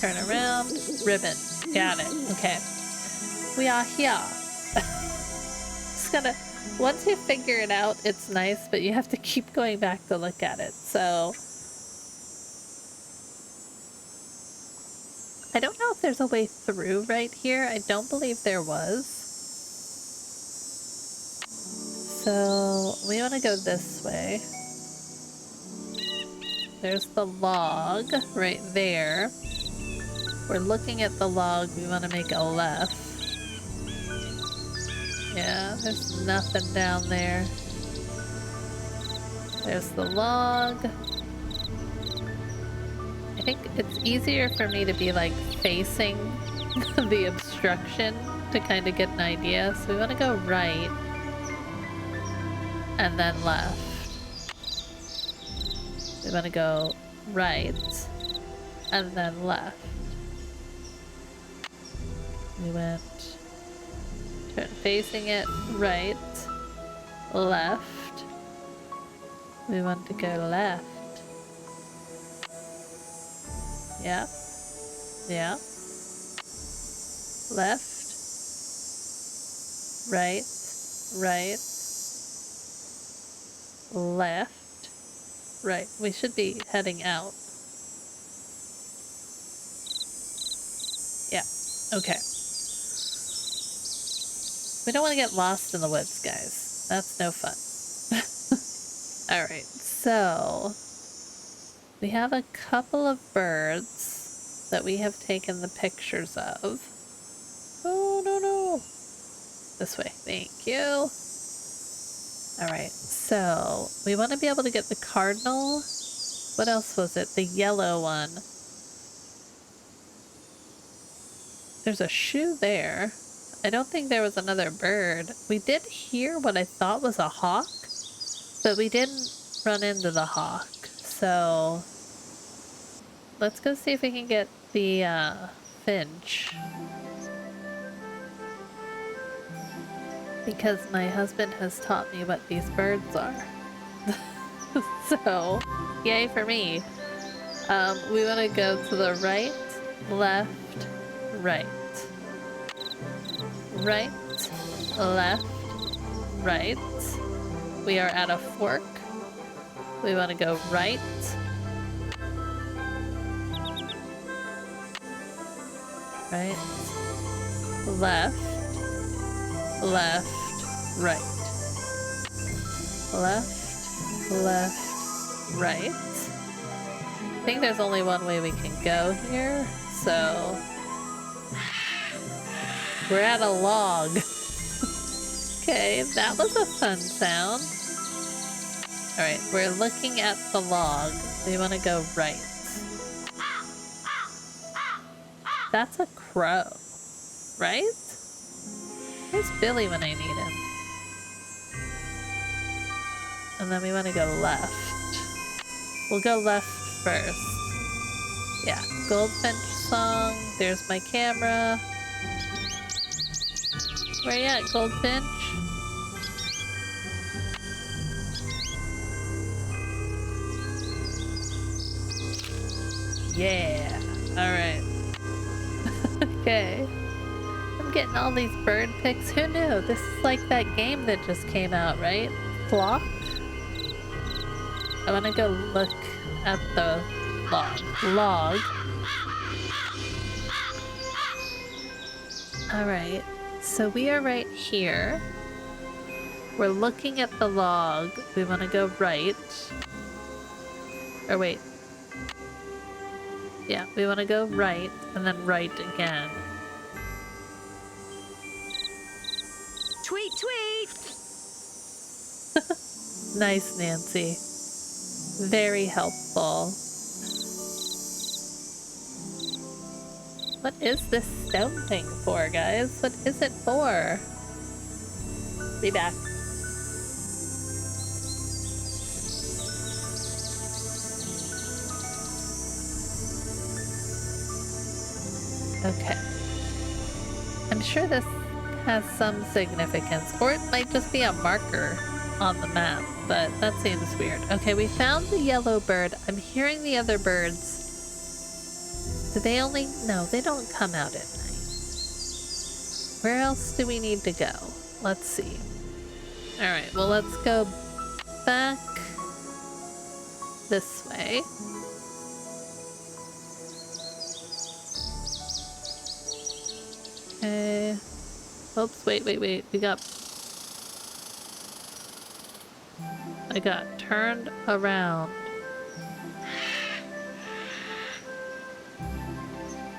Turn around. Ribbon. Got it. Okay. We are here. Just gotta... Once you figure it out, it's nice, but you have to keep going back to look at it. So... I don't know if there's a way through right here. I don't believe there was. So we want to go this way. There's the log right there. We're looking at the log. We want to make a left. Yeah, there's nothing down there. There's the log. I think it's easier for me to be like facing the obstruction to kind of get an idea. So we want to go right and then left. We want to go right and then left. We went facing it right, left. We want to go left. Yeah. Yeah. Left. Right. Right. Left. Right. We should be heading out. Yeah. Okay. We don't want to get lost in the woods, guys. That's no fun. Alright, so... we have a couple of birds that we have taken the pictures of. Oh, no, no. This way. Thank you. Alright, so we want to be able to get the cardinal. What else was it? The yellow one. There's a shoe there. I don't think there was another bird. We did hear what I thought was a hawk, but we didn't run into the hawk. So let's go see if we can get the finch. Because my husband has taught me what these birds are. So, yay for me. We want to go to the right, left, right. Right, left, right. We are at a fork. We want to go right. Right. Left. Left. Right. Left. Left. Right. I think there's only one way we can go here, so... we're at a log. Okay, that was a fun sound. Alright, we're looking at the log. We want to go right. That's a crow, right? Where's Billy when I need him? and then we want to go left. We'll go left first. Yeah, Goldfinch song. There's my camera. Where you at, Goldfinch? Yeah. Alright. Okay. I'm getting all these bird pics. Who knew? This is like that game that just came out, right? Flock? I want to go look at the log. Alright. So we are right here. We're looking at the log. We want to go right. Or wait. Yeah, we want to go right and then right again. Tweet, tweet! Nice, Nancy. Very helpful. What is this stone thing for, guys? What is it for? Be back. Okay. I'm sure this has some significance, or it might just be a marker on the map, but that seems weird. Okay, we found the yellow bird. I'm hearing the other birds. Do they only... No, they don't come out at night. Where else do we need to go? Let's see. Alright, well, let's go back this way. Okay. Oops, wait. I got turned around.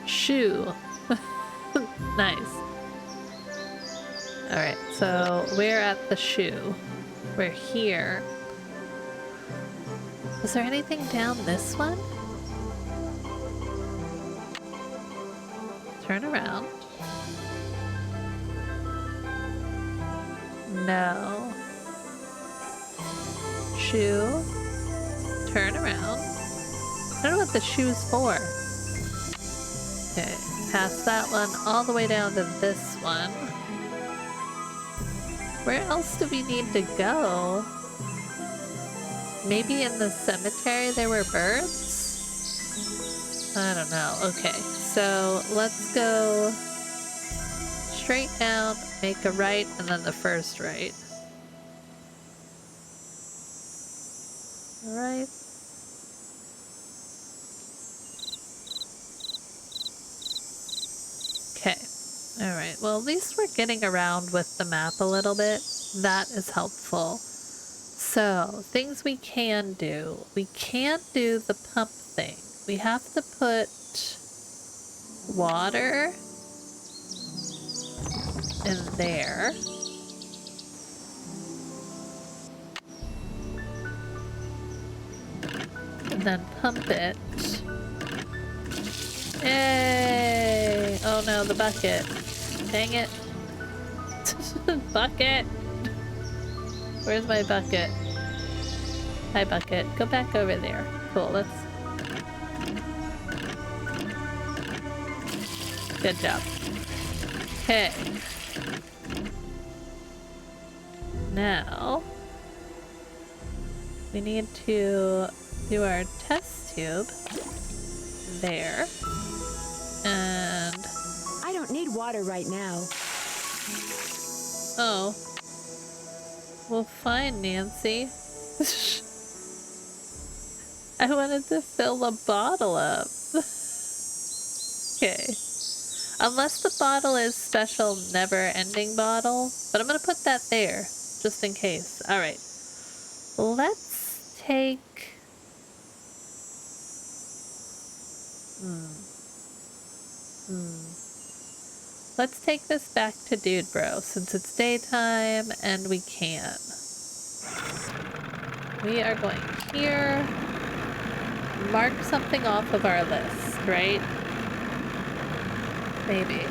Shoe. Nice. Alright, so we're at the shoe. We're here. Was there anything down this one? Turn around. No. Shoe. Turn around. I don't know what the shoe's for. Okay, past that one, all the way down to this one. Where else do we need to go? Maybe in the cemetery there were birds? I don't know. Okay, so let's go straight down, make a right, and then the first right. Right. Okay. Alright, well at least we're getting around with the map a little bit. That is helpful. So, things we can do. We can't do the pump thing. We have to put water in there. And then pump it. Yay! Oh no, the bucket. Dang it. Bucket! Where's my bucket? Hi, bucket. Go back over there. Cool, let's... Good job. Okay. Now... we need to do our test tube. There. And... I don't need water right now. Oh. Well, fine, Nancy. I wanted to fill the bottle up. Okay. Unless the bottle is special never-ending bottle. But I'm gonna put that there, just in case. Alright. Let's take... Let's take this back to Dude Bro, since it's daytime and we can. We are going here. Mark something off of our list, right? Maybe.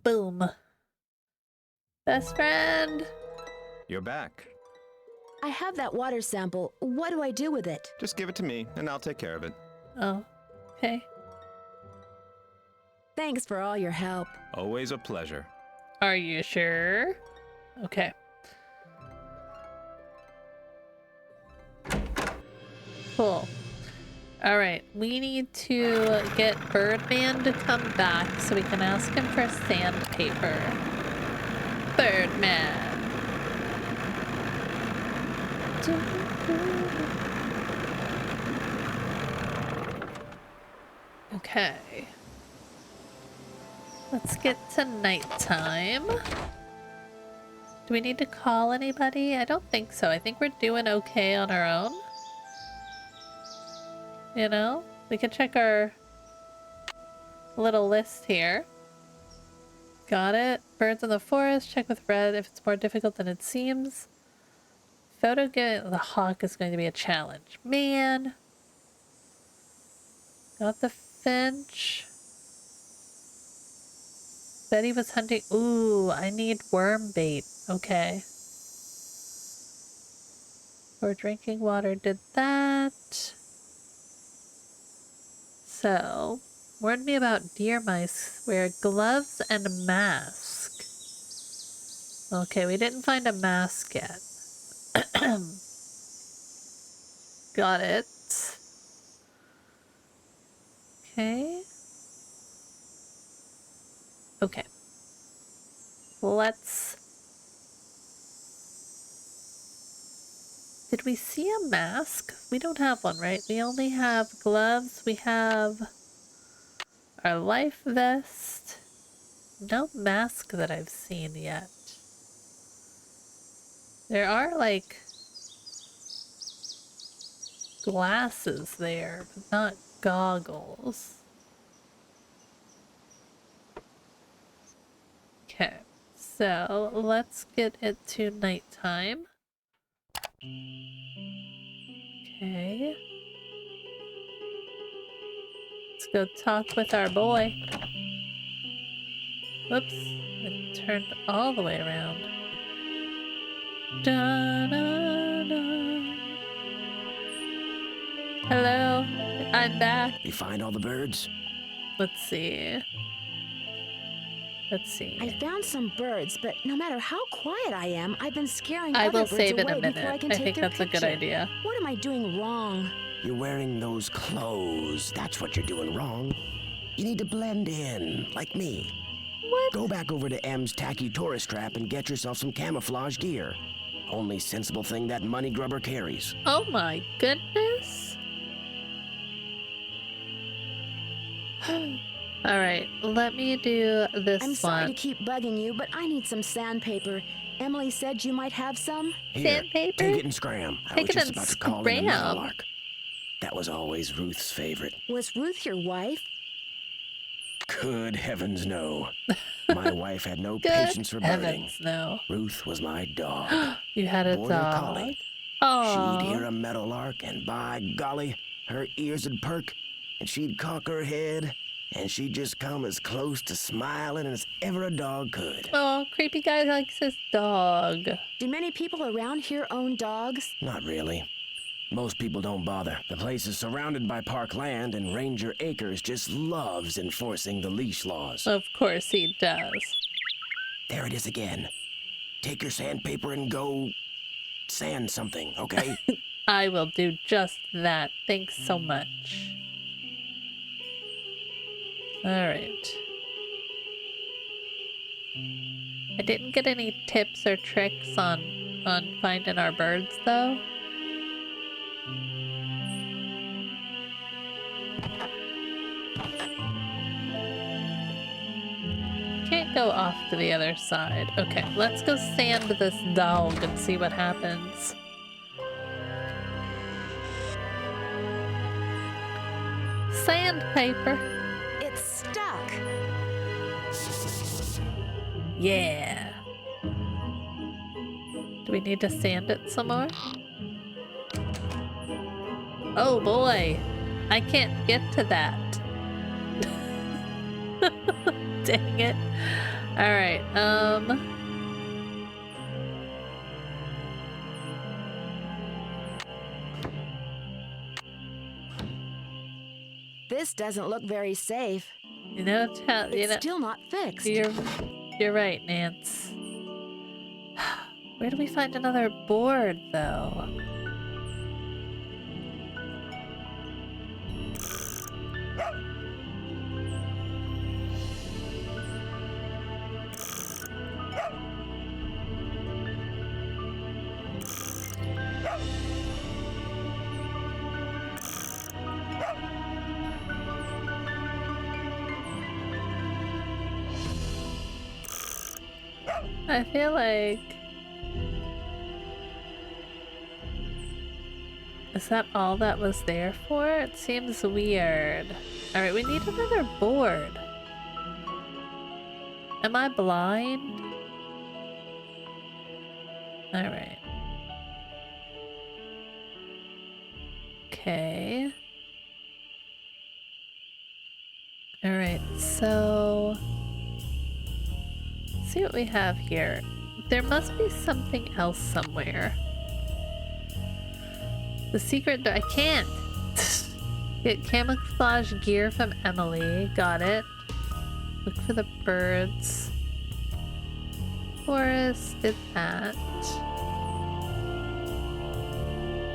Boom. Best friend. You're back. I have that water sample. What do I do with it? Just give it to me, and I'll take care of it. Oh, okay. Thanks for all your help. Always a pleasure. Are you sure? Okay. Cool. All right, we need to get Birdman to come back so we can ask him for sandpaper. Birdman. Okay. Let's get to nighttime. Do we need to call anybody? I don't think so. I think we're doing okay on our own. You know? We can check our little list here. Got it. Birds in the forest. Check with red if it's more difficult than it seems. Photo getting the hawk is going to be a challenge. Man. Got the finch. Betty was hunting. Ooh, I need worm bait. Okay. For drinking water, did that. So, warned me about deer mice. Wear gloves and a mask. Okay, we didn't find a mask yet. Got it. Okay. Okay. Let's... Did we see a mask? We don't have one, right? We only have gloves. We have our life vest. No mask that I've seen yet. There are, like, glasses there, but not goggles. Okay, so let's get it to nighttime. Okay. Let's go talk with our boy. Whoops, it turned all the way around. Da-da-da. Hello, I'm back. You find all the birds? Let's see. Let's see. I found some birds, but no matter how quiet I am, I've been scaring I other will birds save in away a before I minute. can I take think their that's a good picture. idea. What am I doing wrong? You're wearing those clothes. That's what you're doing wrong. You need to blend in, like me. What? Go back over to M's tacky tourist trap and get yourself some camouflage gear. Only sensible thing that money grubber carries. Oh my goodness. Alright, let me do this I'm sorry to one. keep bugging you, but I need some sandpaper. Emily said you might have some. Here, Sandpaper? take it and scram. I Take was it just and about to call in a scram. meadowlark. That was always Ruth's favorite. Was Ruth your wife? Good heavens, no. My wife had no Good patience for birding. heavens, no. Ruth was my dog. You had a Border dog. collie. Oh. She'd hear a meadowlark, and by golly, her ears would perk, and she'd cock her head, and she'd just come as close to smiling as ever a dog could. Oh, creepy guy likes his dog. Do many people around here own dogs? Not really. Most people don't bother. The place is surrounded by park land, and Ranger Acres just loves enforcing the leash laws. Of course he does. There it is again. Take your sandpaper and go sand something, okay? I will do just that. Thanks so much. Alright. I didn't get any tips or tricks on finding our birds though. Can't go off to the other side. Okay, let's go sand this dog and see what happens. Sandpaper. It's stuck. Yeah. Do we need to sand it some more? Oh boy, I can't get to that. Dang it. Alright, This doesn't look very safe. you know, It's still not fixed. you're right, Nance. Where do we find another board, though? I feel like... Is that all that was there for? It seems weird. Alright, we need another board. Am I blind? Alright. Okay. Alright, so... see what we have here. There must be something else somewhere. The secret door. I can't! Get camouflage gear from Emily. Got it. Look for the birds. Forest did that.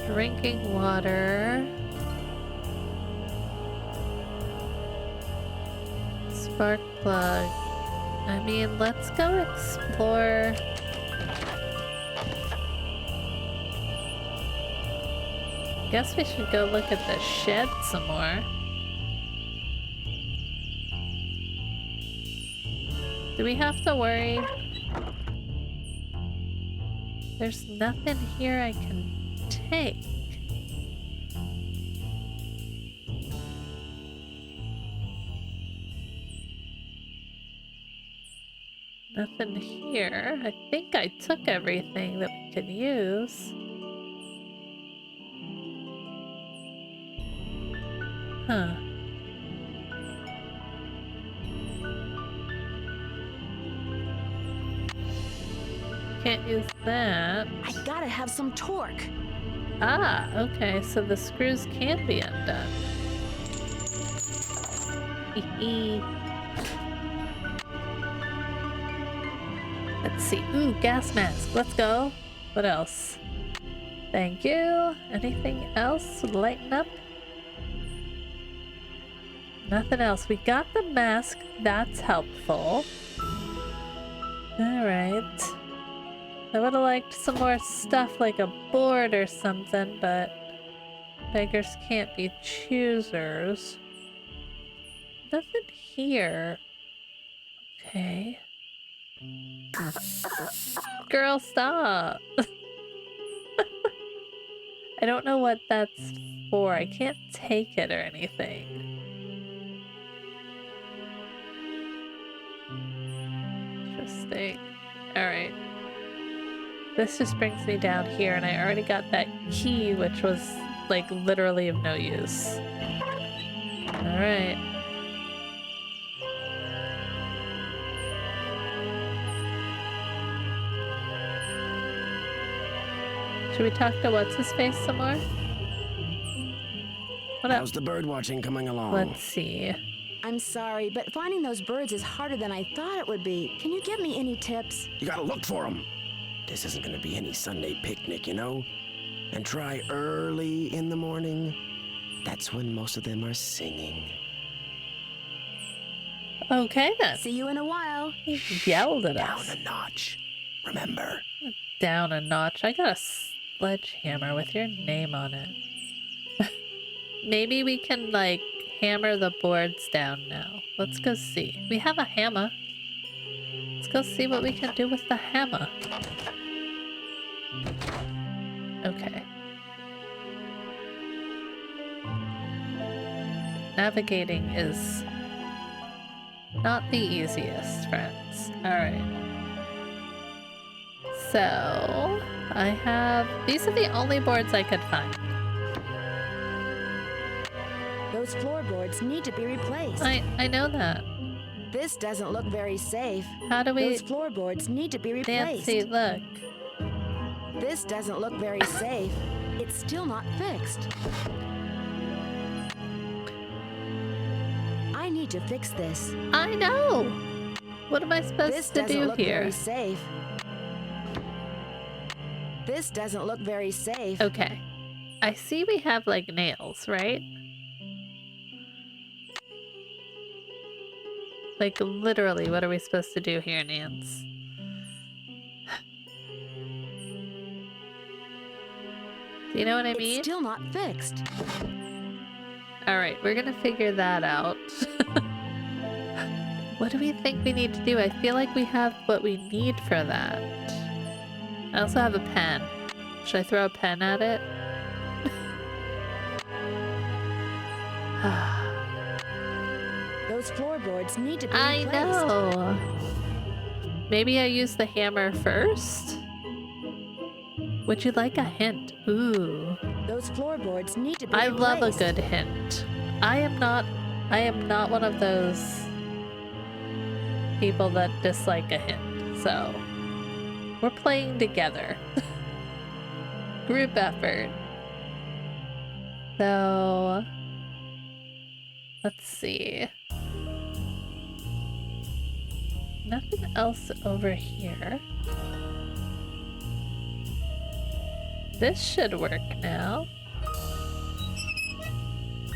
Drinking water. Spark plug. I mean, let's go explore. Guess we should go look at the shed some more. Do we have to worry? There's nothing here I can take. Nothing here. I think I took everything that we could use. Huh. Can't use that. I gotta have some torque. Ah, okay, so the screws can be undone. Hee. Let's see. Ooh, gas mask. Let's go. What else? Thank you. Anything else? Lighten up? Nothing else. We got the mask. That's helpful. Alright. I would have liked some more stuff like a board or something, but beggars can't be choosers. Nothing here. Okay. Girl, stop! I don't know what that's for. I can't take it or anything. Interesting. Alright. This just brings me down here, and I already got that key, which was, like, literally of no use. Alright. Should we talk to what's-his-face some more? What How's else? the bird watching coming along? Let's see. I'm sorry, but finding those birds is harder than I thought it would be. Can you give me any tips? You gotta look for them. This isn't gonna be any Sunday picnic, you know? And try early in the morning. That's when most of them are singing. Okay then. See you in a while. He yelled at Down us. a notch. Remember? Down a notch. I got a sledgehammer with your name on it. Maybe we can, like, hammer the boards down now. Let's go see. We have a hammer. Let's go see what we can do with the hammer. Okay. Navigating is not the easiest, friends. Alright. So, I have... these are the only boards I could find. Those floorboards need to be replaced. I know that. This doesn't look very safe. How do we... Those floorboards need to be replaced. Nancy, look. This doesn't look very safe. It's still not fixed. I need to fix this. I know. What am I supposed This to doesn't do look here? very safe. This doesn't look very safe. Okay. I see we have like nails, right? Like literally, what are we supposed to do here, Nance? Do you know what I mean? It's still not fixed. Alright, we're gonna figure that out. What do we think we need to do? I feel like we have what we need for that. I also have a pen. Should I throw a pen at it? Those floorboards need to be I replaced. know! Maybe I use the hammer first? Would you like a hint? Ooh. Those floorboards need to be I replaced. love a good hint. I am not one of those people that dislike a hint, so we're playing together. Group effort. So let's see. Nothing else over here. This should work now.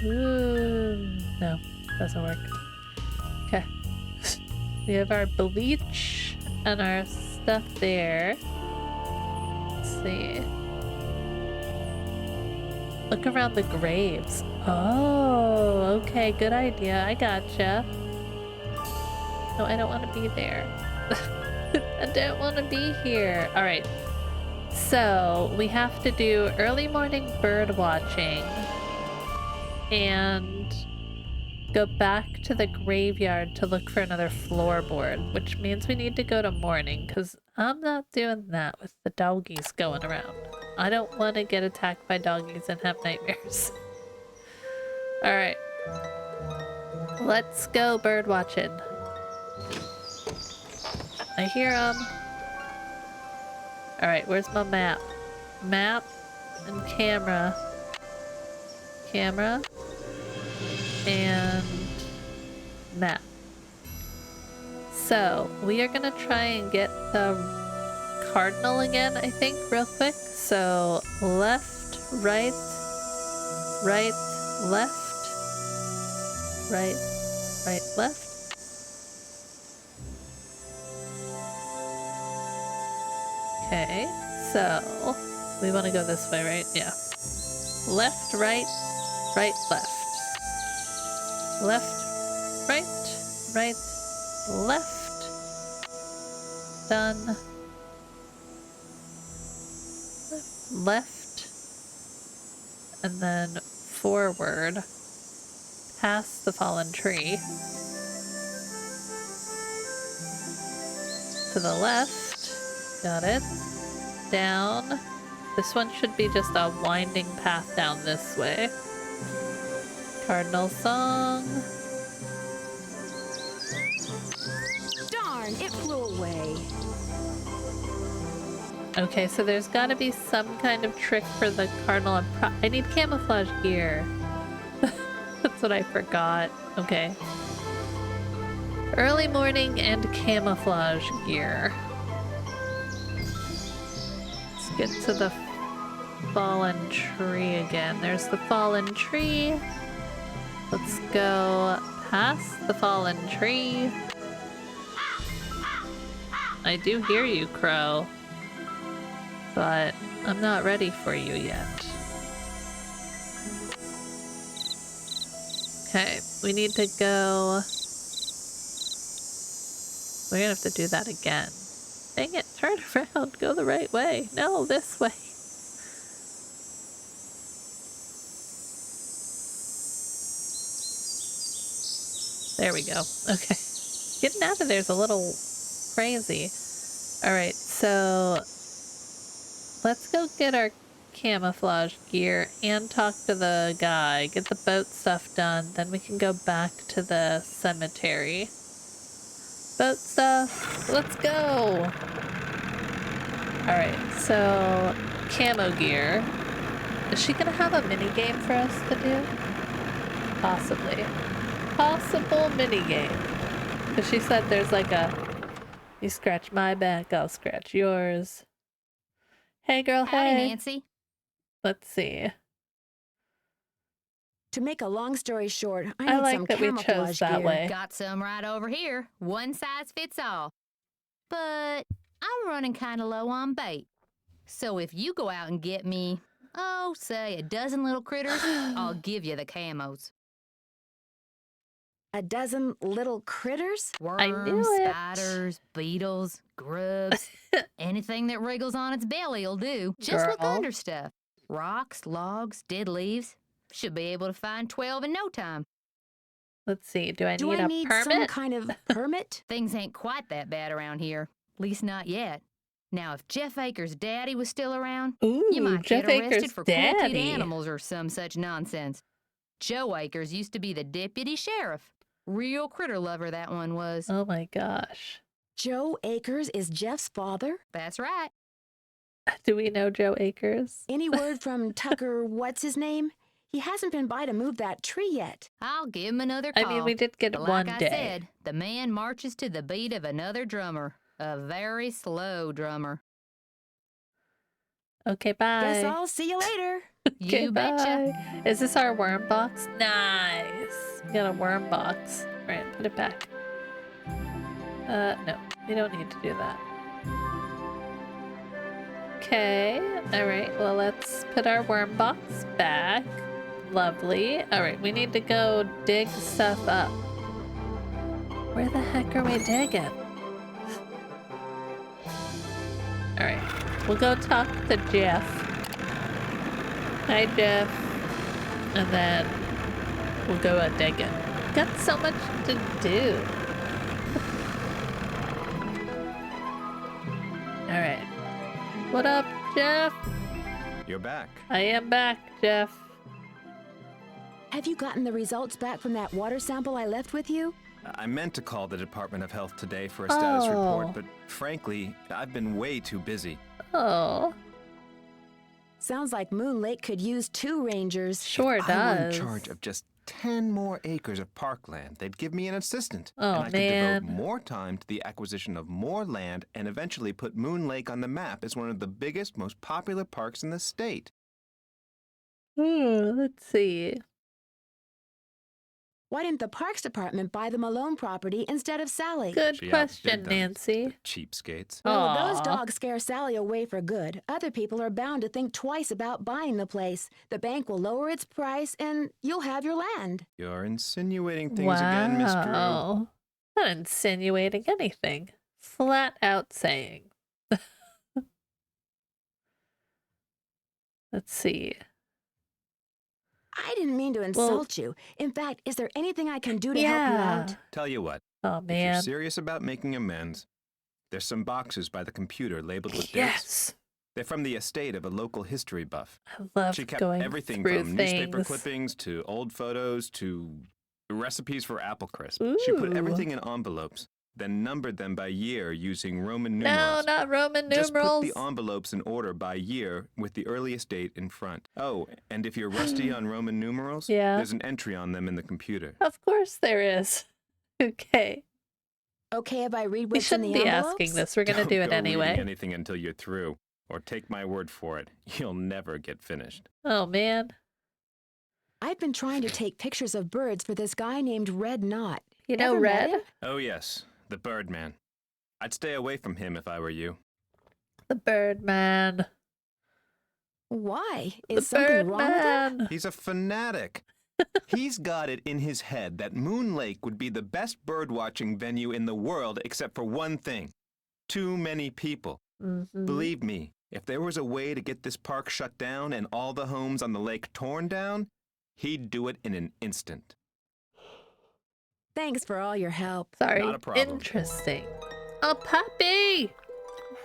Ooh, no, doesn't work. Okay. We have our bleach and our stuff there. Let's see. Look around the graves. Oh, okay, good idea. I gotcha. No, I don't want to be there. I don't want to be here. All right. So we have to do early morning bird watching and go back to the graveyard to look for another floorboard, which means we need to go to morning because I'm not doing that with the doggies going around. I don't want to get attacked by doggies and have nightmares. All right. Let's go bird watching. I hear them. Alright, where's my map? Map and camera. Camera. And map. So, we are gonna try and get the cardinal again, I think, real quick. So, left, right, right, left. Right, right, left. Okay, so we want to go this way, right? Yeah. Left, right, right, left. Left, right, right, left. Done. Left. And then forward. Past the fallen tree. To the left. Got it. Down. This one should be just a winding path down this way. Cardinal song. Darn, it flew away. Okay, so there's gotta be some kind of trick for the cardinal. I need camouflage gear. That's what I forgot. Okay. Early morning and camouflage gear. Get to the fallen tree again. There's the fallen tree. Let's go past the fallen tree. I do hear you, Crow. But I'm not ready for you yet. Okay, we need to go... We're gonna have to do that again. Dang it, turn around, go the right way. No, this way. There we go. Okay. Getting out of there's a little crazy. Alright, so let's go get our camouflage gear and talk to the guy, get the boat stuff done, then we can go back to the cemetery. Boat stuff. Let's go. Alright, so camo gear. Is she gonna have a mini game for us to do? Possibly. Possible mini game. Because she said there's like a, you scratch my back, I'll scratch yours. Hey girl, Howdy, hey. Nancy. Let's see. To make a long story short, I I need like some that we camouflage chose that gear. way. Got some right over here. One size fits all. But I'm running kind of low on bait. So if you go out and get me, oh, say a dozen little critters, I'll give you the camos. A dozen little critters? I knew Worms, it. spiders, beetles, grubs, anything that wriggles on its belly will do. Just look Girl. under stuff. Rocks, logs, dead leaves. Should be able to find 12 in no time. Let's see. Do I Do need I a need some permit? kind of permit? Things ain't quite that bad around here. At least not yet. Now, if Jeff Akers' daddy was still around, Ooh, you might Jeff get arrested Akers' for cruelty to daddy. animals or some such nonsense. Joe Akers used to be the deputy sheriff. Real critter lover that one was. Oh my gosh. Joe Akers is Jeff's father? That's right. Do we know Joe Akers? Any word from Tucker, what's his name? He hasn't been by to move that tree yet. I'll give him another I call. mean, we did get But one like day. I said, the man marches to the beat of another drummer. A very slow drummer. Okay, bye. Guess I'll see you later. Okay, You betcha. bye. Is this our worm box? Nice. We got a worm box. All right, put it back. No, we don't need to do that. Okay. All right. Well, let's put our worm box back. Lovely. All right, we need to go dig stuff up. Where the heck are we digging? All right. We'll go talk to Jeff. Hi, Jeff. And then we'll go digging. Got so much to do. All right. What up, Jeff? You're back. I am back, Jeff. Have you gotten the results back from that water sample I left with you? I meant to call the Department of Health today for a status report, Oh. but frankly, I've been way too busy. Oh, Sounds like Moon Lake could use 2 rangers. sure If I were in does. charge of just 10 more acres of parkland, they'd give me an assistant. Oh, and I man. could devote more time to the acquisition of more land and eventually put Moon Lake on the map as one of the biggest, most popular parks in the state. Let's see. Why didn't the Parks Department buy the Malone property instead of Sally? Good She question, outbid them, Nancy. the cheapskates. Well, if those Aw. dogs scare Sally away for good, other people are bound to think twice about buying the place. The bank will lower its price and you'll have your land. You're insinuating things again, Miss Drew. Wow. Not insinuating anything. Flat out saying. Let's see. I didn't mean to insult you. In fact, is there anything I can do to help you Yeah. out? Tell you what, Oh, if you're man. serious about making amends, there's some boxes by the computer labeled with dates. Yes. They're from the estate of a local history buff. I love She kept going everything through from things. newspaper clippings to old photos to recipes for apple crisp. She put Ooh. everything in envelopes, then numbered them by year using Roman No, numerals. not Roman Just numerals. put the envelopes in order by year with the earliest date in front. Oh, and if you're rusty on Roman numerals, Yeah. there's an entry on them in the computer. Of course there is. Okay. Okay, if I read We what's in the shouldn't be envelopes? asking this. We're going to Don't do it go reading anyway. anything until you're through, or take my word for it, you'll never get finished. Oh, man. I've been trying to take pictures of birds for this guy named Red Knot. You know Ever met Red? him? Oh yes, the Birdman. I'd stay away from him if I were you. The Birdman. Why? The Is something wrong with him? Birdman. He's a fanatic. He's got it in his head that Moon Lake would be the best birdwatching venue in the world except for one thing. Too many people. Mhm. Believe me, if there was a way to get this park shut down and all the homes on the lake torn down, he'd do it in an instant. Thanks for all your help. Sorry. Not a problem. Interesting. A puppy.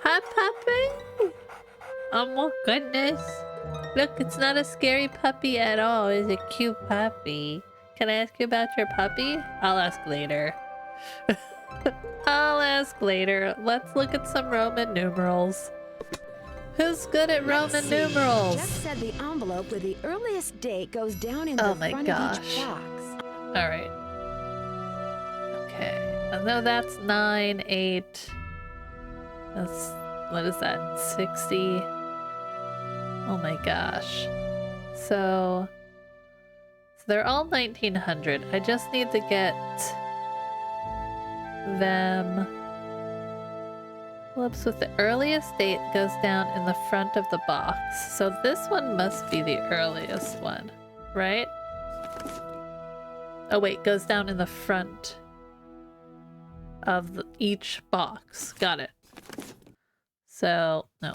Hi, puppy. Oh my goodness. Look, it's not a scary puppy at all. It's a cute puppy. Can I ask you about your puppy? I'll ask later. I'll ask later. Let's look at some Roman numerals. Who's good at Let's Roman see. numerals? Jeff said the envelope with the earliest date goes down in Oh the my front of each gosh. box. All right. Okay. No, that's 9, 8. That's, what is that? 60. Oh my gosh. So they're all 1900. I just need to get them. Whoops, with the earliest date goes down in the front of the box. So this one must be the earliest one, right? Oh wait, goes down in the front of each box. Got it. So, no.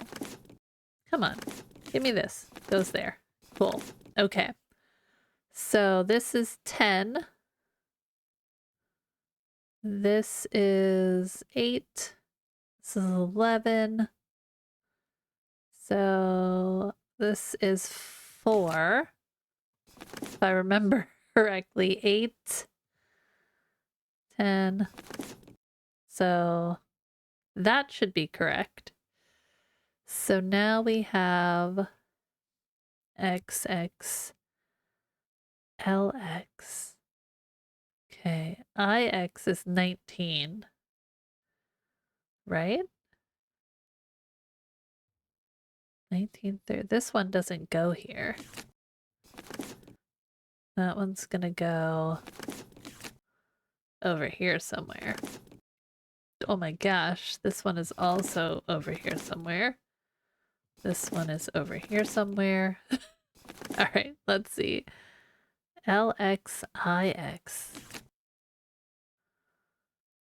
Come on. Give me this. Goes there. Cool. Okay. So this is 10. This is 8. This is 11. So this is 4. If I remember correctly. 8. 10. So that should be correct. So now we have XX, LX. Okay, IX is 19. Right? 1930. This one doesn't go here. That one's gonna go over here somewhere. Oh my gosh, this one is also over here somewhere. This one is over here somewhere. All right, let's see. LXIX.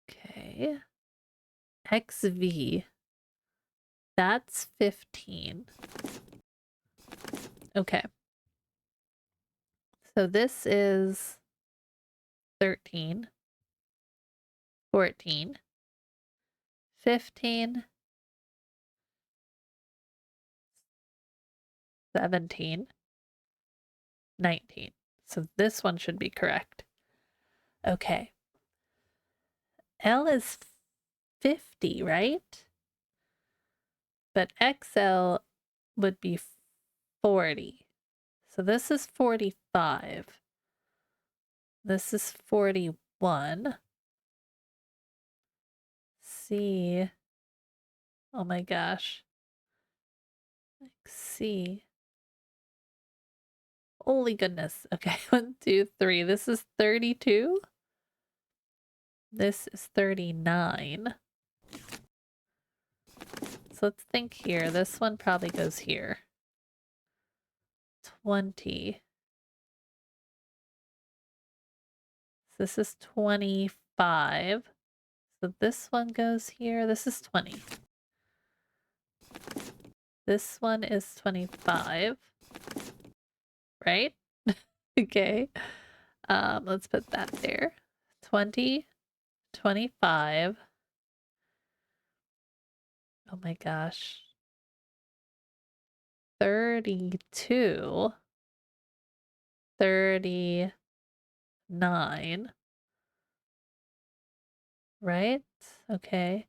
Okay. XV. That's 15. Okay. So this is 13, 14, 15, 17, 19. So this one should be correct. Okay. L is 50, right? But XL would be 40. So this is 45. This is 41. C. Oh my gosh. C. Holy goodness. Okay, 1, 2, 3. This is 32. This is 39. So let's think here. This one probably goes here. 20. So this is 25. So this one goes here. This is 20. This one is 25. Right? Okay. Let's put that there. 20, 25. Oh my gosh. 32. 39. Right? Okay.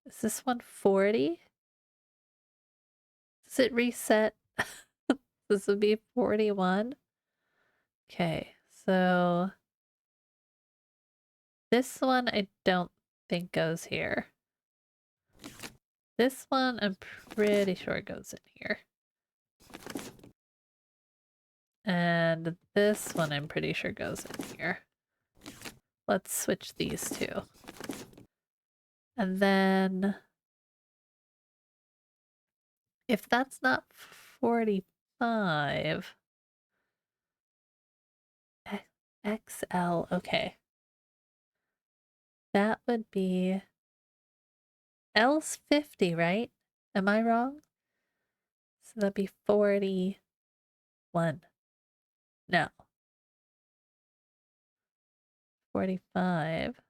Is this one 40? Does it reset? This would be 41. Okay, so this one I don't think goes here. This one I'm pretty sure goes in here. And this one I'm pretty sure goes in here. Let's switch these two. And then if that's not 45, XL, okay. That would be L's 50, right? Am I wrong? So that'd be 41. No. 45.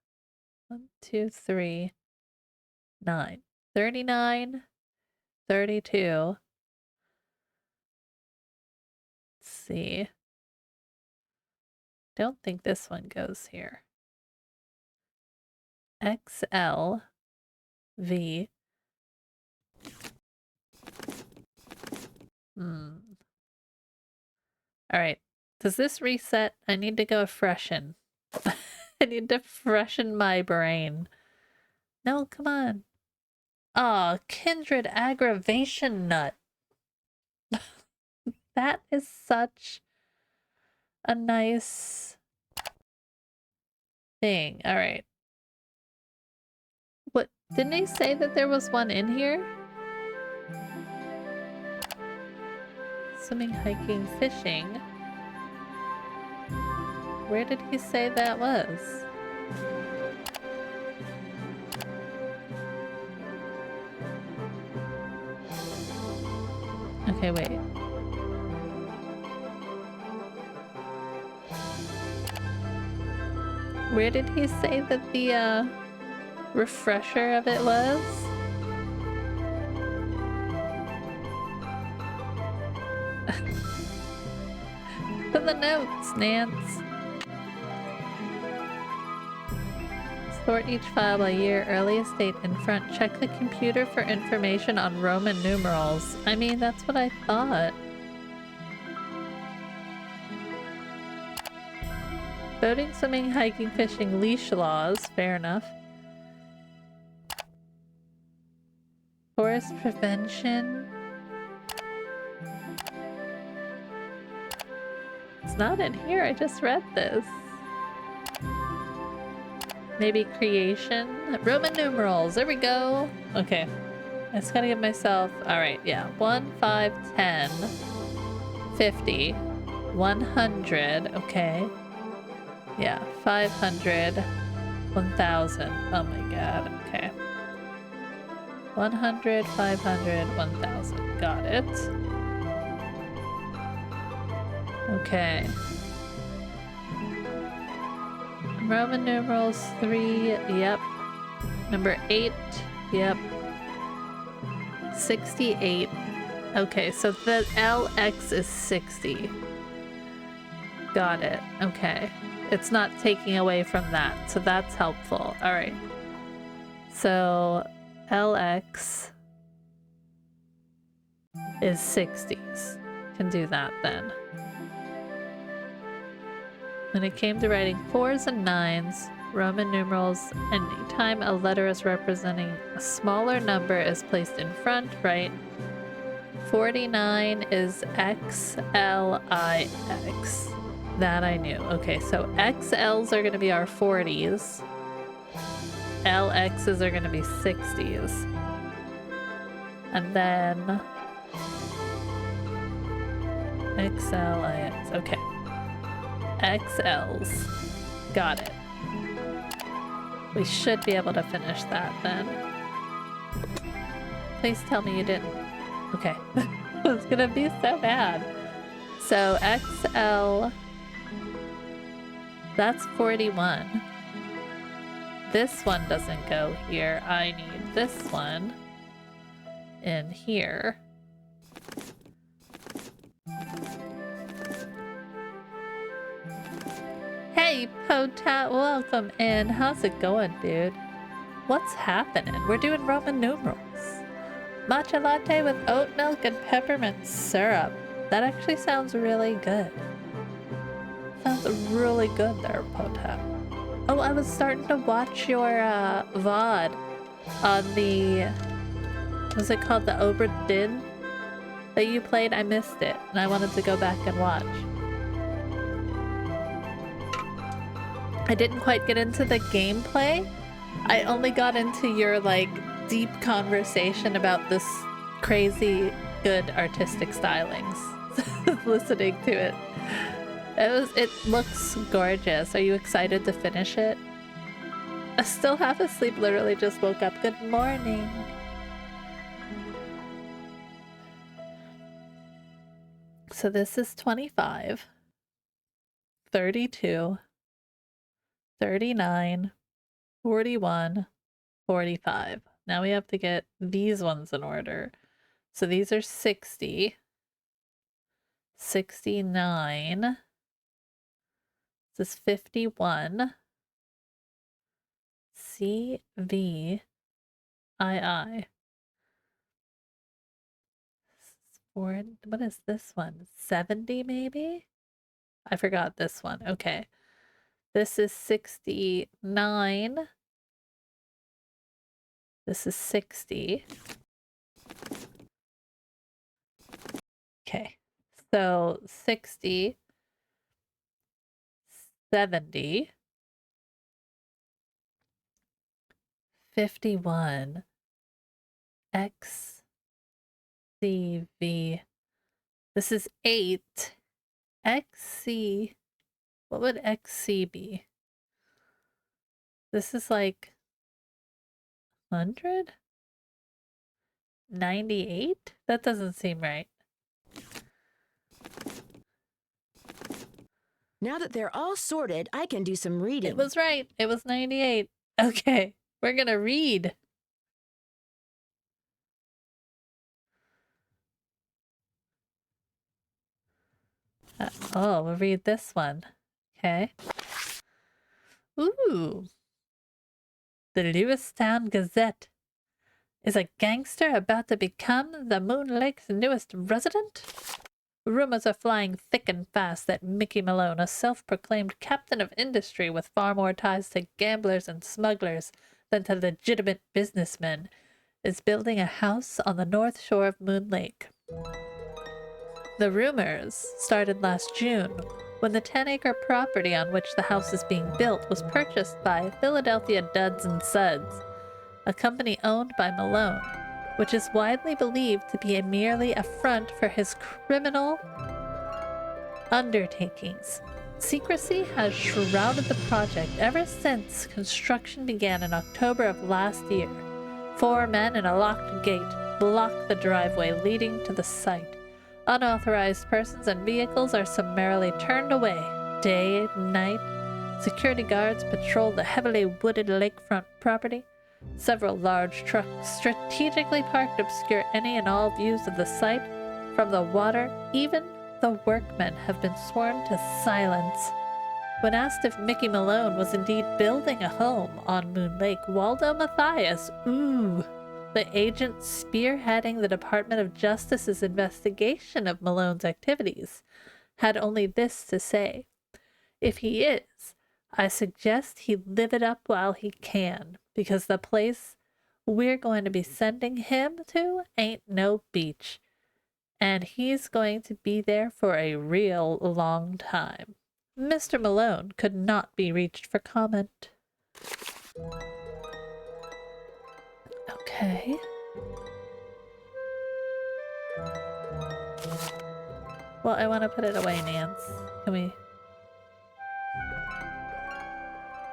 1, 2, 3, 9. 39, 32. Let's see. Don't think this one goes here. XL V. All right. Does this reset? I need to go freshen. I need to freshen my brain. No, come on. Oh, kindred aggravation nut. That is such a nice thing. All right. What? Didn't they say that there was one in here? Swimming, hiking, fishing. Where did he say that was? Okay, wait. Where did he say that the refresher of it was? To the notes, Nance. Sort each file by year, earliest date in front. Check the computer for information on Roman numerals. I mean, that's what I thought. Boating, swimming, hiking, fishing, leash laws. Fair enough. Forest prevention. It's not in here. I just read this. Maybe creation. Roman numerals. There we go. Okay. I just gotta give myself... Alright, yeah. 1, 5, 10, 50, 100. Okay. Yeah. 500, 1000. Oh my god. Okay. 100, 500, 1000. Got it. Okay. Roman numerals 3, yep. Number 8, yep. 68. Okay, so the LX is 60. Got it. Okay. It's not taking away from that, so that's helpful. Alright. So LX is 60s. Can do that then. When it came to writing 4s and 9s, Roman numerals, anytime a letter is representing a smaller number is placed in front, right? 49 is XLIX. That I knew. Okay, so XLs are going to be our 40s. LXs are going to be 60s. And then XLIX. Okay. XLs. Got it. We should be able to finish that then. Please tell me you didn't. Okay. It's gonna be so bad. So XL... That's 41. This one doesn't go here. I need this one in here. Hey, Potat, welcome in. How's it going, dude? What's happening? We're doing Roman numerals. Matcha latte with oat milk and peppermint syrup. That actually sounds really good. Sounds really good there, Potat. Oh, I was starting to watch your VOD on the... Was it called the Obra Dinn that you played? I missed it, and I wanted to go back and watch. I didn't quite get into the gameplay. I only got into your, like, deep conversation about this crazy good artistic stylings. Listening to it. It looks gorgeous. Are you excited to finish it? I still half asleep, literally just woke up. Good morning. So this is 25, 32, 39, 41, 45. Now we have to get these ones in order. So these are 60, 69, this is 51, CVII. What is this one? 70 maybe? I forgot this one. Okay. This is 69. This is 60. Okay. So 60, 70, 51, XCV. This is 8. XC. What would XC be? This is like 100? 98? That doesn't seem right. Now that they're all sorted, I can do some reading. It was right. It was 98. Okay, we're gonna read. We'll read this one. Okay. Ooh. The Lewistown Gazette. Is a gangster about to become the Moon Lake's newest resident? Rumors are flying thick and fast that Mickey Malone, a self-proclaimed captain of industry with far more ties to gamblers and smugglers than to legitimate businessmen, is building a house on the north shore of Moon Lake. The rumors started last June, when the 10-acre property on which the house is being built was purchased by Philadelphia Duds and Suds, a company owned by Malone, which is widely believed to be merely a front for his criminal undertakings. Secrecy has shrouded the project ever since construction began in October of last year. 4 men in a locked gate block the driveway leading to the site. Unauthorized persons and vehicles are summarily turned away. Day and night, security guards patrol the heavily wooded lakefront property. Several large trucks strategically parked obscure any and all views of the site. From the water, even the workmen have been sworn to silence. When asked if Mickey Malone was indeed building a home on Moon Lake, Waldo Matthias, the agent spearheading the Department of Justice's investigation of Malone's activities, had only this to say: "If he is, I suggest he live it up while he can, because the place we're going to be sending him to ain't no beach, and he's going to be there for a real long time." Mr. Malone could not be reached for comment. Okay. Well, I want to put it away, Nance. Can we...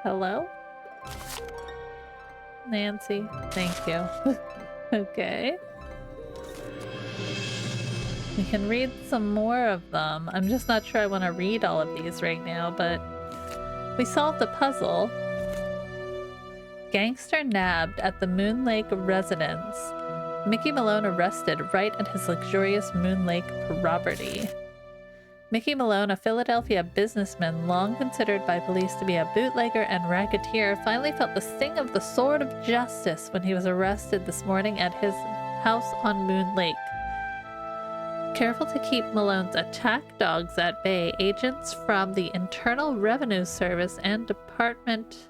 Hello? Nancy, thank you. Okay. We can read some more of them. I'm just not sure I want to read all of these right now, but we solved a puzzle. Gangster nabbed at the Moon Lake residence. Mickey Malone arrested right at his luxurious Moon Lake property. Mickey Malone, a Philadelphia businessman long considered by police to be a bootlegger and racketeer, finally felt the sting of the sword of justice when he was arrested this morning at his house on Moon Lake. Careful to keep Malone's attack dogs at bay, agents from the Internal Revenue Service and Department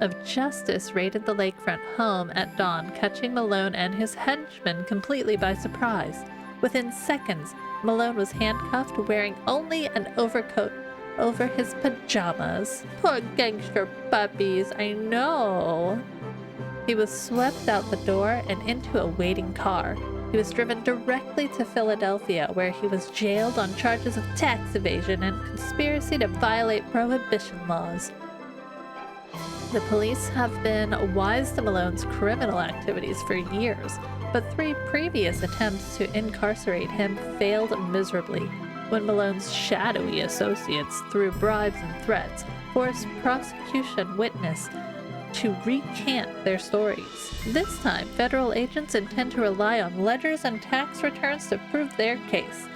of Justice raided the lakefront home at dawn, catching Malone and his henchmen completely by surprise. Within seconds, Malone was handcuffed, wearing only an overcoat over his pajamas. Poor gangster puppies, I know. He was swept out the door and into a waiting car. He was driven directly to Philadelphia, where he was jailed on charges of tax evasion and conspiracy to violate prohibition laws. The police have been wise to Malone's criminal activities for years, but 3 previous attempts to incarcerate him failed miserably when Malone's shadowy associates, through bribes and threats, forced prosecution witness to recant their stories. This time, federal agents intend to rely on ledgers and tax returns to prove their case.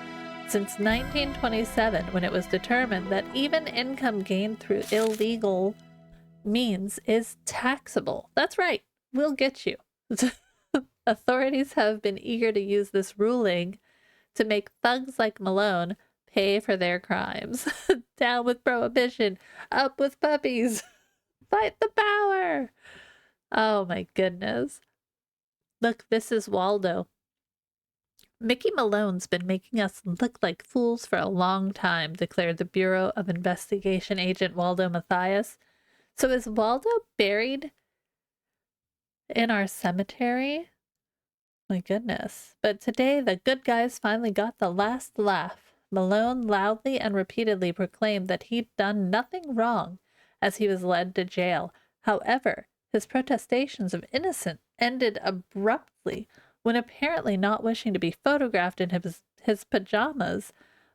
since 1927, when it was determined that even income gained through illegal means is taxable. That's right, we'll get you. Authorities have been eager to use this ruling to make thugs like Malone pay for their crimes. Down with prohibition, up with puppies. Fight the power. Oh my goodness. Look, this is Waldo. Mickey Malone's been making us look like fools for a long time, declared the Bureau of Investigation agent Waldo Matthias. So is Waldo buried in our cemetery? My goodness. But today, the good guys finally got the last laugh. Malone loudly and repeatedly proclaimed that he'd done nothing wrong as he was led to jail. However, his protestations of innocence ended abruptly when, apparently not wishing to be photographed in his pajamas,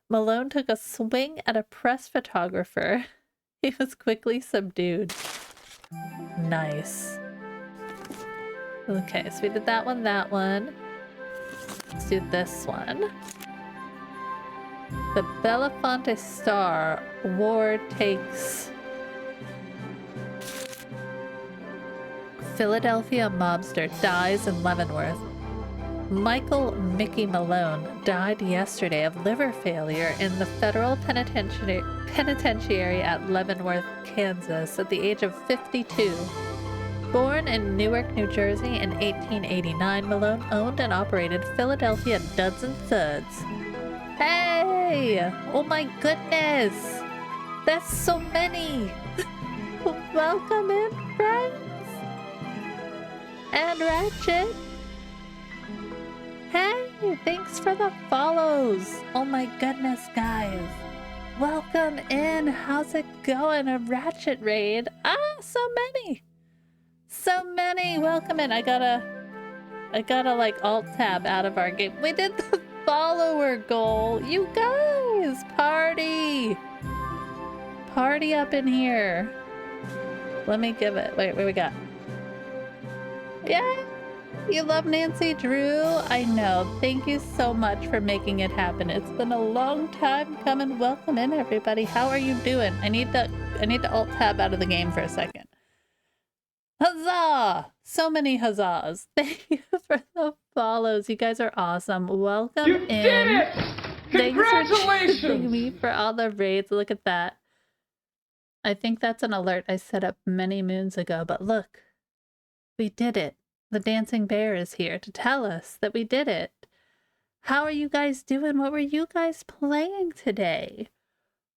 Malone took a swing at a press photographer. He was quickly subdued. Nice. Okay, so we did that one. Let's do this one. The Belafonte Star War takes Philadelphia mobster dies in Leavenworth. Michael Mickey Malone died yesterday of liver failure in the federal penitentiary at Leavenworth, Kansas, at the age of 52. Born in Newark, New Jersey in 1889, Malone owned and operated Philadelphia Duds and Suds. Hey! Oh my goodness! There's so many! Welcome in, friends! And Ratchet! Hey! Thanks for the follows! Oh my goodness, guys! Welcome in! How's it going? A Ratchet raid? Ah, so many! So many! Welcome in! I gotta like alt-tab out of our game. We did the follower goal! You guys! Party! Party up in here! Let me give it. Wait, what we got? Yeah! You love Nancy Drew? I know. Thank you so much for making it happen. It's been a long time coming. Welcome in, everybody. How are you doing? I need to alt-tab out of the game for a second. Huzzah! So many huzzahs. Thank you for the follows. You guys are awesome. Welcome in. Did it! Congratulations! Thanks for me for all the raids. Look at that. I think that's an alert I set up many moons ago, but look. We did it. The dancing bear is here to tell us that we did it. How are you guys doing? What were you guys playing today?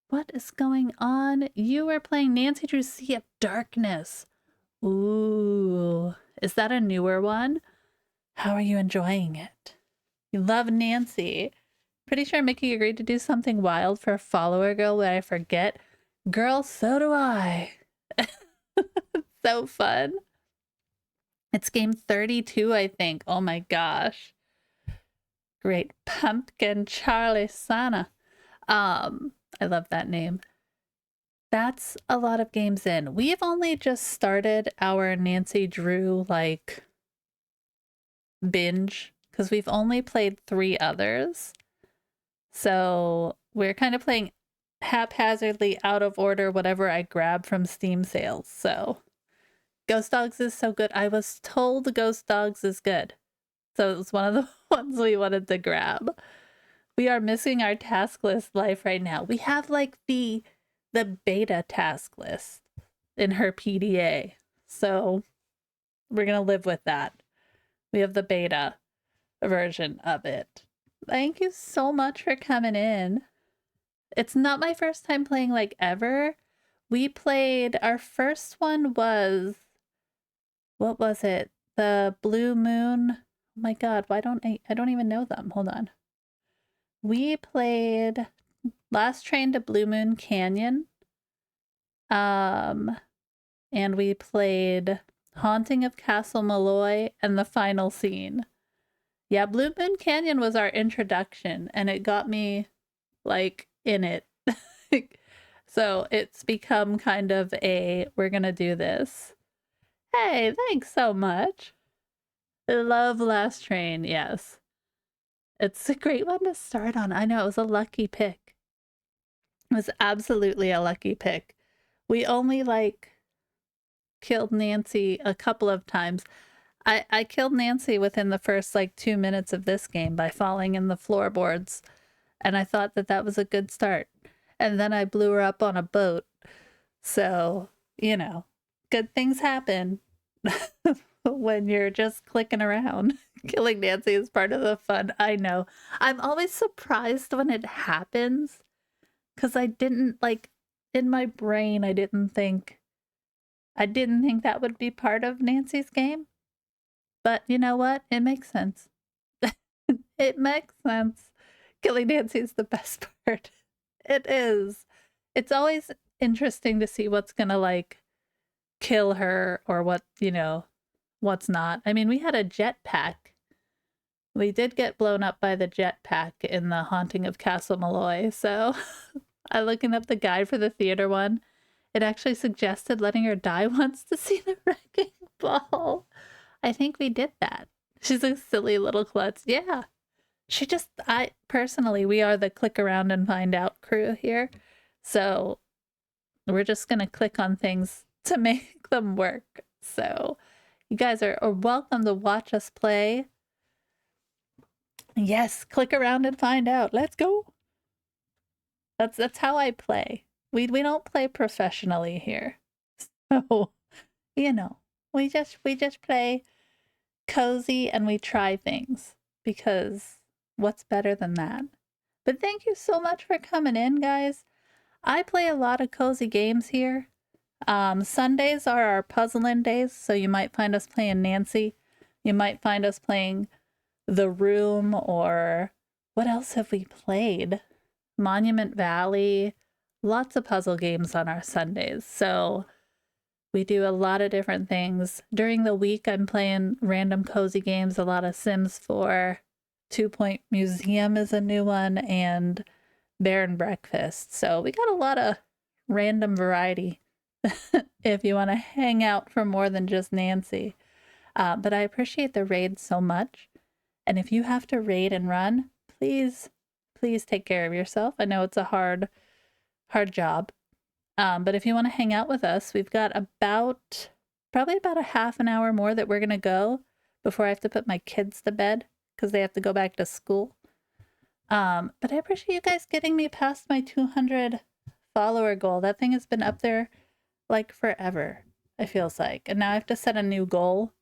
What is going on? You were playing Nancy Drew's Sea of Darkness. Ooh, is that a newer one? How are you enjoying it? You love Nancy. Pretty sure Mickey agreed to do something wild for a follower girl where I forget. Girl, so do I. So fun. It's game 32, I think. Oh my gosh. Great Pumpkin Charlie Sana. I love that name. That's a lot of games in. We've only just started our Nancy Drew, like, binge, because we've only played 3 others. So we're kind of playing haphazardly, out of order, whatever I grab from Steam sales. So Ghost Dogs is so good. I was told Ghost Dogs is good. So it was one of the ones we wanted to grab. We are missing our task list life right now. We have like the beta task list in her PDA. So we're going to live with that. We have the beta version of it. Thank you so much for coming in. It's not my first time playing like ever. We played, our first one was, what was it? The Blue Moon. Oh my God, why don't I don't even know them. Hold on. We played Last Train to Blue Moon Canyon. And we played Haunting of Castle Malloy and The Final Scene. Yeah, Blue Moon Canyon was our introduction, and it got me, like, in it. So it's become kind of a, we're gonna do this. Hey, thanks so much. I love Last Train, yes. It's a great one to start on. I know, it was a lucky pick. It was absolutely a lucky pick. We only like killed Nancy a couple of times. I killed Nancy within the first like 2 minutes of this game by falling in the floorboards, and I thought that that was a good start. And then I blew her up on a boat. So, you know, good things happen when you're just clicking around. Killing Nancy is part of the fun. I know. I'm always surprised when it happens because I didn't like in my brain. I didn't think that would be part of Nancy's game. But you know what? It makes sense. It makes sense. Killing Nancy is the best part. It is. It's always interesting to see what's gonna like kill her or what, you know, what's not. I mean, we had a jetpack. We did get blown up by the jetpack in the Haunting of Castle Malloy. So I looking up the guide for the theater one. It actually suggested letting her die once to see the wrecking ball. I think we did that. She's a silly little klutz. Yeah. We are the click around and find out crew here. So we're just going to click on things to make them work. So you guys are welcome to watch us play. Yes, click around and find out. Let's go. That's how I play. We don't play professionally here. So, you know, we just play cozy and we try things because what's better than that? But thank you so much for coming in, guys. I play a lot of cozy games here. Sundays are our puzzling days, so you might find us playing Nancy. You might find us playing The Room, or what else have we played? Monument Valley. Lots of puzzle games on our Sundays. So we do a lot of different things. During the week, I'm playing random cozy games, a lot of Sims 4. 2 Point Museum is a new one, and Bear and Breakfast. So we got a lot of random variety if you want to hang out for more than just Nancy. But I appreciate the raid so much. And if you have to raid and run, please take care of yourself. I know it's a hard job. But if you want to hang out with us, we've got probably about a half an hour more that we're going to go before I have to put my kids to bed because they have to go back to school. But I appreciate you guys getting me past my 200 follower goal. That thing has been up there like forever, it feels like. And now I have to set a new goal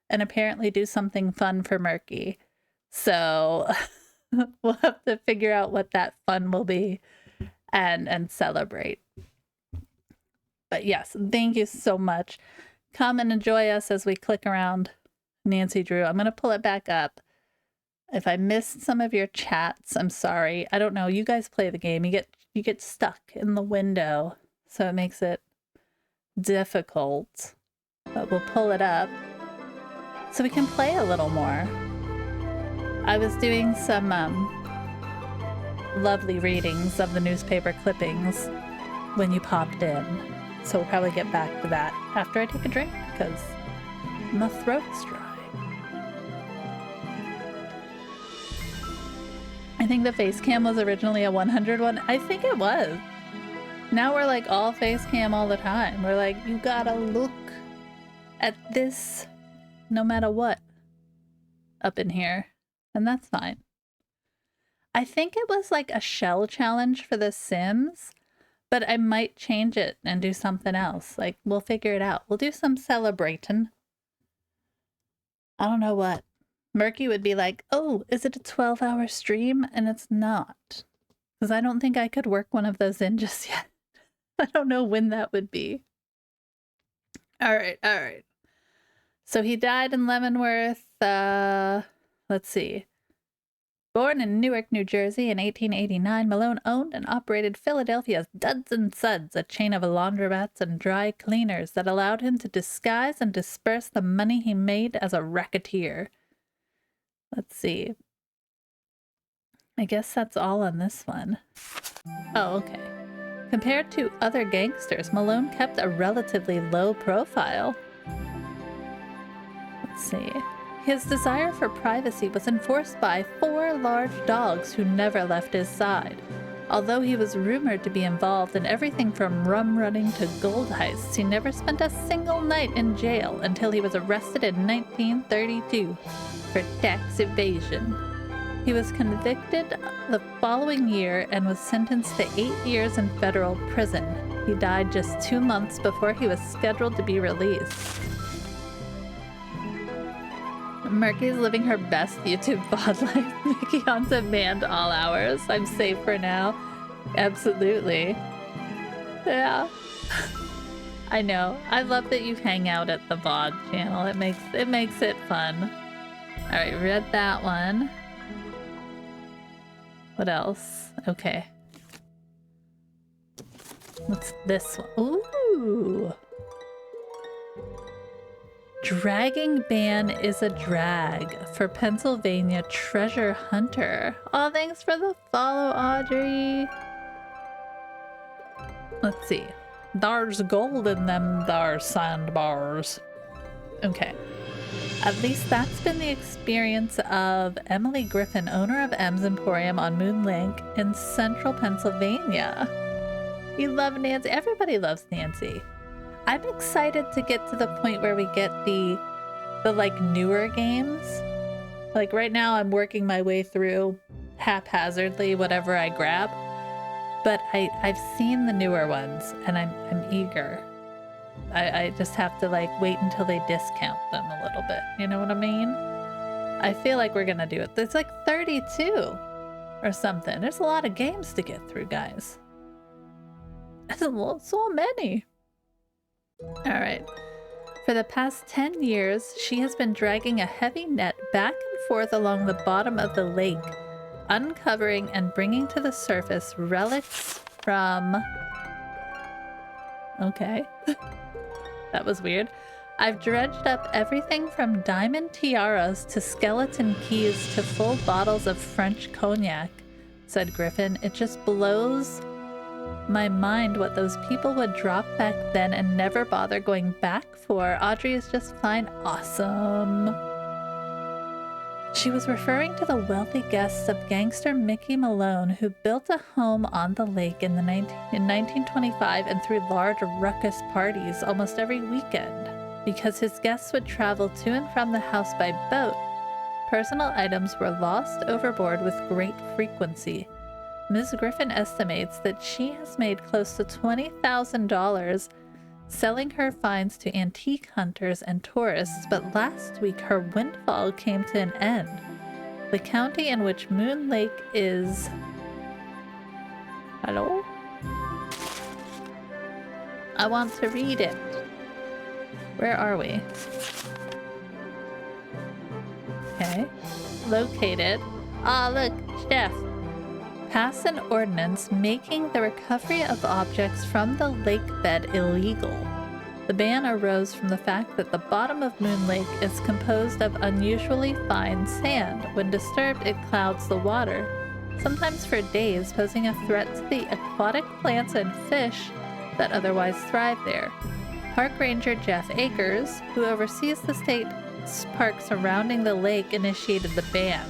and apparently do something fun for Murky. So we'll have to figure out what that fun will be and celebrate. But yes, thank you so much. Come and enjoy us as we click around Nancy Drew. I'm going to pull it back up. If I missed some of your chats, I'm sorry. I don't know. You guys play the game. You get stuck in the window, so it makes it difficult. But we'll pull it up so we can play a little more. I was doing some lovely readings of the newspaper clippings when you popped in. So we'll probably get back to that after I take a drink because my throat's dry. I think the face cam was originally a 100 one. I think it was. Now we're like all face cam all the time. We're like, you gotta look at this no matter what up in here. And that's fine. I think it was like a shell challenge for The Sims, but I might change it and do something else. Like, we'll figure it out. We'll do some celebrating. I don't know what. Murky would be like, oh, is it a 12-hour stream? And it's not. Because I don't think I could work one of those in just yet. I don't know when that would be. All right. So he died in Leavenworth. Let's see. Born in Newark, New Jersey in 1889, Malone owned and operated Philadelphia's Duds and Suds, a chain of laundromats and dry cleaners that allowed him to disguise and disperse the money he made as a racketeer. Let's see. I guess that's all on this one. Oh, okay. Compared to other gangsters, Malone kept a relatively low profile. Let's see. His desire for privacy was enforced by 4 large dogs who never left his side. Although he was rumored to be involved in everything from rum running to gold heists, he never spent a single night in jail until he was arrested in 1932 for tax evasion. He was convicted the following year and was sentenced to 8 years in federal prison. He died just 2 months before he was scheduled to be released. Murky's living her best YouTube VOD life. Mickey on demand all hours. I'm safe for now. Absolutely. Yeah. I know. I love that you hang out at the VOD channel. It makes it fun. Alright, read that one. What else? Okay. What's this one? Ooh! Dragging ban is a drag for Pennsylvania treasure hunter. Aw, thanks for the follow, Audrey. Let's see. There's gold in them there sandbars. Okay. At least that's been the experience of Emily Griffin, owner of M's Emporium on Moon Lake in central Pennsylvania. You love Nancy. Everybody loves Nancy. I'm excited to get to the point where we get the like newer games. Like right now I'm working my way through haphazardly whatever I grab. But I've seen the newer ones and I'm eager. I just have to like wait until they discount them a little bit. You know what I mean? I feel like we're gonna do it. It's like 32 or something. There's a lot of games to get through, guys. So many. Alright. For the past 10 years, she has been dragging a heavy net back and forth along the bottom of the lake, uncovering and bringing to the surface relics from... Okay. That was weird. I've dredged up everything from diamond tiaras to skeleton keys to full bottles of French cognac, said Griffin. It just blows my mind what those people would drop back then and never bother going back for. Audrey is just fine. Awesome. She was referring to the wealthy guests of gangster Mickey Malone, who built a home on the lake in 1925 and threw large ruckus parties almost every weekend. Because his guests would travel to and from the house by boat, personal items were lost overboard with great frequency. Ms. Griffin estimates that she has made close to $20,000 selling her finds to antique hunters and tourists, but last week her windfall came to an end. The county in which Moon Lake is... Hello? I want to read it. Where are we? Okay. Located. Ah, look, Chef. Passed an ordinance making the recovery of objects from the lake bed illegal. The ban arose from the fact that the bottom of Moon Lake is composed of unusually fine sand. When disturbed, it clouds the water, sometimes for days, posing a threat to the aquatic plants and fish that otherwise thrive there. Park Ranger Jeff Akers, who oversees the state park surrounding the lake, initiated the ban.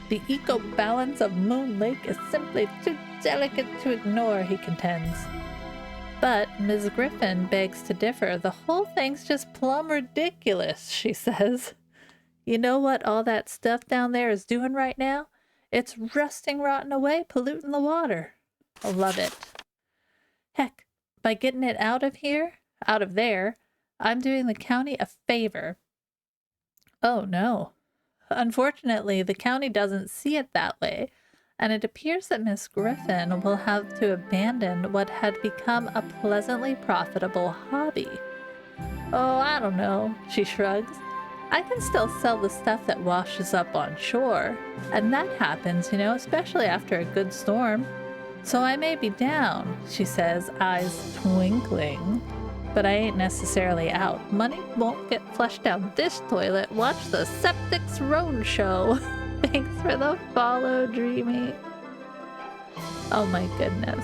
The eco-balance of Moon Lake is simply too delicate to ignore, he contends. But Ms. Griffin begs to differ. The whole thing's just plumb ridiculous, she says. You know what all that stuff down there is doing right now? It's rusting, rotting away, polluting the water. I love it. Heck, by getting it out of there, I'm doing the county a favor. Oh no. Unfortunately, the county doesn't see it that way, and it appears that Miss Griffin will have to abandon what had become a pleasantly profitable hobby. Oh, I don't know, she shrugs. I can still sell the stuff that washes up on shore, and that happens, you know, especially after a good storm. So I may be down, she says, eyes twinkling. But I ain't necessarily out. Money won't get flushed down this toilet. Watch the Septics Road Show. Thanks for the follow, Dreamy. Oh my goodness.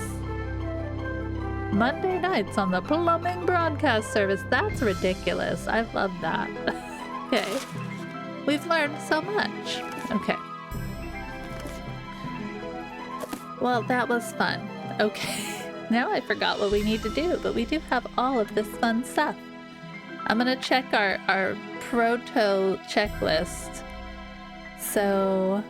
Monday nights on the plumbing broadcast service. That's ridiculous. I love that. Okay. We've learned so much. Okay. Well, that was fun. Okay. Now I forgot what we need to do, but we do have all of this fun stuff. I'm gonna check our proto checklist. So,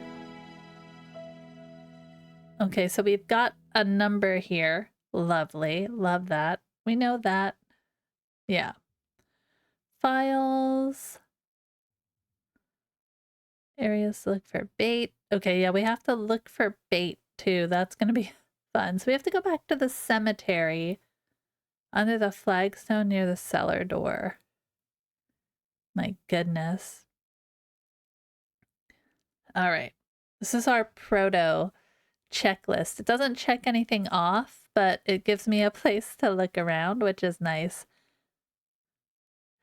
okay, so we've got a number here. Lovely, love that. We know that. Yeah. Files. Areas to look for bait. Okay, yeah, we have to look for bait too. That's gonna be fun. So we have to go back to the cemetery under the flagstone near the cellar door. My goodness. All right. This is our proto checklist. It doesn't check anything off, but it gives me a place to look around, which is nice.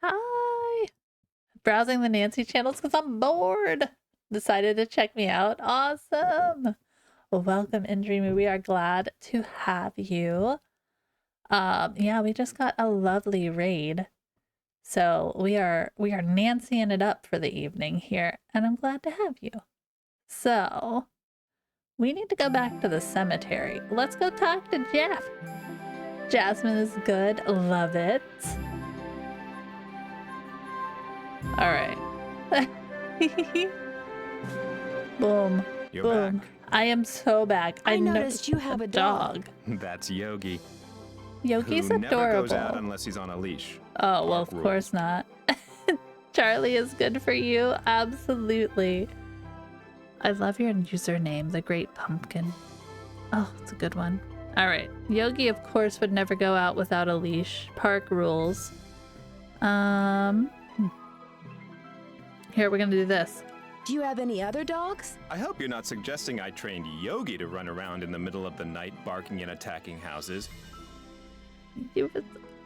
Hi. Browsing the Nancy channels because I'm bored. Decided to check me out. Awesome. Well, welcome in Dreamy. We are glad to have you. Yeah, we just got a lovely raid. So we are Nancying it up for the evening here, and I'm glad to have you. So we need to go back to the cemetery. Let's go talk to Jeff. Jasmine is good. Love it. All right. Boom. You're Boom. back. I am so back. I noticed you have a dog. That's Yogi. Yogi's who adorable. never goes out unless he's on a leash. Oh, well, Park of course not. Charlie is good for you. Absolutely. I love your username, the Great Pumpkin. Oh, it's a good one. All right. Yogi, of course, would never go out without a leash. Park rules. Here, we're going to do this. Do you have any other dogs? I hope you're not suggesting I trained Yogi to run around in the middle of the night barking and attacking houses.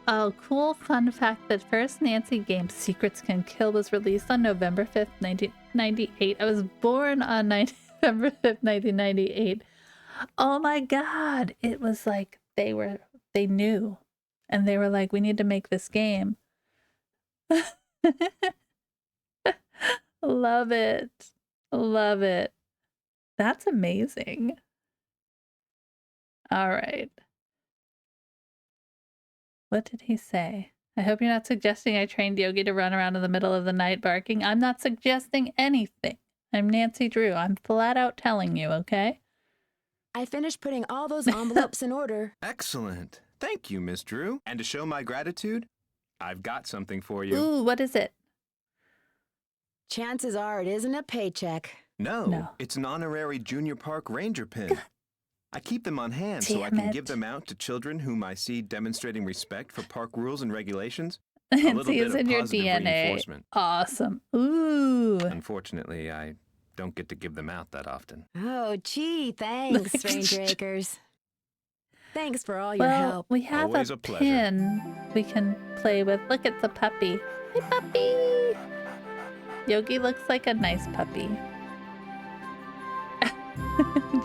Oh, cool fun fact that first Nancy game Secrets Can Kill was released on November 5th, 1998. I was born on November 5th, 1998. Oh my god. It was like they knew. And they were like, we need to make this game. Love it. Love it. That's amazing. All right. What did he say? I hope you're not suggesting I trained Yogi to run around in the middle of the night barking. I'm not suggesting anything. I'm Nancy Drew. I'm flat out telling you, okay? I finished putting all those envelopes in order. Excellent. Thank you, Miss Drew. And to show my gratitude, I've got something for you. Ooh, what is it? Chances are it isn't a paycheck. No, it's an honorary junior park ranger pin. I keep them on hand so I Damn can it. give them out to children whom I see demonstrating respect for park rules and regulations. A Nancy little bit is of in your positive DNA. reinforcement. Awesome. Ooh. Unfortunately, I don't get to give them out that often. Oh, gee, thanks, Ranger Acres. Thanks for all your Well, help. we have Always a a pleasure. pin we can play with. Look, it's a puppy. Hey, puppy. Yogi looks like a nice puppy.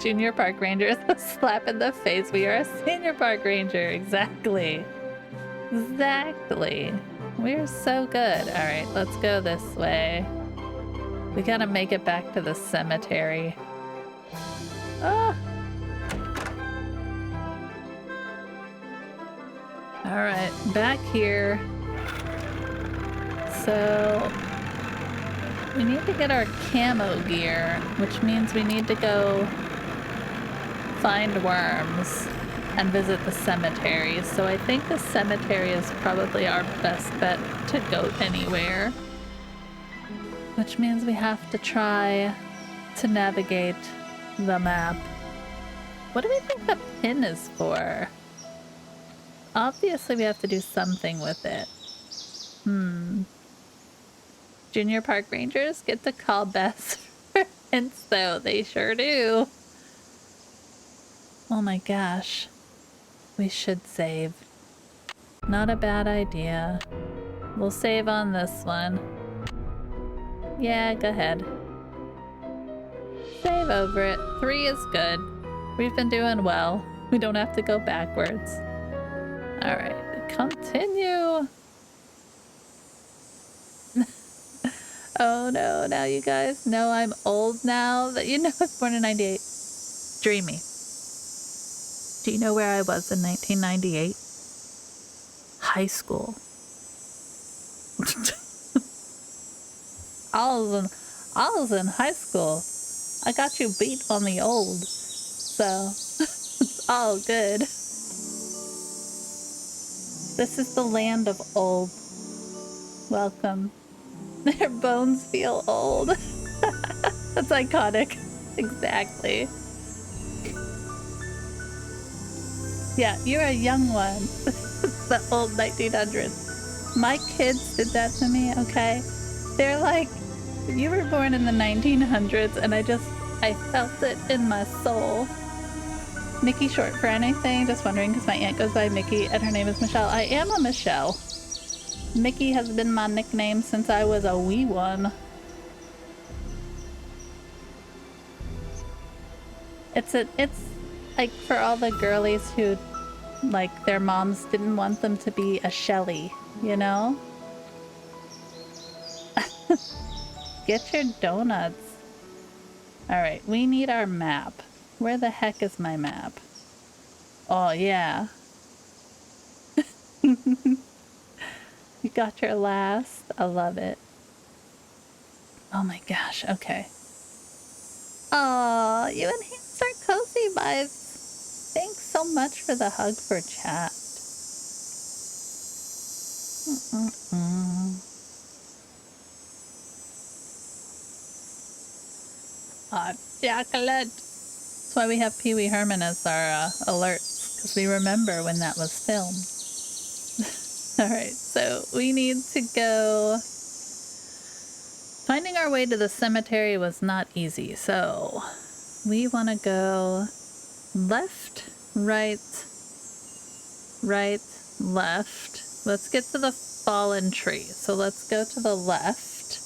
Junior park ranger is a slap in the face. We are a senior park ranger. Exactly. Exactly. We're so good. All right, let's go this way. We gotta make it back to the cemetery. Ah. All right, back here. So we need to get our camo gear, which means we need to go find worms and visit the cemetery. So I think the cemetery is probably our best bet to go anywhere. Which means we have to try to navigate the map. What do we think the pin is for? Obviously we have to do something with it. Junior park rangers get to call best friends though. They sure do. Oh my gosh. We should save. Not a bad idea. We'll save on this one. Yeah, go ahead. Save over it. 3 is good. We've been doing well. We don't have to go backwards. Alright, continue. Oh no, now you guys know I'm old now that you know I was born in 98. Dreamy. Do you know where I was in 1998? High school. I was in high school. I got you beat on the old. So, it's all good. This is the land of old. Welcome. Their bones feel old. That's iconic. Exactly. Yeah, you're a young one. The old 1900s. My kids did that to me, okay? They're like, you were born in the 1900s, and I felt it in my soul. Mickey short for anything? Just wondering, because my aunt goes by Mickey, and her name is Michelle. I am a Michelle. Mickey has been my nickname since I was a wee one. It's like for all the girlies who, like, their moms didn't want them to be a Shelly, you know? Get your donuts. Alright, we need our map. Where the heck is my map? Oh, yeah. You got your last. I love it. Oh my gosh, okay. Oh, you enhanced our cozy vibes. Thanks so much for the hug for chat. Hot chocolate. That's why we have Pee Wee Herman as our alerts, because we remember when that was filmed. Alright, so we need to go... Finding our way to the cemetery was not easy, so we want to go left, right, right, left. Let's get to the fallen tree. So let's go to the left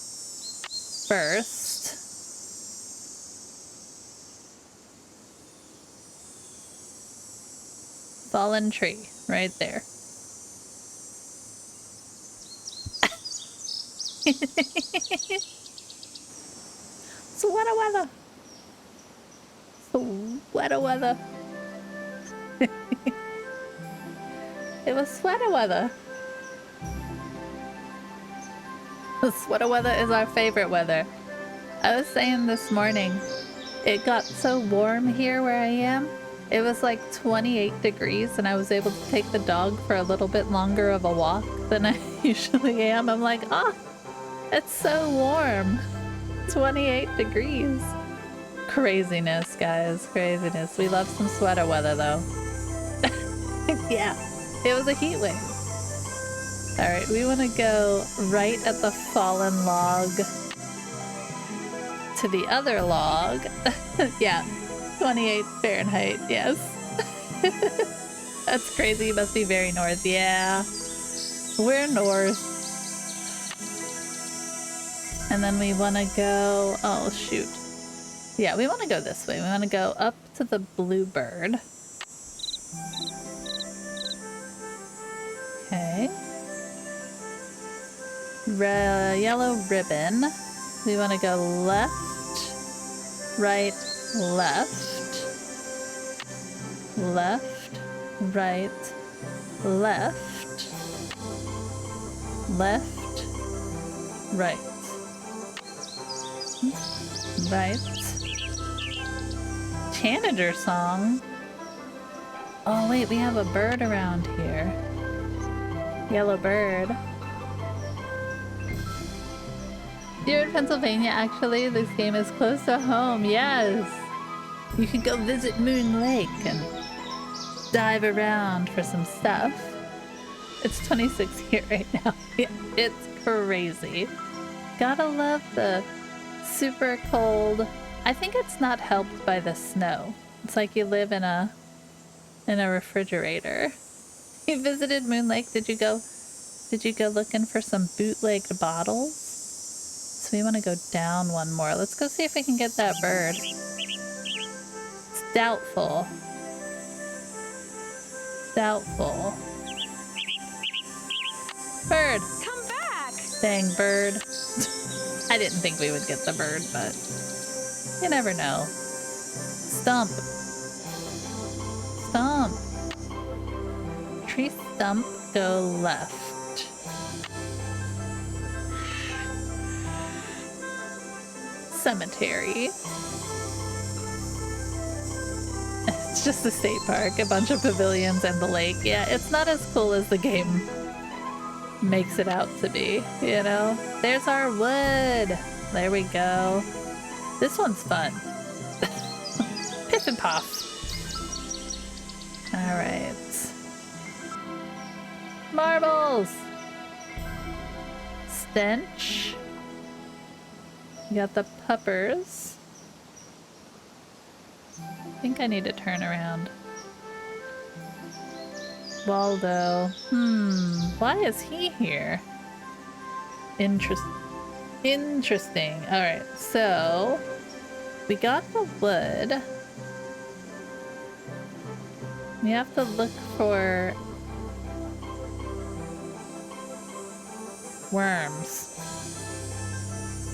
first. Fallen tree, right there. Sweater weather. Sweater weather. It was sweater weather. The sweater weather is our favorite weather. I was saying this morning, it got so warm here where I am. It was like 28 degrees and I was able to take the dog for a little bit longer of a walk than I usually am. I'm like, oh, it's so warm. 28 degrees. Craziness, guys. Craziness. We love some sweater weather, though. Yeah, it was a heat wave. Alright, we want to go right at the fallen log to the other log. Yeah, 28 Fahrenheit, yes. That's crazy. You must be very north. Yeah, we're north. And then we want to go... Oh, shoot. Yeah, we want to go this way. We want to go up to the bluebird. Okay. Yellow ribbon. We want to go left, right, left, left, right, left, left, right. Right. Tanager song. Oh wait, we have a bird around here. Yellow bird. You're in Pennsylvania, actually. This game is close to home. Yes. You could go visit Moon Lake and dive around for some stuff. It's 26 here right now. Yeah, it's crazy. Gotta love the super cold. I think it's not helped by the snow. It's like you live in a refrigerator. You visited Moon Lake. Did you go looking for some bootlegged bottles? So we want to go down one more. Let's go see if we can get that bird. It's doubtful. Doubtful. Bird. Come back! Dang bird. I didn't think we would get the bird, but you never know. Stump. Stump. Tree stump, go left. Cemetery. It's just a state park, a bunch of pavilions and the lake. Yeah, it's not as cool as the game makes it out to be, you know? There's our wood. There we go. This one's fun. Piff and puff. All right. Marbles. Stench. You got the puppers. I think I need to turn around. Waldo. Why is he here? Interesting. Alright, so we got the wood. We have to look for worms.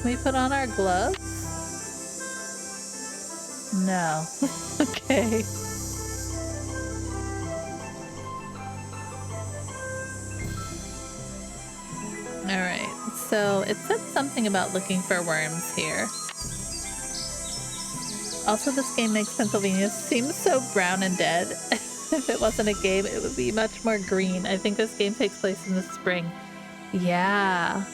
Can we put on our gloves? No. Okay. Alright, so it said something about looking for worms here. Also, this game makes Pennsylvania seem so brown and dead. If it wasn't a game, it would be much more green. I think this game takes place in the spring. Yeah.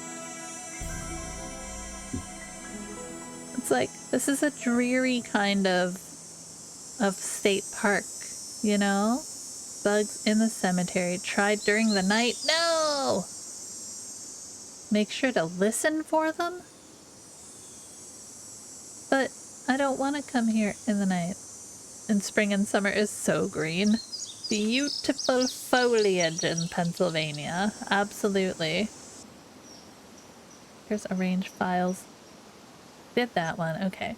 It's like, this is a dreary kind of state park, you know? Bugs in the cemetery. Tried during the night. No! Make sure to listen for them? But I don't want to come here in the night. And spring and summer is so green. Beautiful foliage in Pennsylvania. Absolutely. Here's arrange files. Did that one. Okay.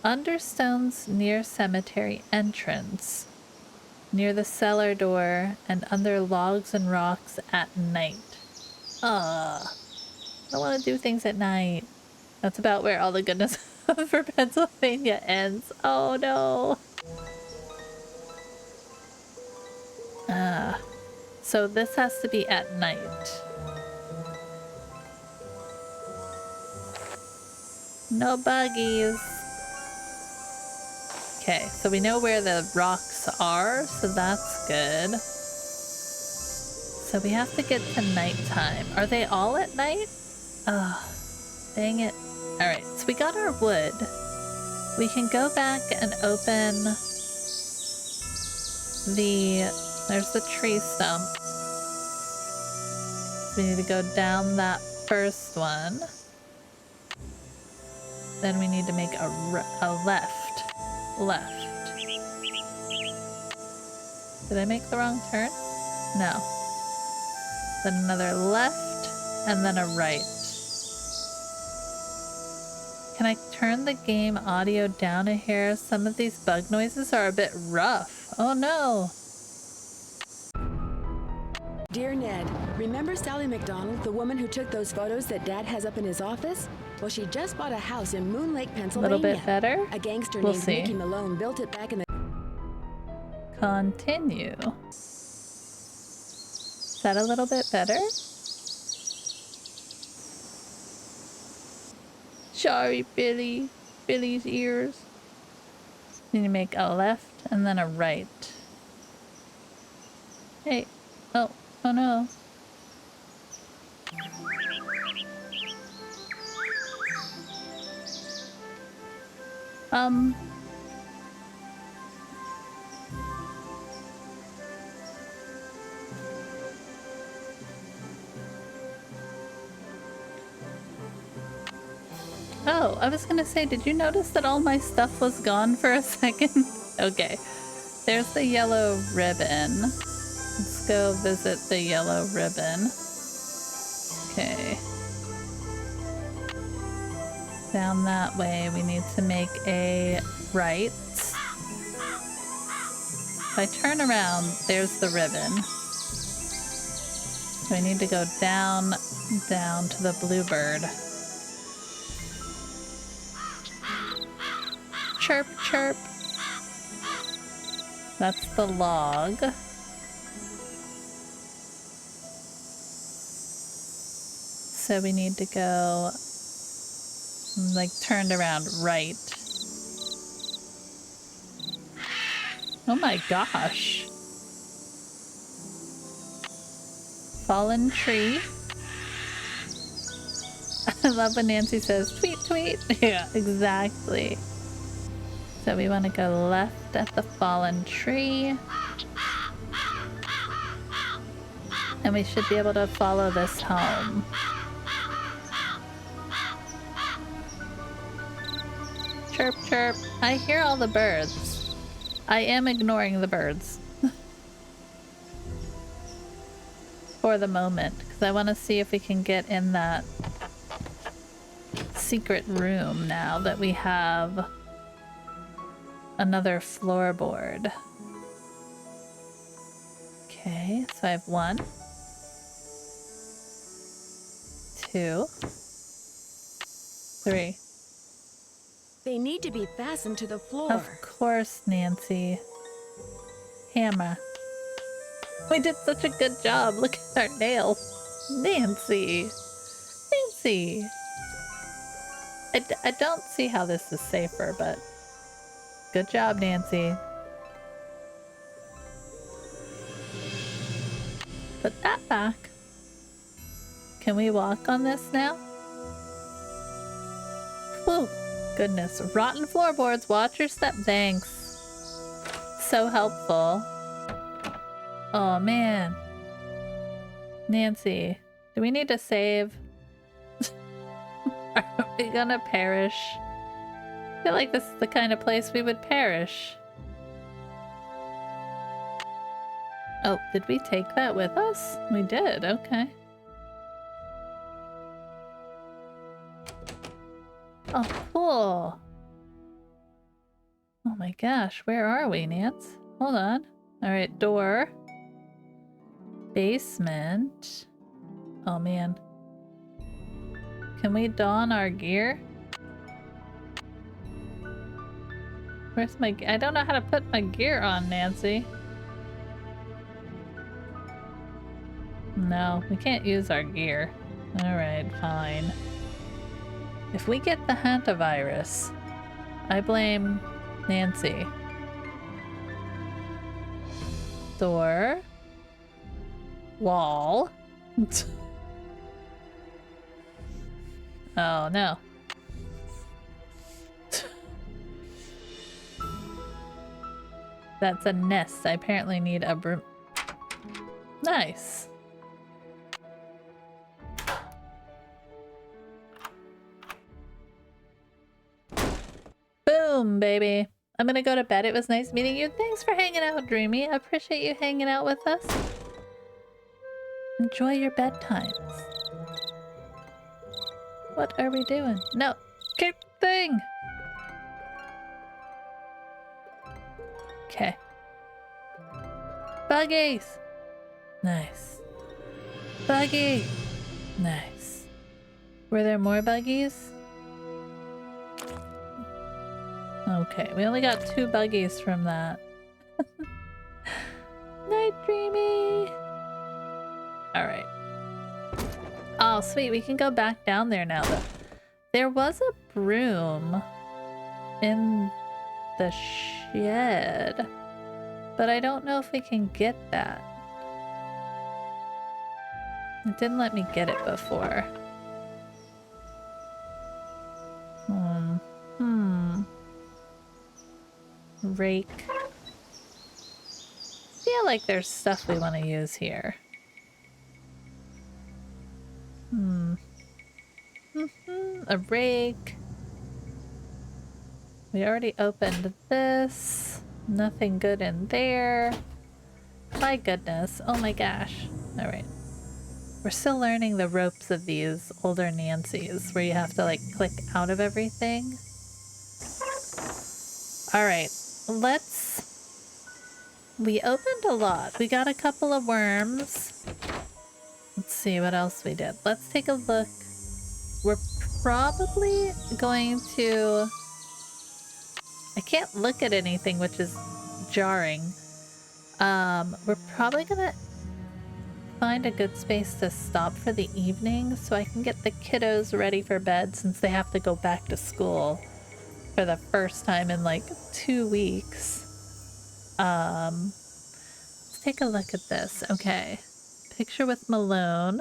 Understones near cemetery entrance. Near the cellar door and under logs and rocks at night. I don't want to do things at night. That's about where all the goodness for Pennsylvania ends. Oh no. So this has to be at night. No buggies. Okay, so we know where the rocks are, so that's good. So we have to get to nighttime. Are they all at night? Oh, dang it. Alright, so we got our wood. We can go back and open the... There's the tree stump. We need to go down that first one. Then we need to make a left. Left. Did I make the wrong turn? No. Then another left, and then a right. Can I turn the game audio down a hair? Some of these bug noises are a bit rough. Oh no! Dear Ned, remember Sally McDonald, the woman who took those photos that Dad has up in his office? Well, she just bought a house in Moon Lake, A Pennsylvania. little bit better? A gangster We'll named see. Mickey Malone built it back in the... Continue. Is that a little bit better? Sorry, Billy. Billy's ears. Need to make a left and then a right. Hey. Oh. Oh no. Oh, I was gonna say, did you notice that all my stuff was gone for a second? Okay. There's the yellow ribbon. Let's go visit the yellow ribbon. Okay. Down that way, we need to make a right. If I turn around, there's the ribbon. So I need to go down to the bluebird. Chirp, chirp. That's the log. So we need to go, like, turned around right. Oh my gosh. Fallen tree. I love when Nancy says, tweet, tweet. Yeah, exactly. So we want to go left at the fallen tree. And we should be able to follow this home. Chirp, chirp. I hear all the birds. I am ignoring the birds. For the moment, because I want to see if we can get in that secret room now that we have another floorboard. Okay, so I have 1, 2, 3. They need to be fastened to the floor. Of course, Nancy. Hammer. We did such a good job. Look at our nails. Nancy. Nancy. I don't see how this is safer, but good job, Nancy. Put that back. Can we walk on this now? Whew. Goodness. Rotten floorboards. Watch your step. Thanks. So helpful. Oh man. Nancy, do we need to save? Are we gonna perish? I feel like this is the kind of place we would perish. Oh, did we take that with us? We did, okay. Oh, cool. Oh my gosh, where are we, Nance? Hold on. Alright, door. Basement. Oh man. Can we don our gear? Where's my... I don't know how to put my gear on, Nancy. No, we can't use our gear. Alright, fine. If we get the hantavirus, I blame Nancy. Door. Wall. Oh no. That's a nest. I apparently need a broom. Nice. Boom, baby. I'm gonna go to bed. It was nice meeting you. Thanks for hanging out, Dreamy. I appreciate you hanging out with us. Enjoy your bedtimes. What are we doing? No. Keep thing! Okay. Buggies! Nice. Buggy! Nice. Were there more buggies? Okay, we only got 2 buggies from that. Night, Dreamy! Alright. Oh, sweet. We can go back down there now, though. There was a broom in the shed, but I don't know if we can get that. It didn't let me get it before. Rake. Feel like there's stuff we want to use here. A rake. We already opened this. Nothing good in there. My goodness. Oh my gosh. Alright. We're still learning the ropes of these older Nancys, where you have to like click out of everything. Alright. We opened a lot. We got a couple of worms. Let's see what else we did. Let's take a look. We're probably going to I can't look at anything, which is jarring. We're probably gonna find a good space to stop for the evening so I can get the kiddos ready for bed since they have to go back to school for the first time in like 2 weeks. Let's take a look at this. Okay. Picture with Malone.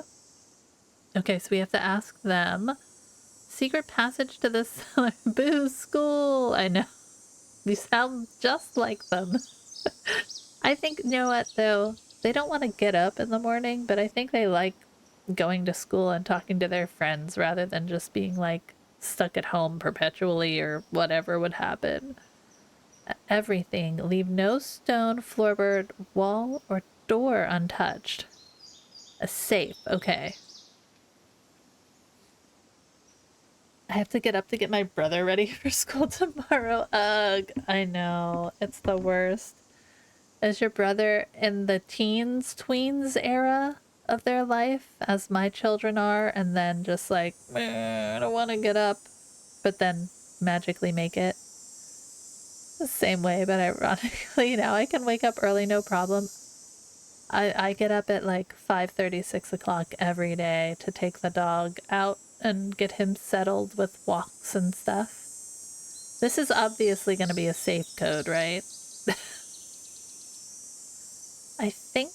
Okay, so we have to ask them. Secret passage to the cellar. Boo, school! I know. You sound just like them. I think, you know what, though? They don't want to get up in the morning, but I think they like going to school and talking to their friends rather than just being, like, stuck at home perpetually or whatever would happen. Everything. Leave no stone, floorboard, wall, or door untouched. A safe. Okay. I have to get up to get my brother ready for school tomorrow. Ugh, I know. It's the worst. Is your brother in the tweens era of their life, as my children are, and then just like, I don't want to get up, but then magically make it? The same way, but ironically, now I can wake up early, no problem. I get up at like 5:30, 6 o'clock every day to take the dog out and get him settled with walks and stuff. This is obviously going to be a safe code, right? I think,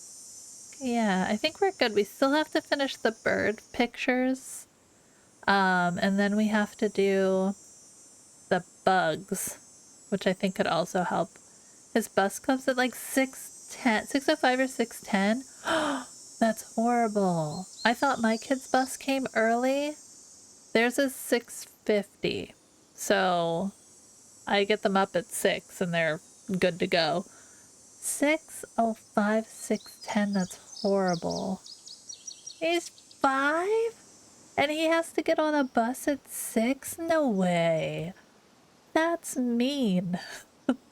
yeah, I think we're good. We still have to finish the bird pictures. And then we have to do the bugs, which I think could also help. His bus comes at like 6:10, 6:05 or 6:10. That's horrible. I thought my kid's bus came early. Theirs is 6:50. So I get them up at 6 and they're good to go. 6:05, 6:10, that's horrible. He's 5? And he has to get on a bus at 6? No way. That's mean.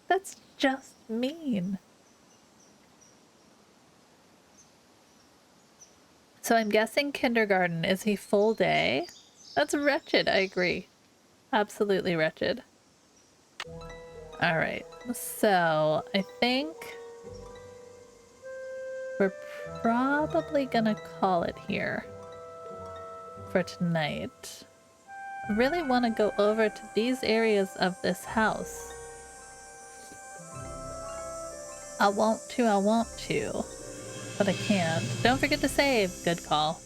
That's just mean. So I'm guessing kindergarten. Is he full day? That's wretched, I agree. Absolutely wretched. Alright, so I think we're probably gonna call it here for tonight. I really want to go over to these areas of this house. I want to, but I can't. Don't forget to save. Good call.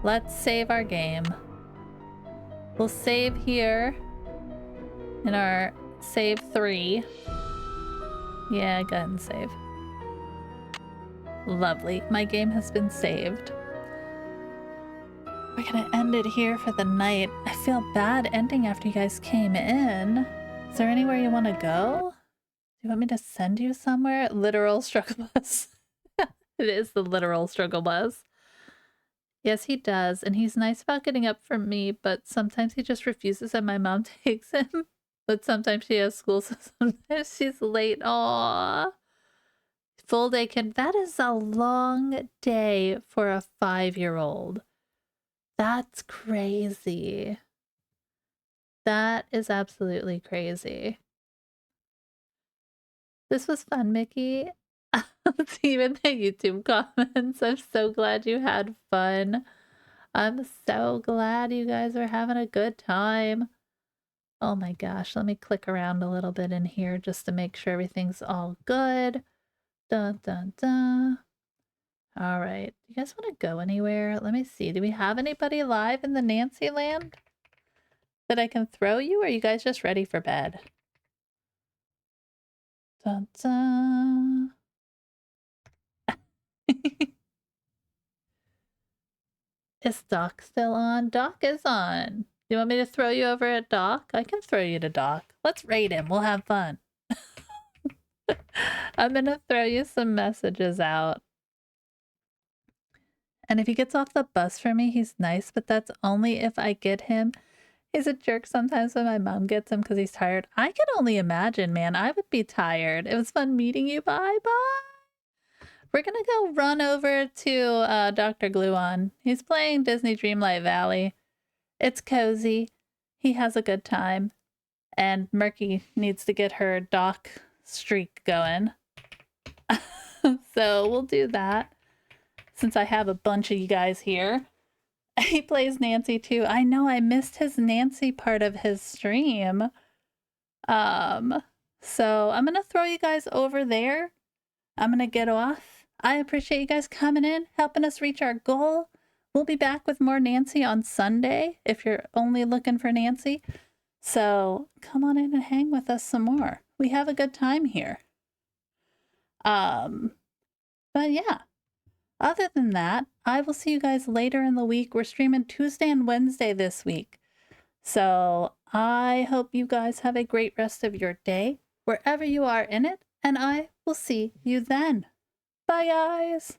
Let's save our game. We'll save here in our save 3. Yeah, go ahead and save. Lovely. My game has been saved. We're gonna end it here for the night. I feel bad ending after you guys came in. Is there anywhere you want to go? Do you want me to send you somewhere? Literal struggle bus. It is the literal struggle bus. Yes, he does. And he's nice about getting up for me, but sometimes he just refuses and my mom takes him. But sometimes she has school, so sometimes she's late. Aww. Full day kid. That is a long day for a 5-year-old. That's crazy. That is absolutely crazy. This was fun, Mickey. Even the YouTube comments. I'm so glad you had fun. I'm so glad you guys are having a good time. Oh my gosh, let me click around a little bit in here just to make sure everything's all good. Dun dun dun. All right, you guys want to go anywhere? Let me see. Do we have anybody live in the Nancy land that I can throw you, or are you guys just ready for bed? Dun dun. Is Doc still on? Doc is on. You want me to throw you over at Doc? I can throw you to Doc. Let's raid him. We'll have fun. I'm gonna throw you some messages out. And if he gets off the bus for me, he's nice, but that's only if I get him. He's a jerk sometimes when my mom gets him because he's tired. I can only imagine, man. I would be tired. It was fun meeting you. Bye bye. We're gonna go run over to Dr. Gluon. He's playing Disney Dreamlight Valley. It's cozy. He has a good time. And Murky needs to get her doc streak going. So we'll do that since I have a bunch of you guys here. He plays Nancy too. I know I missed his Nancy part of his stream. So I'm going to throw you guys over there. I'm going to get off. I appreciate you guys coming in, helping us reach our goal. We'll be back with more Nancy on Sunday if you're only looking for Nancy. So come on in and hang with us some more. We have a good time here. But yeah, other than that, I will see you guys later in the week. We're streaming Tuesday and Wednesday this week. So I hope you guys have a great rest of your day, wherever you are in it, and I will see you then. Bye, guys.